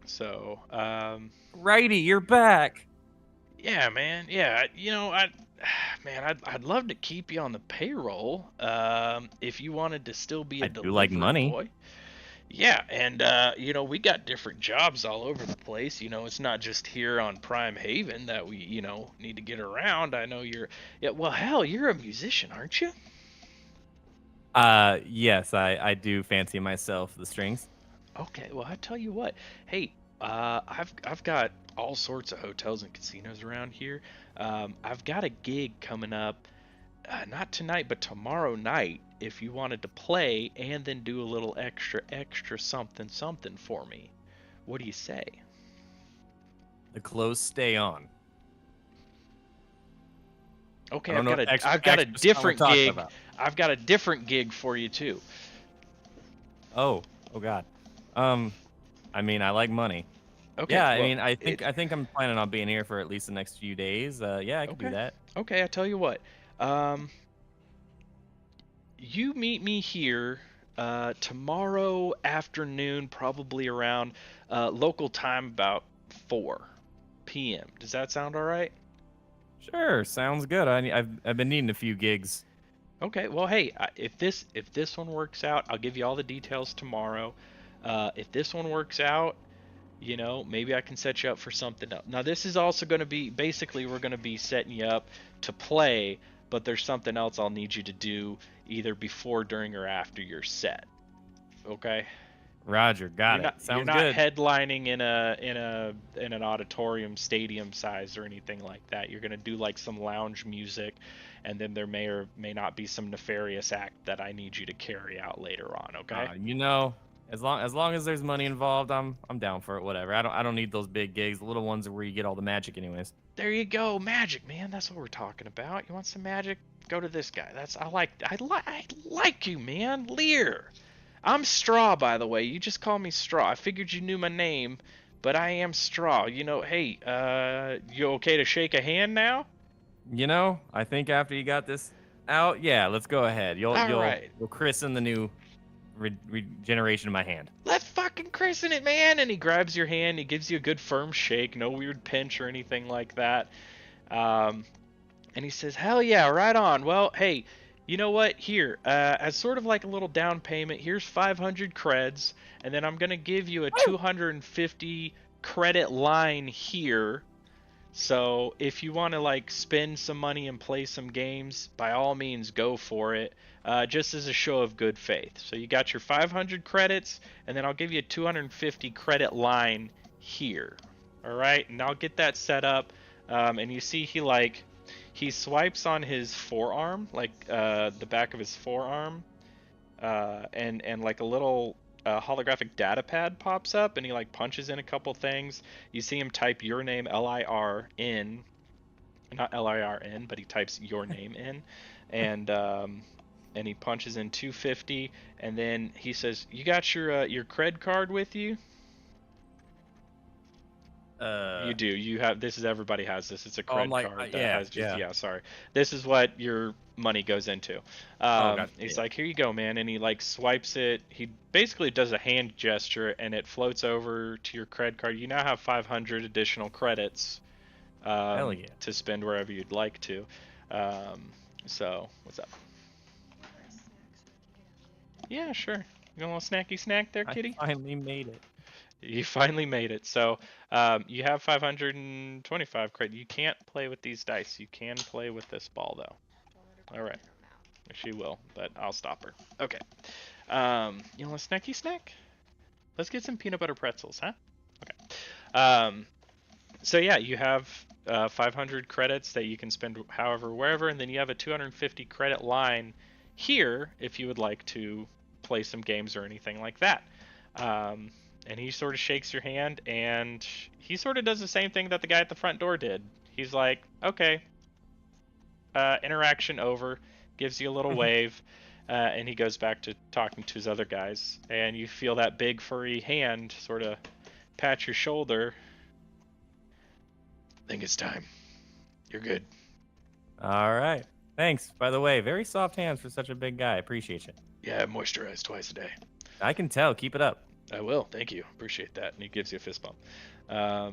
So Righty, you're back. yeah, man. Yeah, I'd love to keep you on the payroll if you wanted to still be a I do delivery like money. boy. Yeah, and we got different jobs all over the place. It's not just here on Prime Haven that we, need to get around. I know you're. Yeah, well, hell, you're a musician, aren't you? Yes, I do fancy myself the strings. Okay, well, I tell you what. Hey, I've got all sorts of hotels and casinos around here. I've got a gig coming up, not tonight, but tomorrow night. If you wanted to play and then do a little extra something for me, what do you say? The clothes stay on. Okay, I don't know what extra I've got a stuff we're different talking gig. about. I've got a different gig for you too. Oh God. I mean, I like money. Okay. Yeah, I well, mean, I think I'm planning on being here for at least the next few days. Yeah, I can do Okay. that. Okay, I tell you what. You meet me here tomorrow afternoon, probably around local time about 4 p.m. Does that sound all right? Sure, sounds good. I've been needing a few gigs. Okay. Well, hey, if this one works out, I'll give you all the details tomorrow. If this one works out, maybe I can set you up for something else. Now, this is also going to be basically we're going to be setting you up to play, but there's something else I'll need you to do either before, during, or after your set. Okay? Roger, got it. You're Sounds not good. headlining in an auditorium stadium size or anything like that. You're gonna do like some lounge music, and then there may or may not be some nefarious act that I need you to carry out later on. Okay? As long as there's money involved, I'm down for it. Whatever. I don't need those big gigs. The little ones are where you get all the magic, anyways. There you go, magic, man. That's what we're talking about. You want some magic? Go to this guy. I like you, man. Lear. I'm Straw, by the way. You just call me Straw. I figured you knew my name, but I am Straw. Hey, you okay to shake a hand now? I think after you got this out, yeah, let's go ahead. You'll right. christen the new regeneration of my hand. Let's fucking christen it, man. And he grabs your hand. He gives you a good firm shake. No weird pinch or anything like that. And he says, hell yeah, right on. Well, hey, you know what? Here, as sort of like a little down payment, here's 500 creds. And then I'm going to give you a 250 credit line here. So if you want to like spend some money and play some games, by all means go for it, just as a show of good faith. So you got your 500 credits, and then I'll give you a 250 credit line here. All right, and I'll get that set up. And you see he swipes on his forearm, like the back of his forearm, and like a little holographic data pad pops up, and he like punches in a couple things. You see him type your name L-I-R-N, not L-I-R-N, but he types your name in, and he punches in 250, and then he says, "You got your cred card with you?" You do. You have this. Is everybody has this? It's a Oh, I'm cred like, card that yeah, has just yeah. Sorry, this is what your money goes into. Gotcha, He's yeah. like, here you go, man, and he like swipes it. He basically does a hand gesture, and it floats over to your cred card. You now have 500 additional credits Hell yeah. to spend wherever you'd like to. So what's up? Yeah, sure. You want a little snacky snack there, kitty? I finally made it. You finally made it. So you have 525 credit. You can't play with these dice. You can play with this ball, though. All right. She will, but I'll stop her. Okay. You want a snacky snack? Let's get some peanut butter pretzels, huh? Okay. So yeah, you have 500 credits that you can spend however, wherever, and then you have a 250 credit line here if you would like to play some games or anything like that. And he sort of shakes your hand, and he sort of does the same thing that the guy at the front door did. He's like, okay, interaction over, gives you a little wave, and he goes back to talking to his other guys. And you feel that big furry hand sort of pat your shoulder. I think it's time. You're good. All right. Thanks. By the way, very soft hands for such a big guy. Appreciate you. Yeah, moisturize twice a day. I can tell. Keep it up. I will. Thank you. Appreciate that. And he gives you a fist bump. All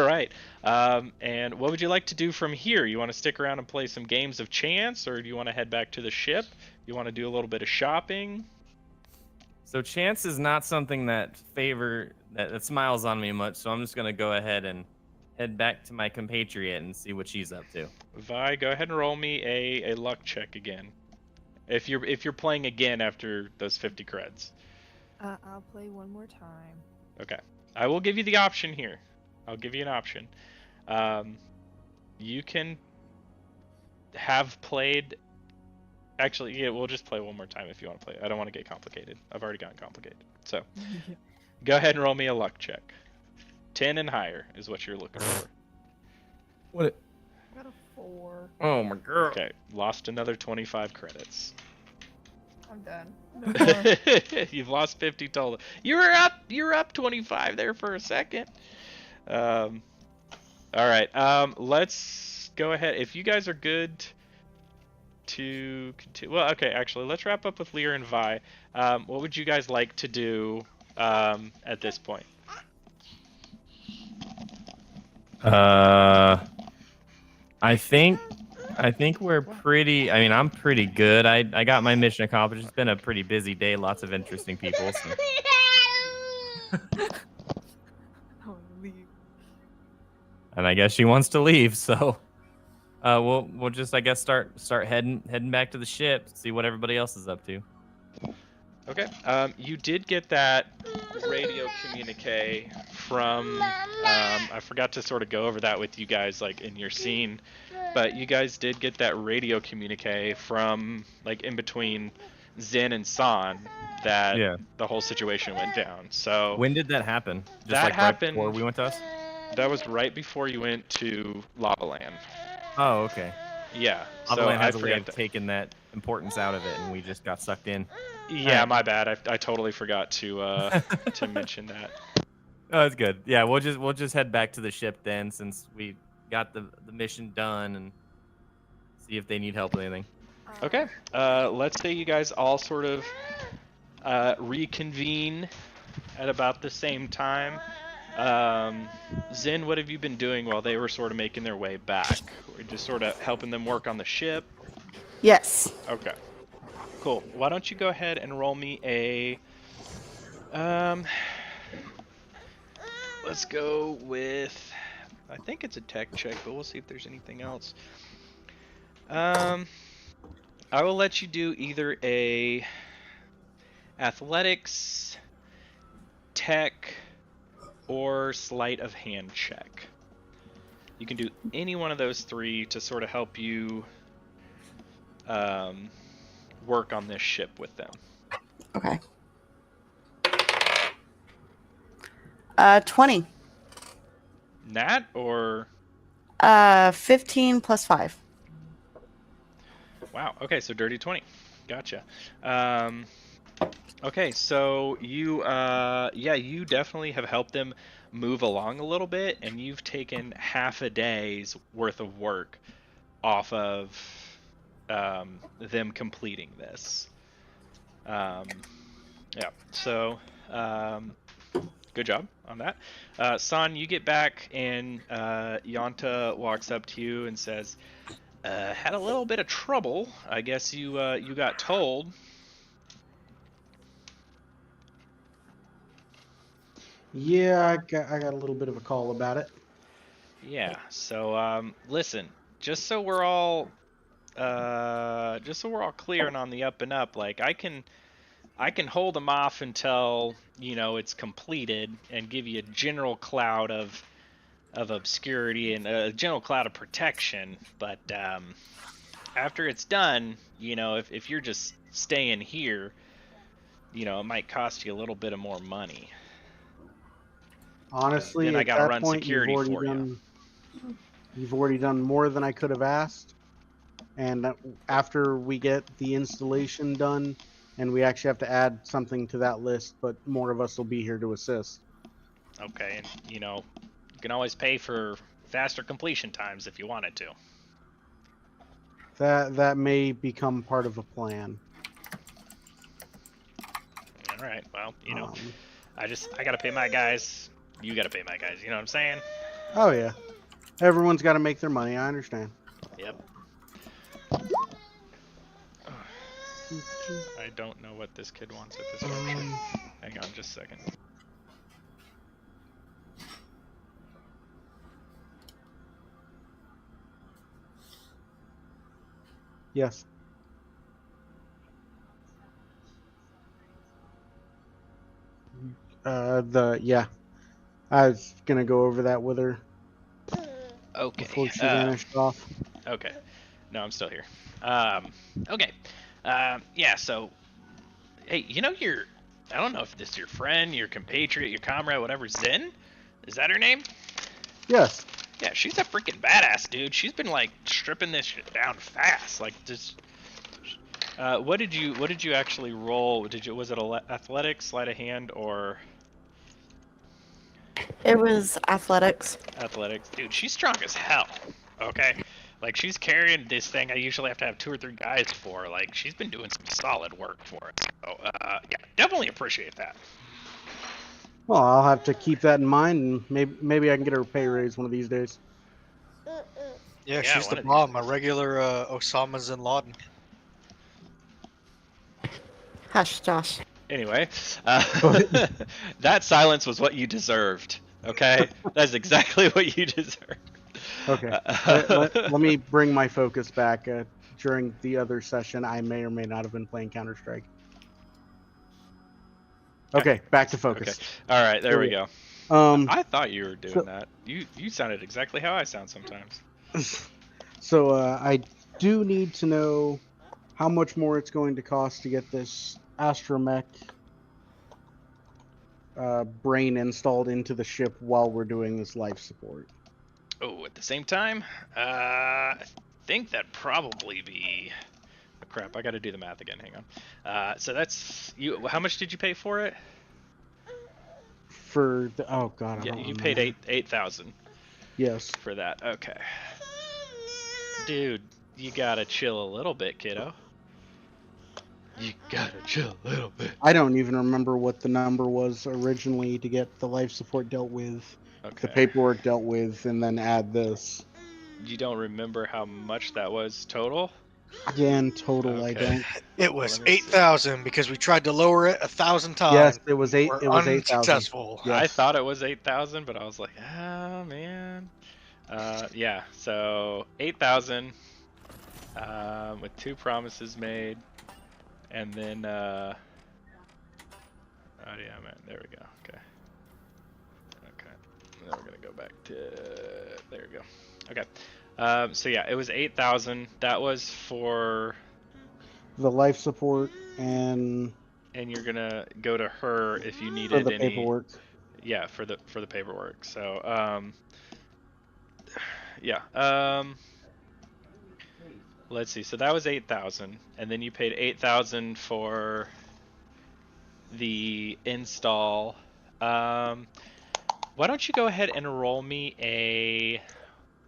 right. And what would you like to do from here? You want to stick around and play some games of chance, or do you want to head back to the ship? You want to do a little bit of shopping? So chance is not something that that smiles on me much, so I'm just gonna go ahead and head back to my compatriot and see what she's up to. Vi, go ahead and roll me a luck check again. If you're playing again after those 50 creds. I'll play one more time. Okay. I will give you the option here. I'll give you an option. You can have played... Actually, yeah, we'll just play one more time if you want to play. I don't want to get complicated. I've already gotten complicated. So, go ahead and roll me a luck check. 10 and higher is what you're looking for. What? I got a 4. Oh my god. Okay, lost another 25 credits. I'm done. No more. You've lost 50 total. You're up 25 there for a second. All right. Let's go ahead. If you guys are good to continue, well, okay. Actually, let's wrap up with Lear and Vi. What would you guys like to do at this point? I think we're pretty. I mean, I'm pretty good. I got my mission accomplished. It's been a pretty busy day. Lots of interesting people. So. I'll leave. And I guess she wants to leave. So, we'll just I guess start heading back to the ship. See what everybody else is up to. Okay. You did get that radio communique from. I forgot to sort of go over that with you guys, like in your scene, but you guys did get that radio communique from, like, in between Zen and San that the whole situation went down. So when did that happen? Just that like happened right before we went to us. That was right before you went to Lava Land. Oh, okay. Yeah. Lava So Land has I a way forgot of taking that importance out of it, and we just got sucked in. Yeah, my bad. I totally forgot to to mention that. Oh, that's good. Yeah, we'll just head back to the ship then, since we got the mission done, and see if they need help with anything. Okay. Let's say you guys all sort of reconvene at about the same time. Zen, what have you been doing while they were sort of making their way back? We're just sort of helping them work on the ship? Yes. Okay. Cool. Why don't you go ahead and roll me a... let's go with... I think it's a tech check, but we'll see if there's anything else. I will let you do either a athletics, tech, or sleight of hand check. You can do any one of those three to sort of help you work on this ship with them. Okay. 20. Nat or 15 plus 5. wow. Okay, so dirty 20. Gotcha. Okay, so you definitely have helped them move along a little bit, and you've taken half a day's worth of work off of them completing this. Um, yeah, so good job on that. San, you get back, and Yanta walks up to you and says, "Had a little bit of trouble. I guess you got told." Yeah, I got a little bit of a call about it. Yeah. So listen, just so we're all clear and on the up and up, like I can hold them off until it's completed and give you a general cloud of obscurity and a general cloud of protection. But after it's done, if you're just staying here, it might cost you a little bit of more money. 'Cause then Honestly, I at gotta that run point, security for you. you've already done more than I could have asked. And after we get the installation done, and we actually have to add something to that list, but more of us will be here to assist. Okay, and you can always pay for faster completion times if you wanted to. That may become part of a plan. All right. Well, Um, I gotta pay my guys. You gotta pay my guys. You know what I'm saying? oh yeah, everyone's got to make their money. I understand. Yep. I don't know what this kid wants at this juncture. Hang on just a second. Yes. Yeah, I was gonna go over that with her Okay. before she vanished off. Okay. No, I'm still here. Okay. Yeah. So, hey, I don't know if this is your friend, your compatriot, your comrade, whatever. Zen, is that her name? Yes. Yeah, she's a freaking badass, dude. She's been like stripping this shit down fast. Like just what did you actually roll? Was it athletics, sleight of hand, or It was athletics. athletics? Dude, she's strong as hell. Okay, like she's carrying this thing. I usually have to have 2 or 3 guys for. Like she's been doing some solid work for us. So yeah, definitely appreciate that. Well, I'll have to keep that in mind, and maybe I can get her a pay raise one of these days. Yeah, Yeah, she's one the of these bomb. A days. regular Osama bin Laden. Hush, Josh. Anyway, But- that silence was what you deserved. Okay, that's exactly what you deserved. Okay. Let me bring my focus back. During the other session, I may or may not have been playing Counter Strike. Okay, back to focus. Okay. All right, there we go. I thought you were doing that. You sounded exactly how I sound sometimes. So I do need to know how much more it's going to cost to get this astromech brain installed into the ship while we're doing this life support. Oh, at the same time, I think that'd probably be. Oh, crap! I got to do the math again. Hang on. So that's you. How much did you pay for it? For the oh god, I Yeah, don't you remember. paid 8,000 Yes. for that. Okay. Dude, you gotta chill a little bit, kiddo. You gotta chill a little bit. I don't even remember what the number was originally to get the life support dealt with, the Okay. paperwork dealt with, and then add this. You don't remember how much that was total? Again, total, I Okay. don't. It was let me see. 8,000 because we tried to lower it 1,000 times. Yes, it was eight. We're It was 8,000. unsuccessful. Yes. I thought it was 8,000, but I was like, man. Yeah. So 8,000, with 2 promises made, and then oh yeah, man. There we go. Okay. Now we're gonna go back to there we go. Okay. So yeah, it was 8,000. That was for. The life support and And you're gonna go to her if you for needed the any. paperwork. Yeah, for the paperwork. So yeah. Let's see. So that was 8,000, and then you paid 8,000 for the install. Why don't you go ahead and roll me a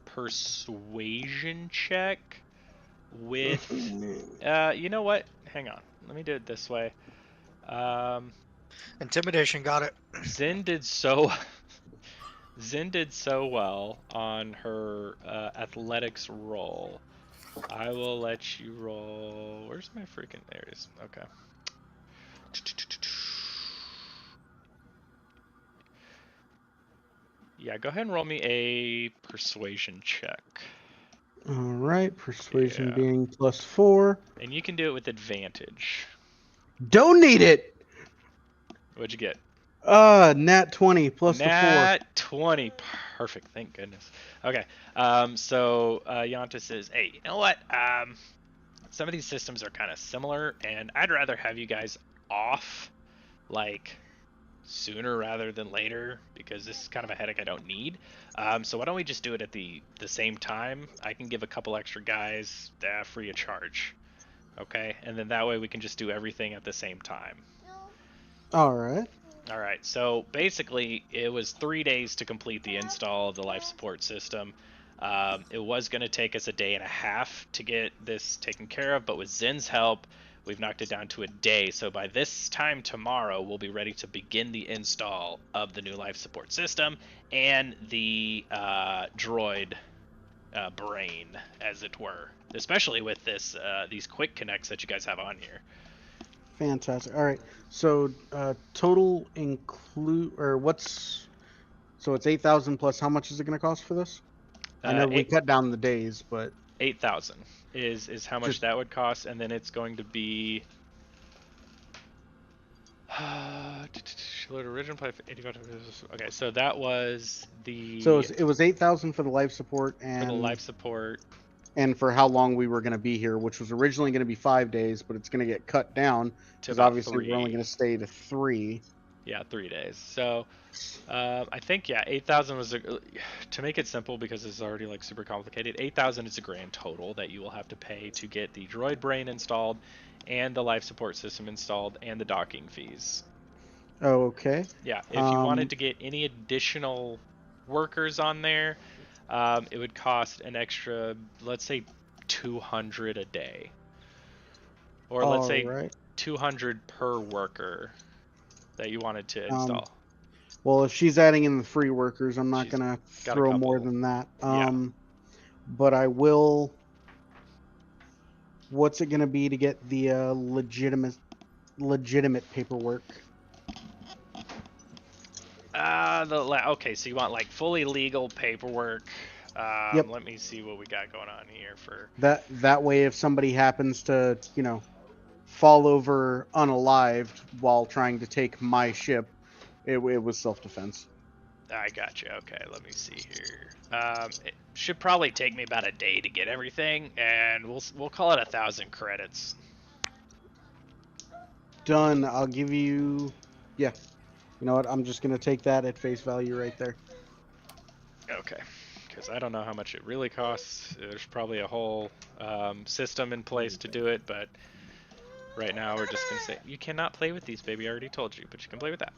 persuasion check with, you know what? Hang on. Let me do it this way. Intimidation got it. Zin did so well on her athletics roll. I will let you roll. Where's my freaking? There it is. Okay. Yeah, go ahead and roll me a persuasion check. All right, persuasion Yeah. being +4. And you can do it with advantage. Don't need it. What'd you get? Nat 20 plus the 4. Nat 20. Perfect. Thank goodness. Okay. So Yanta says, "Hey, you know what? Some of these systems are kind of similar, and I'd rather have you guys off, like, sooner rather than later, because this is kind of a headache I don't need. So why don't we just do it at the same time? I can give a couple extra guys free of charge. Okay, and then that way we can just do everything at the same time." All right. All right, so basically it was 3 days to complete the install of the life support system. It was going to take us a day and a half to get this taken care of, but with Zen's help, we've knocked it down to a day. So by this time tomorrow, we'll be ready to begin the install of the new life support system and the droid brain, as it were, especially with these quick connects that you guys have on here. Fantastic. All right. So total so it's 8,000 plus. How much is it going to cost for this? I know we cut down the days, but 8,000 is how much that would cost, and then it's going to be original play for 85. Okay, so that was the it was 8,000 for the life support and for how long we were going to be here, which was originally going to be 5 days, but it's going to get cut down because obviously we're only going to stay to 3. Yeah, 3 days. So I think 8,000 was to make it simple, because it's already like super complicated. 8,000 is a grand total that you will have to pay to get the droid brain installed and the life support system installed and the docking fees. Oh, okay. Yeah, if you wanted to get any additional workers on there, it would cost an extra, let's say, 200 a day, or let's say 200 per worker that you wanted to install. Well, if she's adding in the free workers, I'm not gonna throw more than that. But I will. What's it gonna be to get the legitimate paperwork? Okay, so you want like fully legal paperwork. Yep. Let me see what we got going on here for that way. If somebody happens to, fall over unalived while trying to take my ship, it was self-defense. I got you. Okay, let me see here. It should probably take me about a day to get everything, and we'll call it 1,000 credits. Done. I'll give you. Yeah. You know what? I'm just gonna take that at face value right there. Okay. Because I don't know how much it really costs. There's probably a whole system in place to do it, but right now we're just gonna say you cannot play with these, baby. I already told you, but you can play with that.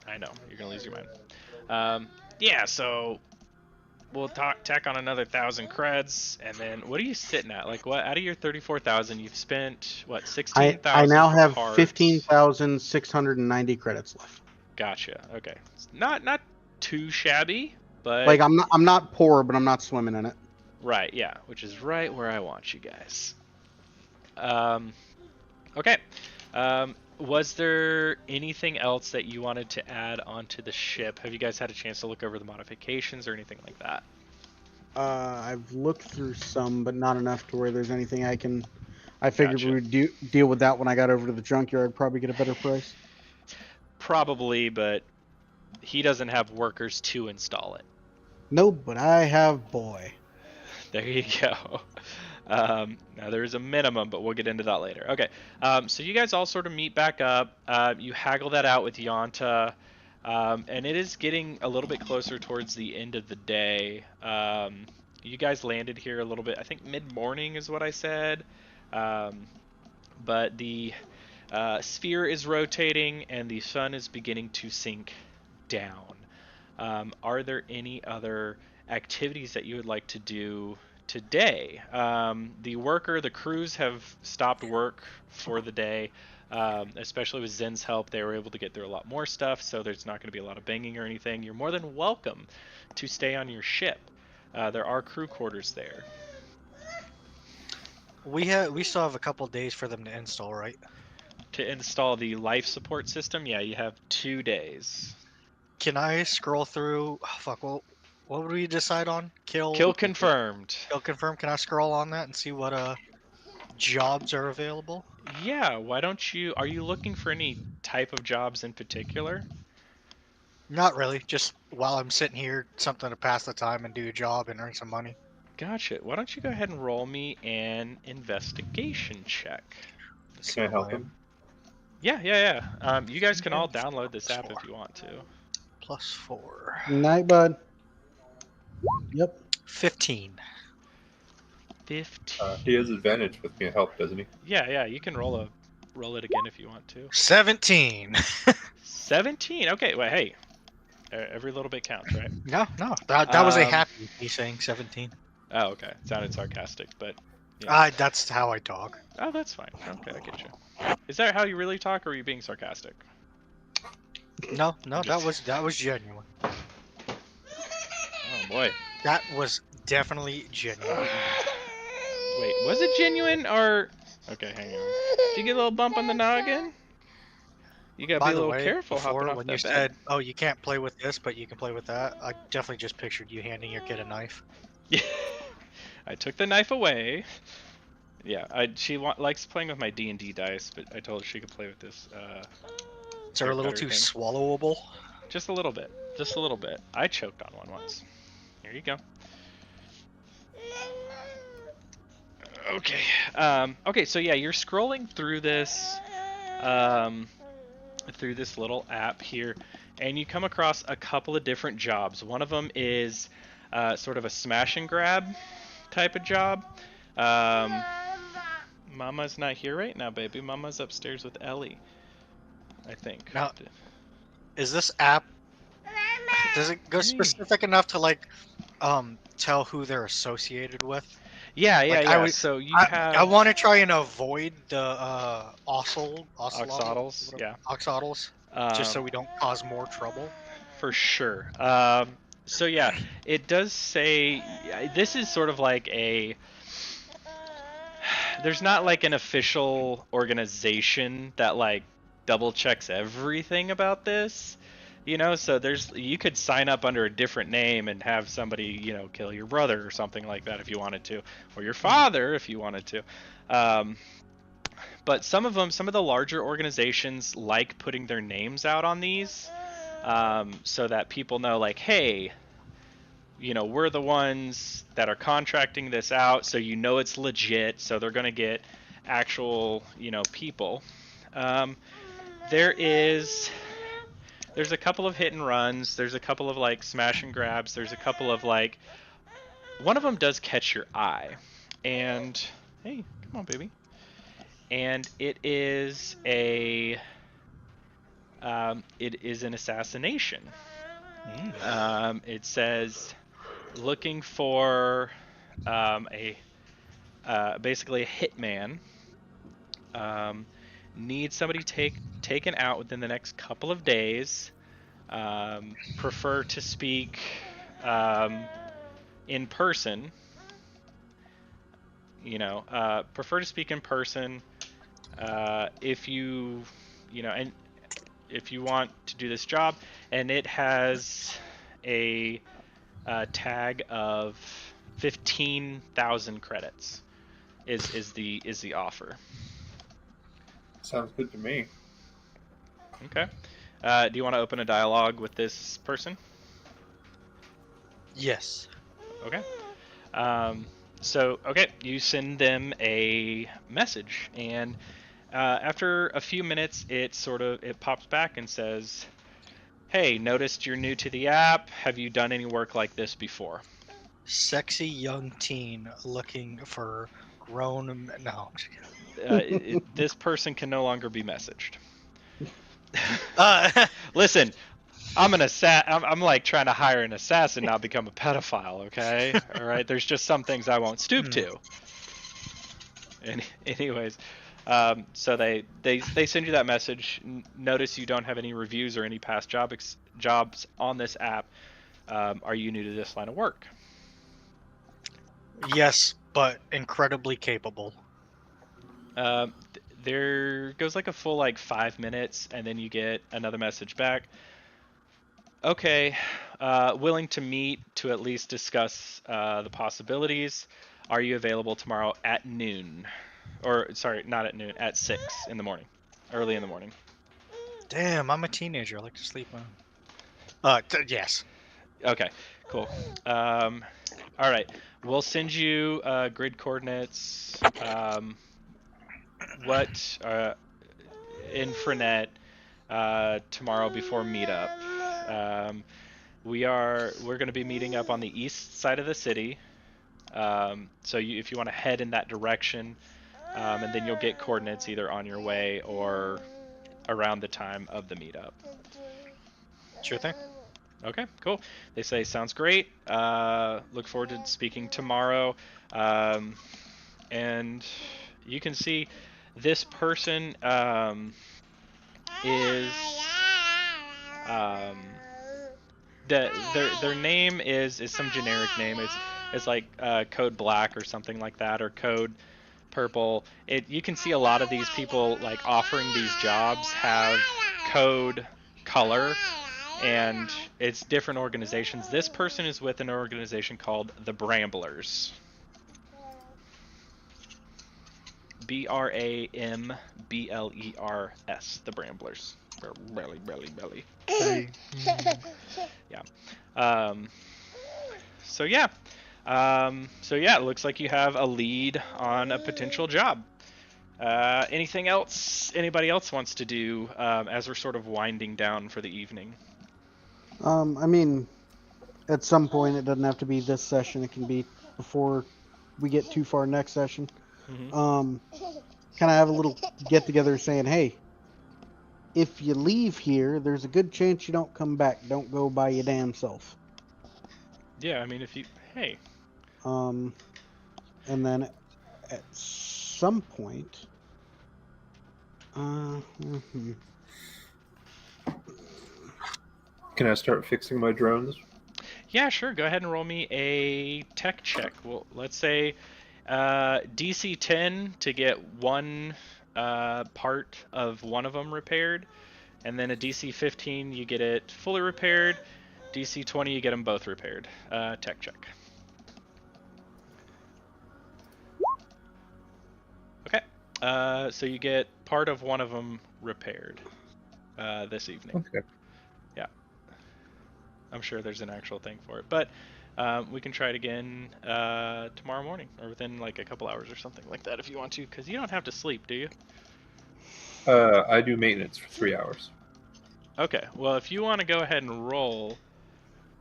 I know you're gonna lose your mind. Yeah, so we'll tack on another 1,000 creds, and then what are you sitting at? Like, what out of your 34,000, you've spent what 16,000? I now have 15,690 credits left. Gotcha. Okay, not too shabby, but like I'm not poor, but I'm not swimming in it. Right. Yeah, which is right where I want you guys. Okay. Was there anything else that you wanted to add onto the ship? Have you guys had a chance to look over the modifications or anything like that? I've looked through some, but not enough to where there's anything I figured we would deal with that when I got over to the junkyard. Probably get a better price. Probably, but he doesn't have workers to install it. Nope, but I have boy. There you go. Now there is a minimum, but we'll get into that later. Okay, so you guys all sort of meet back up. You haggle that out with Yanta, and it is getting a little bit closer towards the end of the day. You guys landed here a little bit, I think mid-morning is what I said. But the sphere is rotating and the sun is beginning to sink down. Are there any other activities that you would like to do today? The crews have stopped work for the day. Especially with Zen's help, they were able to get through a lot more stuff, so there's not going to be a lot of banging or anything. You're more than welcome to stay on your ship. There are crew quarters there. We still have a couple days for them to install, right? To install the life support system, yeah, you have 2 days. Can I scroll through? Oh, fuck. Well, what would we decide on? Kill confirmed. Kill confirm. Can I scroll on that and see what jobs are available? Yeah, why don't you? Are you looking for any type of jobs in particular? Not really. Just while I'm sitting here, something to pass the time and do a job and earn some money. Gotcha. Why don't you go ahead and roll me an investigation check? Can I help him? Yeah. You guys can all download this app if you want to. +4. Night, bud. Yep. 15. 15. He has advantage with being help, doesn't he? Yeah. You can roll it again if you want to. 17. 17. Okay. Well, hey, every little bit counts, right? No. That was a happy me saying 17. Oh, okay. It sounded sarcastic, but yeah. That's how I talk. Oh, that's fine. Okay, I get you. Is that how you really talk, or are you being sarcastic? No, that was genuine. Oh boy. That was definitely genuine. Wait, was it genuine or? Okay, hang on. Did you get a little bump on the noggin? You gotta be a little careful hopping off when that you bed. said, "Oh, you can't play with this, but you can play with that," I definitely just pictured you handing your kid a knife. Yeah. I took the knife away. Yeah, she likes playing with my D&D dice, but I told her she could play with this. Is there a little too swallowable? Just a little bit. Just a little bit. I choked on one once. Here you go. Okay. Okay, so yeah, you're scrolling through this little app here, and you come across a couple of different jobs. One of them is sort of a smash and grab type of job. Mama's not here right now, baby. Mama's upstairs with Ellie, I think. Now, is this app? Does it go specific enough to like tell who they're associated with? Yeah. So you have. I want to try and avoid the oxodals. Yeah. Oxodals, just so we don't cause more trouble. For sure. So yeah, it does say this is sort of like a. There's not like an official organization that like double checks everything about this. So you could sign up under a different name and have somebody, kill your brother or something like that if you wanted to, or your father if you wanted to. But some of the larger organizations like putting their names out on these, so that people know, like, hey, we're the ones that are contracting this out, so it's legit, so they're going to get actual, people. There's a couple of hit and runs. There's a couple of like smash and grabs. There's a couple of like, one of them does catch your eye, and hey, come on, baby. And it is an assassination. It says looking for basically a hitman. Need somebody taken out within the next couple of days. Prefer to speak in person. Prefer to speak in person. If you want to do this job, and it has a tag of 15,000 credits. Is the offer. Sounds good to me. Okay. Do you want to open a dialogue with this person? Yes. Okay. Okay, you send them a message, and after a few minutes, it pops back and says, "Hey, noticed you're new to the app. Have you done any work like this before?" Sexy young teen looking for grown. No. this person can no longer be messaged. Uh, Listen, I'm like trying to hire an assassin, not become a pedophile. Okay, all right. There's just some things I won't stoop to. Anyways, so they send you that message. Notice you don't have any reviews or any past jobs on this app. Are you new to this line of work? yes, but incredibly capable. There goes like a full like 5 minutes, and then you get another message back. Okay, willing to meet to at least discuss the possibilities. Are you available tomorrow at noon? Or sorry, not at noon, at 6 in the morning, early in the morning. Damn, I'm a teenager. I like to sleep on. Yes. Okay, cool. All right, we'll send you grid coordinates. What infranet tomorrow before meetup. We're going to be meeting up on the east side of the city. So if you want to head in that direction, and then you'll get coordinates either on your way or around the time of the meetup. Sure thing. Okay, cool. They say sounds great. Look forward to speaking tomorrow. And you can see this person is their name is some generic name. It's like Code Black or something like that, or Code Purple. You can see a lot of these people like offering these jobs have Code Color, and it's different organizations. This person is with an organization called the Bramblers. BRAMBLERS, the Bramblers. Belly. Yeah. So yeah. It looks like you have a lead on a potential job. Anything else anybody else wants to do as we're sort of winding down for the evening? I mean, at some point, it doesn't have to be this session. It can be before we get too far next session. Kind of have a little get together saying, hey, if you leave here, there's a good chance you don't come back. Don't go by your damn self. Yeah, I mean, hey. And then at some point, Can I start fixing my drones? Yeah, sure. Go ahead and roll me a tech check. Well, let's say DC 10 to get one part of one of them repaired, and then a DC 15 you get it fully repaired. DC 20 you get them both repaired. Tech check. Okay. So you get part of one of them repaired this evening. Okay. Yeah. I'm sure there's an actual thing for it, but we can try it again tomorrow morning or within like a couple hours or something like that if you want to, because you don't have to sleep, do you? I do maintenance for 3 hours. Okay. Well, if you want to go ahead and roll,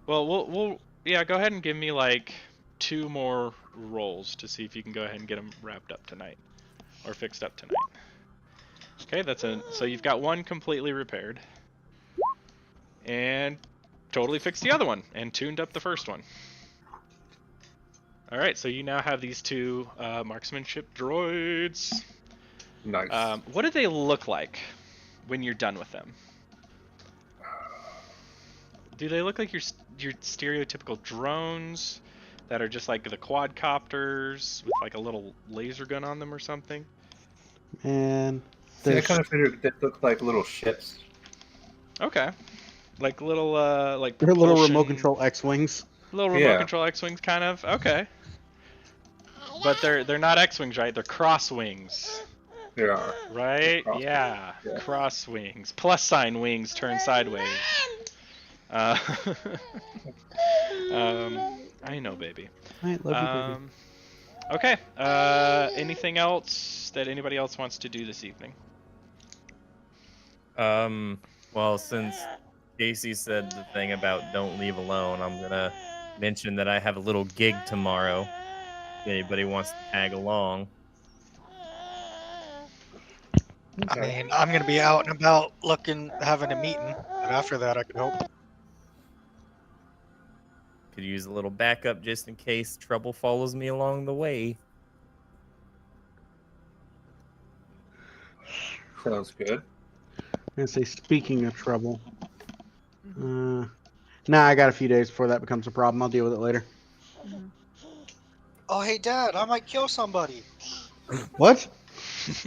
well, we'll go ahead and give me like 2 more rolls to see if you can go ahead and get them wrapped up tonight or fixed up tonight. Okay, so you've got one completely repaired and totally fixed the other one and tuned up the first one. All right, so you now have these 2 marksmanship droids. Nice. What do they look like when you're done with them? Do they look like your stereotypical drones that are just like the quadcopters with like a little laser gun on them or something? And See, I kind of figured they look like little ships. Okay, like little like they're little remote propulsion- control X-wings. Little remote control X-wings, kind of. Okay, but they're not X-wings, right? They're cross wings. They are. Right? Cross Yeah. wings, yeah. Cross wings. Plus sign wings turn sideways. I know, baby. I love you, baby. Okay. Anything else that anybody else wants to do this evening? Well, since Casey said the thing about don't leave alone, I'm gonna mention that I have a little gig tomorrow. If anybody wants to tag along. I mean, I'm gonna be out and about looking, having a meeting, but after that, I could help. Could use a little backup just in case trouble follows me along the way. Sounds good. I'm gonna say, speaking of trouble. Nah, I got a few days before that becomes a problem. I'll deal with it later. Oh, hey, Dad, I might kill somebody. What?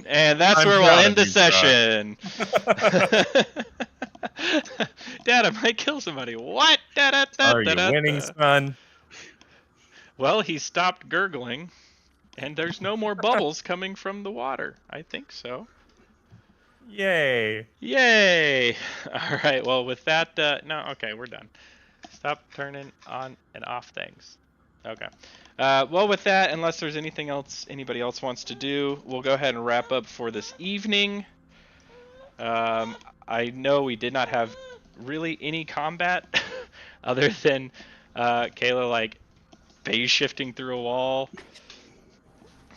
And that's I'm where we'll proud end of the you, Scott. session. Dad, I might kill somebody. What? Are you winning, son? Well, he stopped gurgling, and there's no more bubbles coming from the water. I think so. Yay. Yay! All right, well, with that, no, okay, we're done. Stop turning on and off things. Okay. Well, with that, unless there's anything else anybody else wants to do, we'll go ahead and wrap up for this evening. I know we did not have really any combat other than Kayla, like, phase shifting through a wall.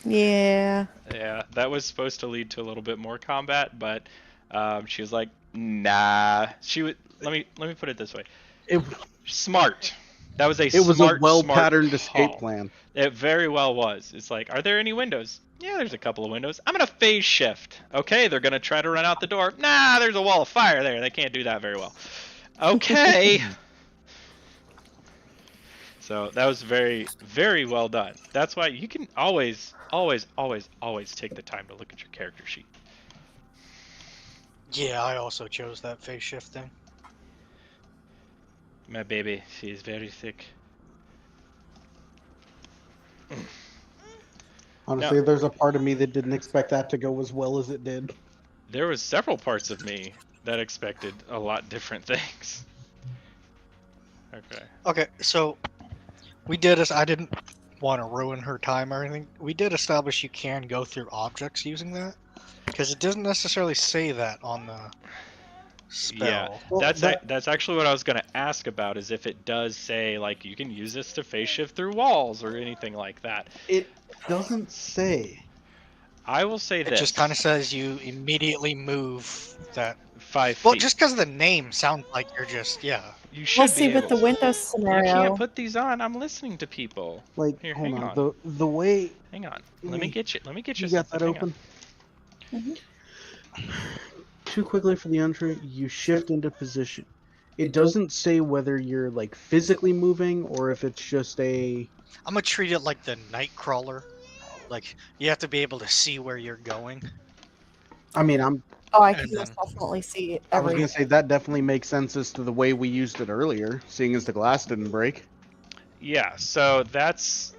Yeah. Yeah, that was supposed to lead to a little bit more combat, but she was like, nah. She would. Let me put it this way. Smart. That was a It was smart, a well-patterned smart escape call. plan. It very well was. It's like, are there any windows? Yeah, there's a couple of windows. I'm gonna phase shift. Okay, they're gonna try to run out the door. Nah, there's a wall of fire there. They can't do that very well. Okay. So that was very, very well done. That's why you can always take the time to look at your character sheet. Yeah, I also chose that phase shift thing. My baby, she is very sick. Honestly, No. there's a part of me that didn't expect that to go as well as it did. There was several parts of me that expected a lot different things. Okay. Okay, so we did I didn't want to ruin her time or anything. We did establish you can go through objects using that, because it doesn't necessarily say that on the spell. Yeah, Well, that's actually what I was gonna ask about. Is if it does say like you can use this to phase shift through walls or anything like that. It doesn't say. I will say It this. just kind of says you immediately move that 5 feet. Well, just because of the name sounds like you're just You should We'll be see with able the to. Windows You scenario. can't put these on. I'm listening to people. Like, Here, hold hang on. on. The way Hang on. Let me get you. Let me get you. you got something. that Hang open. on. Too quickly for the entry, you shift into position. It doesn't say whether you're like physically moving or if it's just a. I'm gonna treat it like the Nightcrawler. Like you have to be able to see where you're going. I mean, Oh, I can And then- most definitely see I was gonna everything. say that definitely makes sense as to the way we used it earlier, seeing as the glass didn't break. Yeah. So that's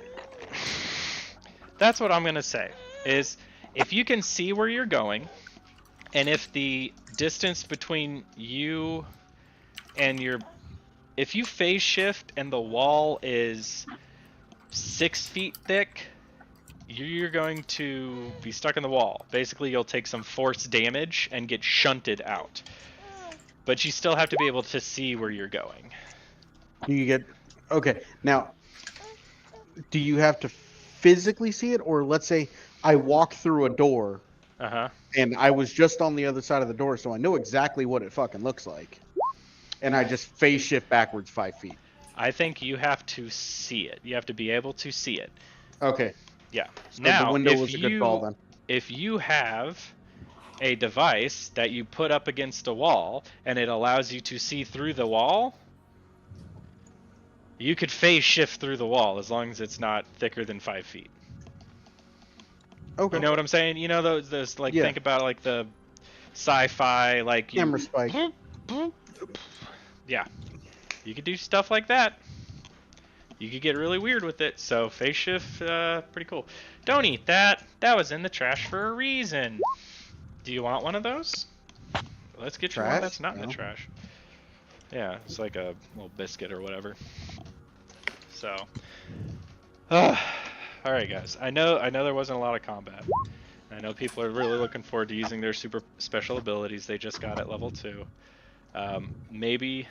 what I'm gonna say. Is if you can see where you're going, and if the distance between you and if you phase shift and the wall is 6 feet thick, you're going to be stuck in the wall. Basically, you'll take some force damage and get shunted out. But you still have to be able to see where you're going. You get. Okay, now, do you have to physically see it, or let's say I walk through a door Uh-huh. and I was just on the other side of the door, so I know exactly what it fucking looks like, and I just phase shift backwards 5 feet. I think you have to see it. You have to be able to see it. Okay. Yeah. So Now, the window if was a good call then. if you have a device that you put up against a wall and it allows you to see through the wall, you could phase shift through the wall as long as it's not thicker than 5 feet. Okay. You know what I'm saying? You know those like Yeah. think about like the sci-fi like you, Camera spike. Yeah. You could do stuff like that. You could get really weird with it. So phase shift, pretty cool. Don't eat that. That was in the trash for a reason. Do you want one of those? Let's get you one Trash? that's not in No. the trash. Yeah, it's like a little biscuit or whatever. So, all right, guys. I know there wasn't a lot of combat. I know people are really looking forward to using their super special abilities they just got at level 2. Maybe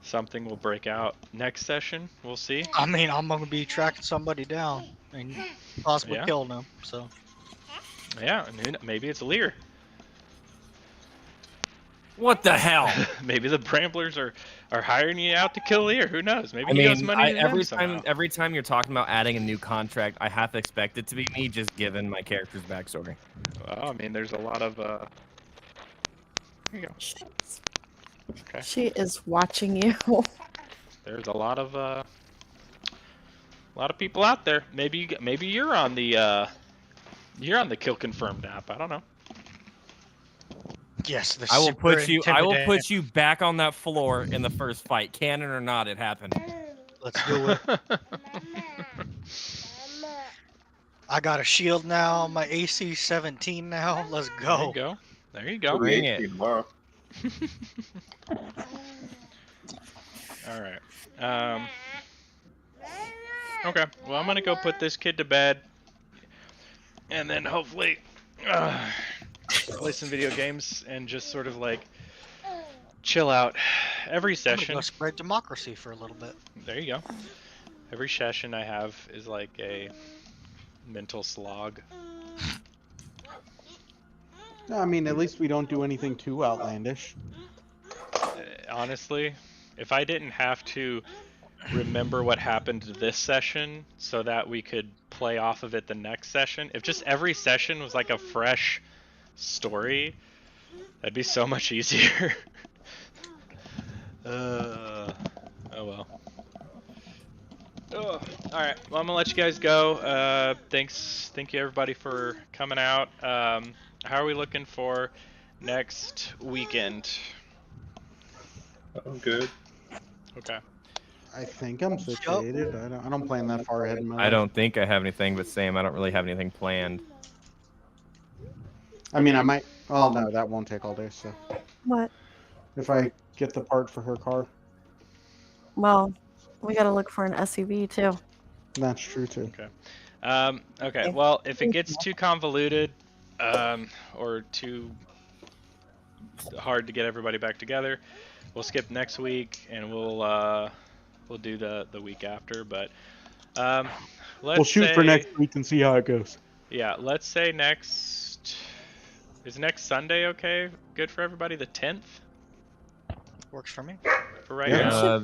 something will break out next session. We'll see. I mean, I'm gonna be tracking somebody down and possibly Yeah. killing them. So Yeah, and maybe it's Lear. What the hell? Maybe the Bramblers are hiring you out to kill Lear. Who knows? Maybe I he owes mean, money to them every somehow. time you're talking about adding a new contract, I half expect it to be me, just given my character's backstory. Well, I mean, there's a lot of. Here you go. Okay. She is watching you. There's a lot of people out there. Maybe you're on the kill confirmed app. I don't know. Yes, the I will super put you back on that floor in the first fight. Canon or not, it happened. Let's do it. I got a shield now. My AC 17 now. Let's There go. you go. There you go. Bring Maybe it. tomorrow. All right. Okay. Well, I'm gonna go put this kid to bed, and then hopefully play some video games and just sort of like chill out. Every I'm gonna session. go spread democracy for a little bit. There you go. Every session I have is like a mental slog. I mean, at least we don't do anything too outlandish. Honestly, if I didn't have to remember what happened this session so that we could play off of it the next session, if just every session was like a fresh story, that'd be so much easier. Oh well. Oh, all right. Well, I'm gonna let you guys go. Thank you everybody for coming out. How are we looking for next weekend? I'm good. Okay. I think I'm situated. I don't plan that far ahead in my life. I don't think I have anything, but Sam, I don't really have anything planned. I mean, I might. Oh no, that won't take all day. So What? if I get the part for her car, Well, we gotta look for an SUV too. that's true too. Okay. Okay. Well, if it gets too convoluted, or too hard to get everybody back together, we'll skip next week and we'll do the week after. But We'll shoot for next week and see how it goes. Yeah. Let's say is next Sunday okay? Good for everybody. The 10th. Works for me. For right Yeah. now.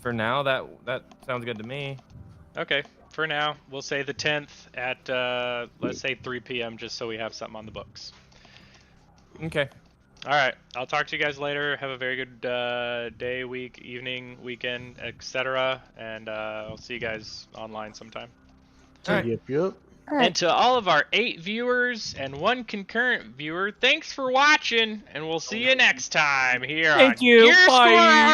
For now, that sounds good to me. Okay. For now, we'll say the 10th at let's say 3 p.m. just so we have something on the books. Okay. All right. I'll talk to you guys later. Have a very good day, week, evening, weekend, etc. And I'll see you guys online sometime. All right. Yep. All right. And to all of our 8 viewers and 1 concurrent viewer, thanks for watching, and we'll see you next time here Thank on you. Gearscore Bye.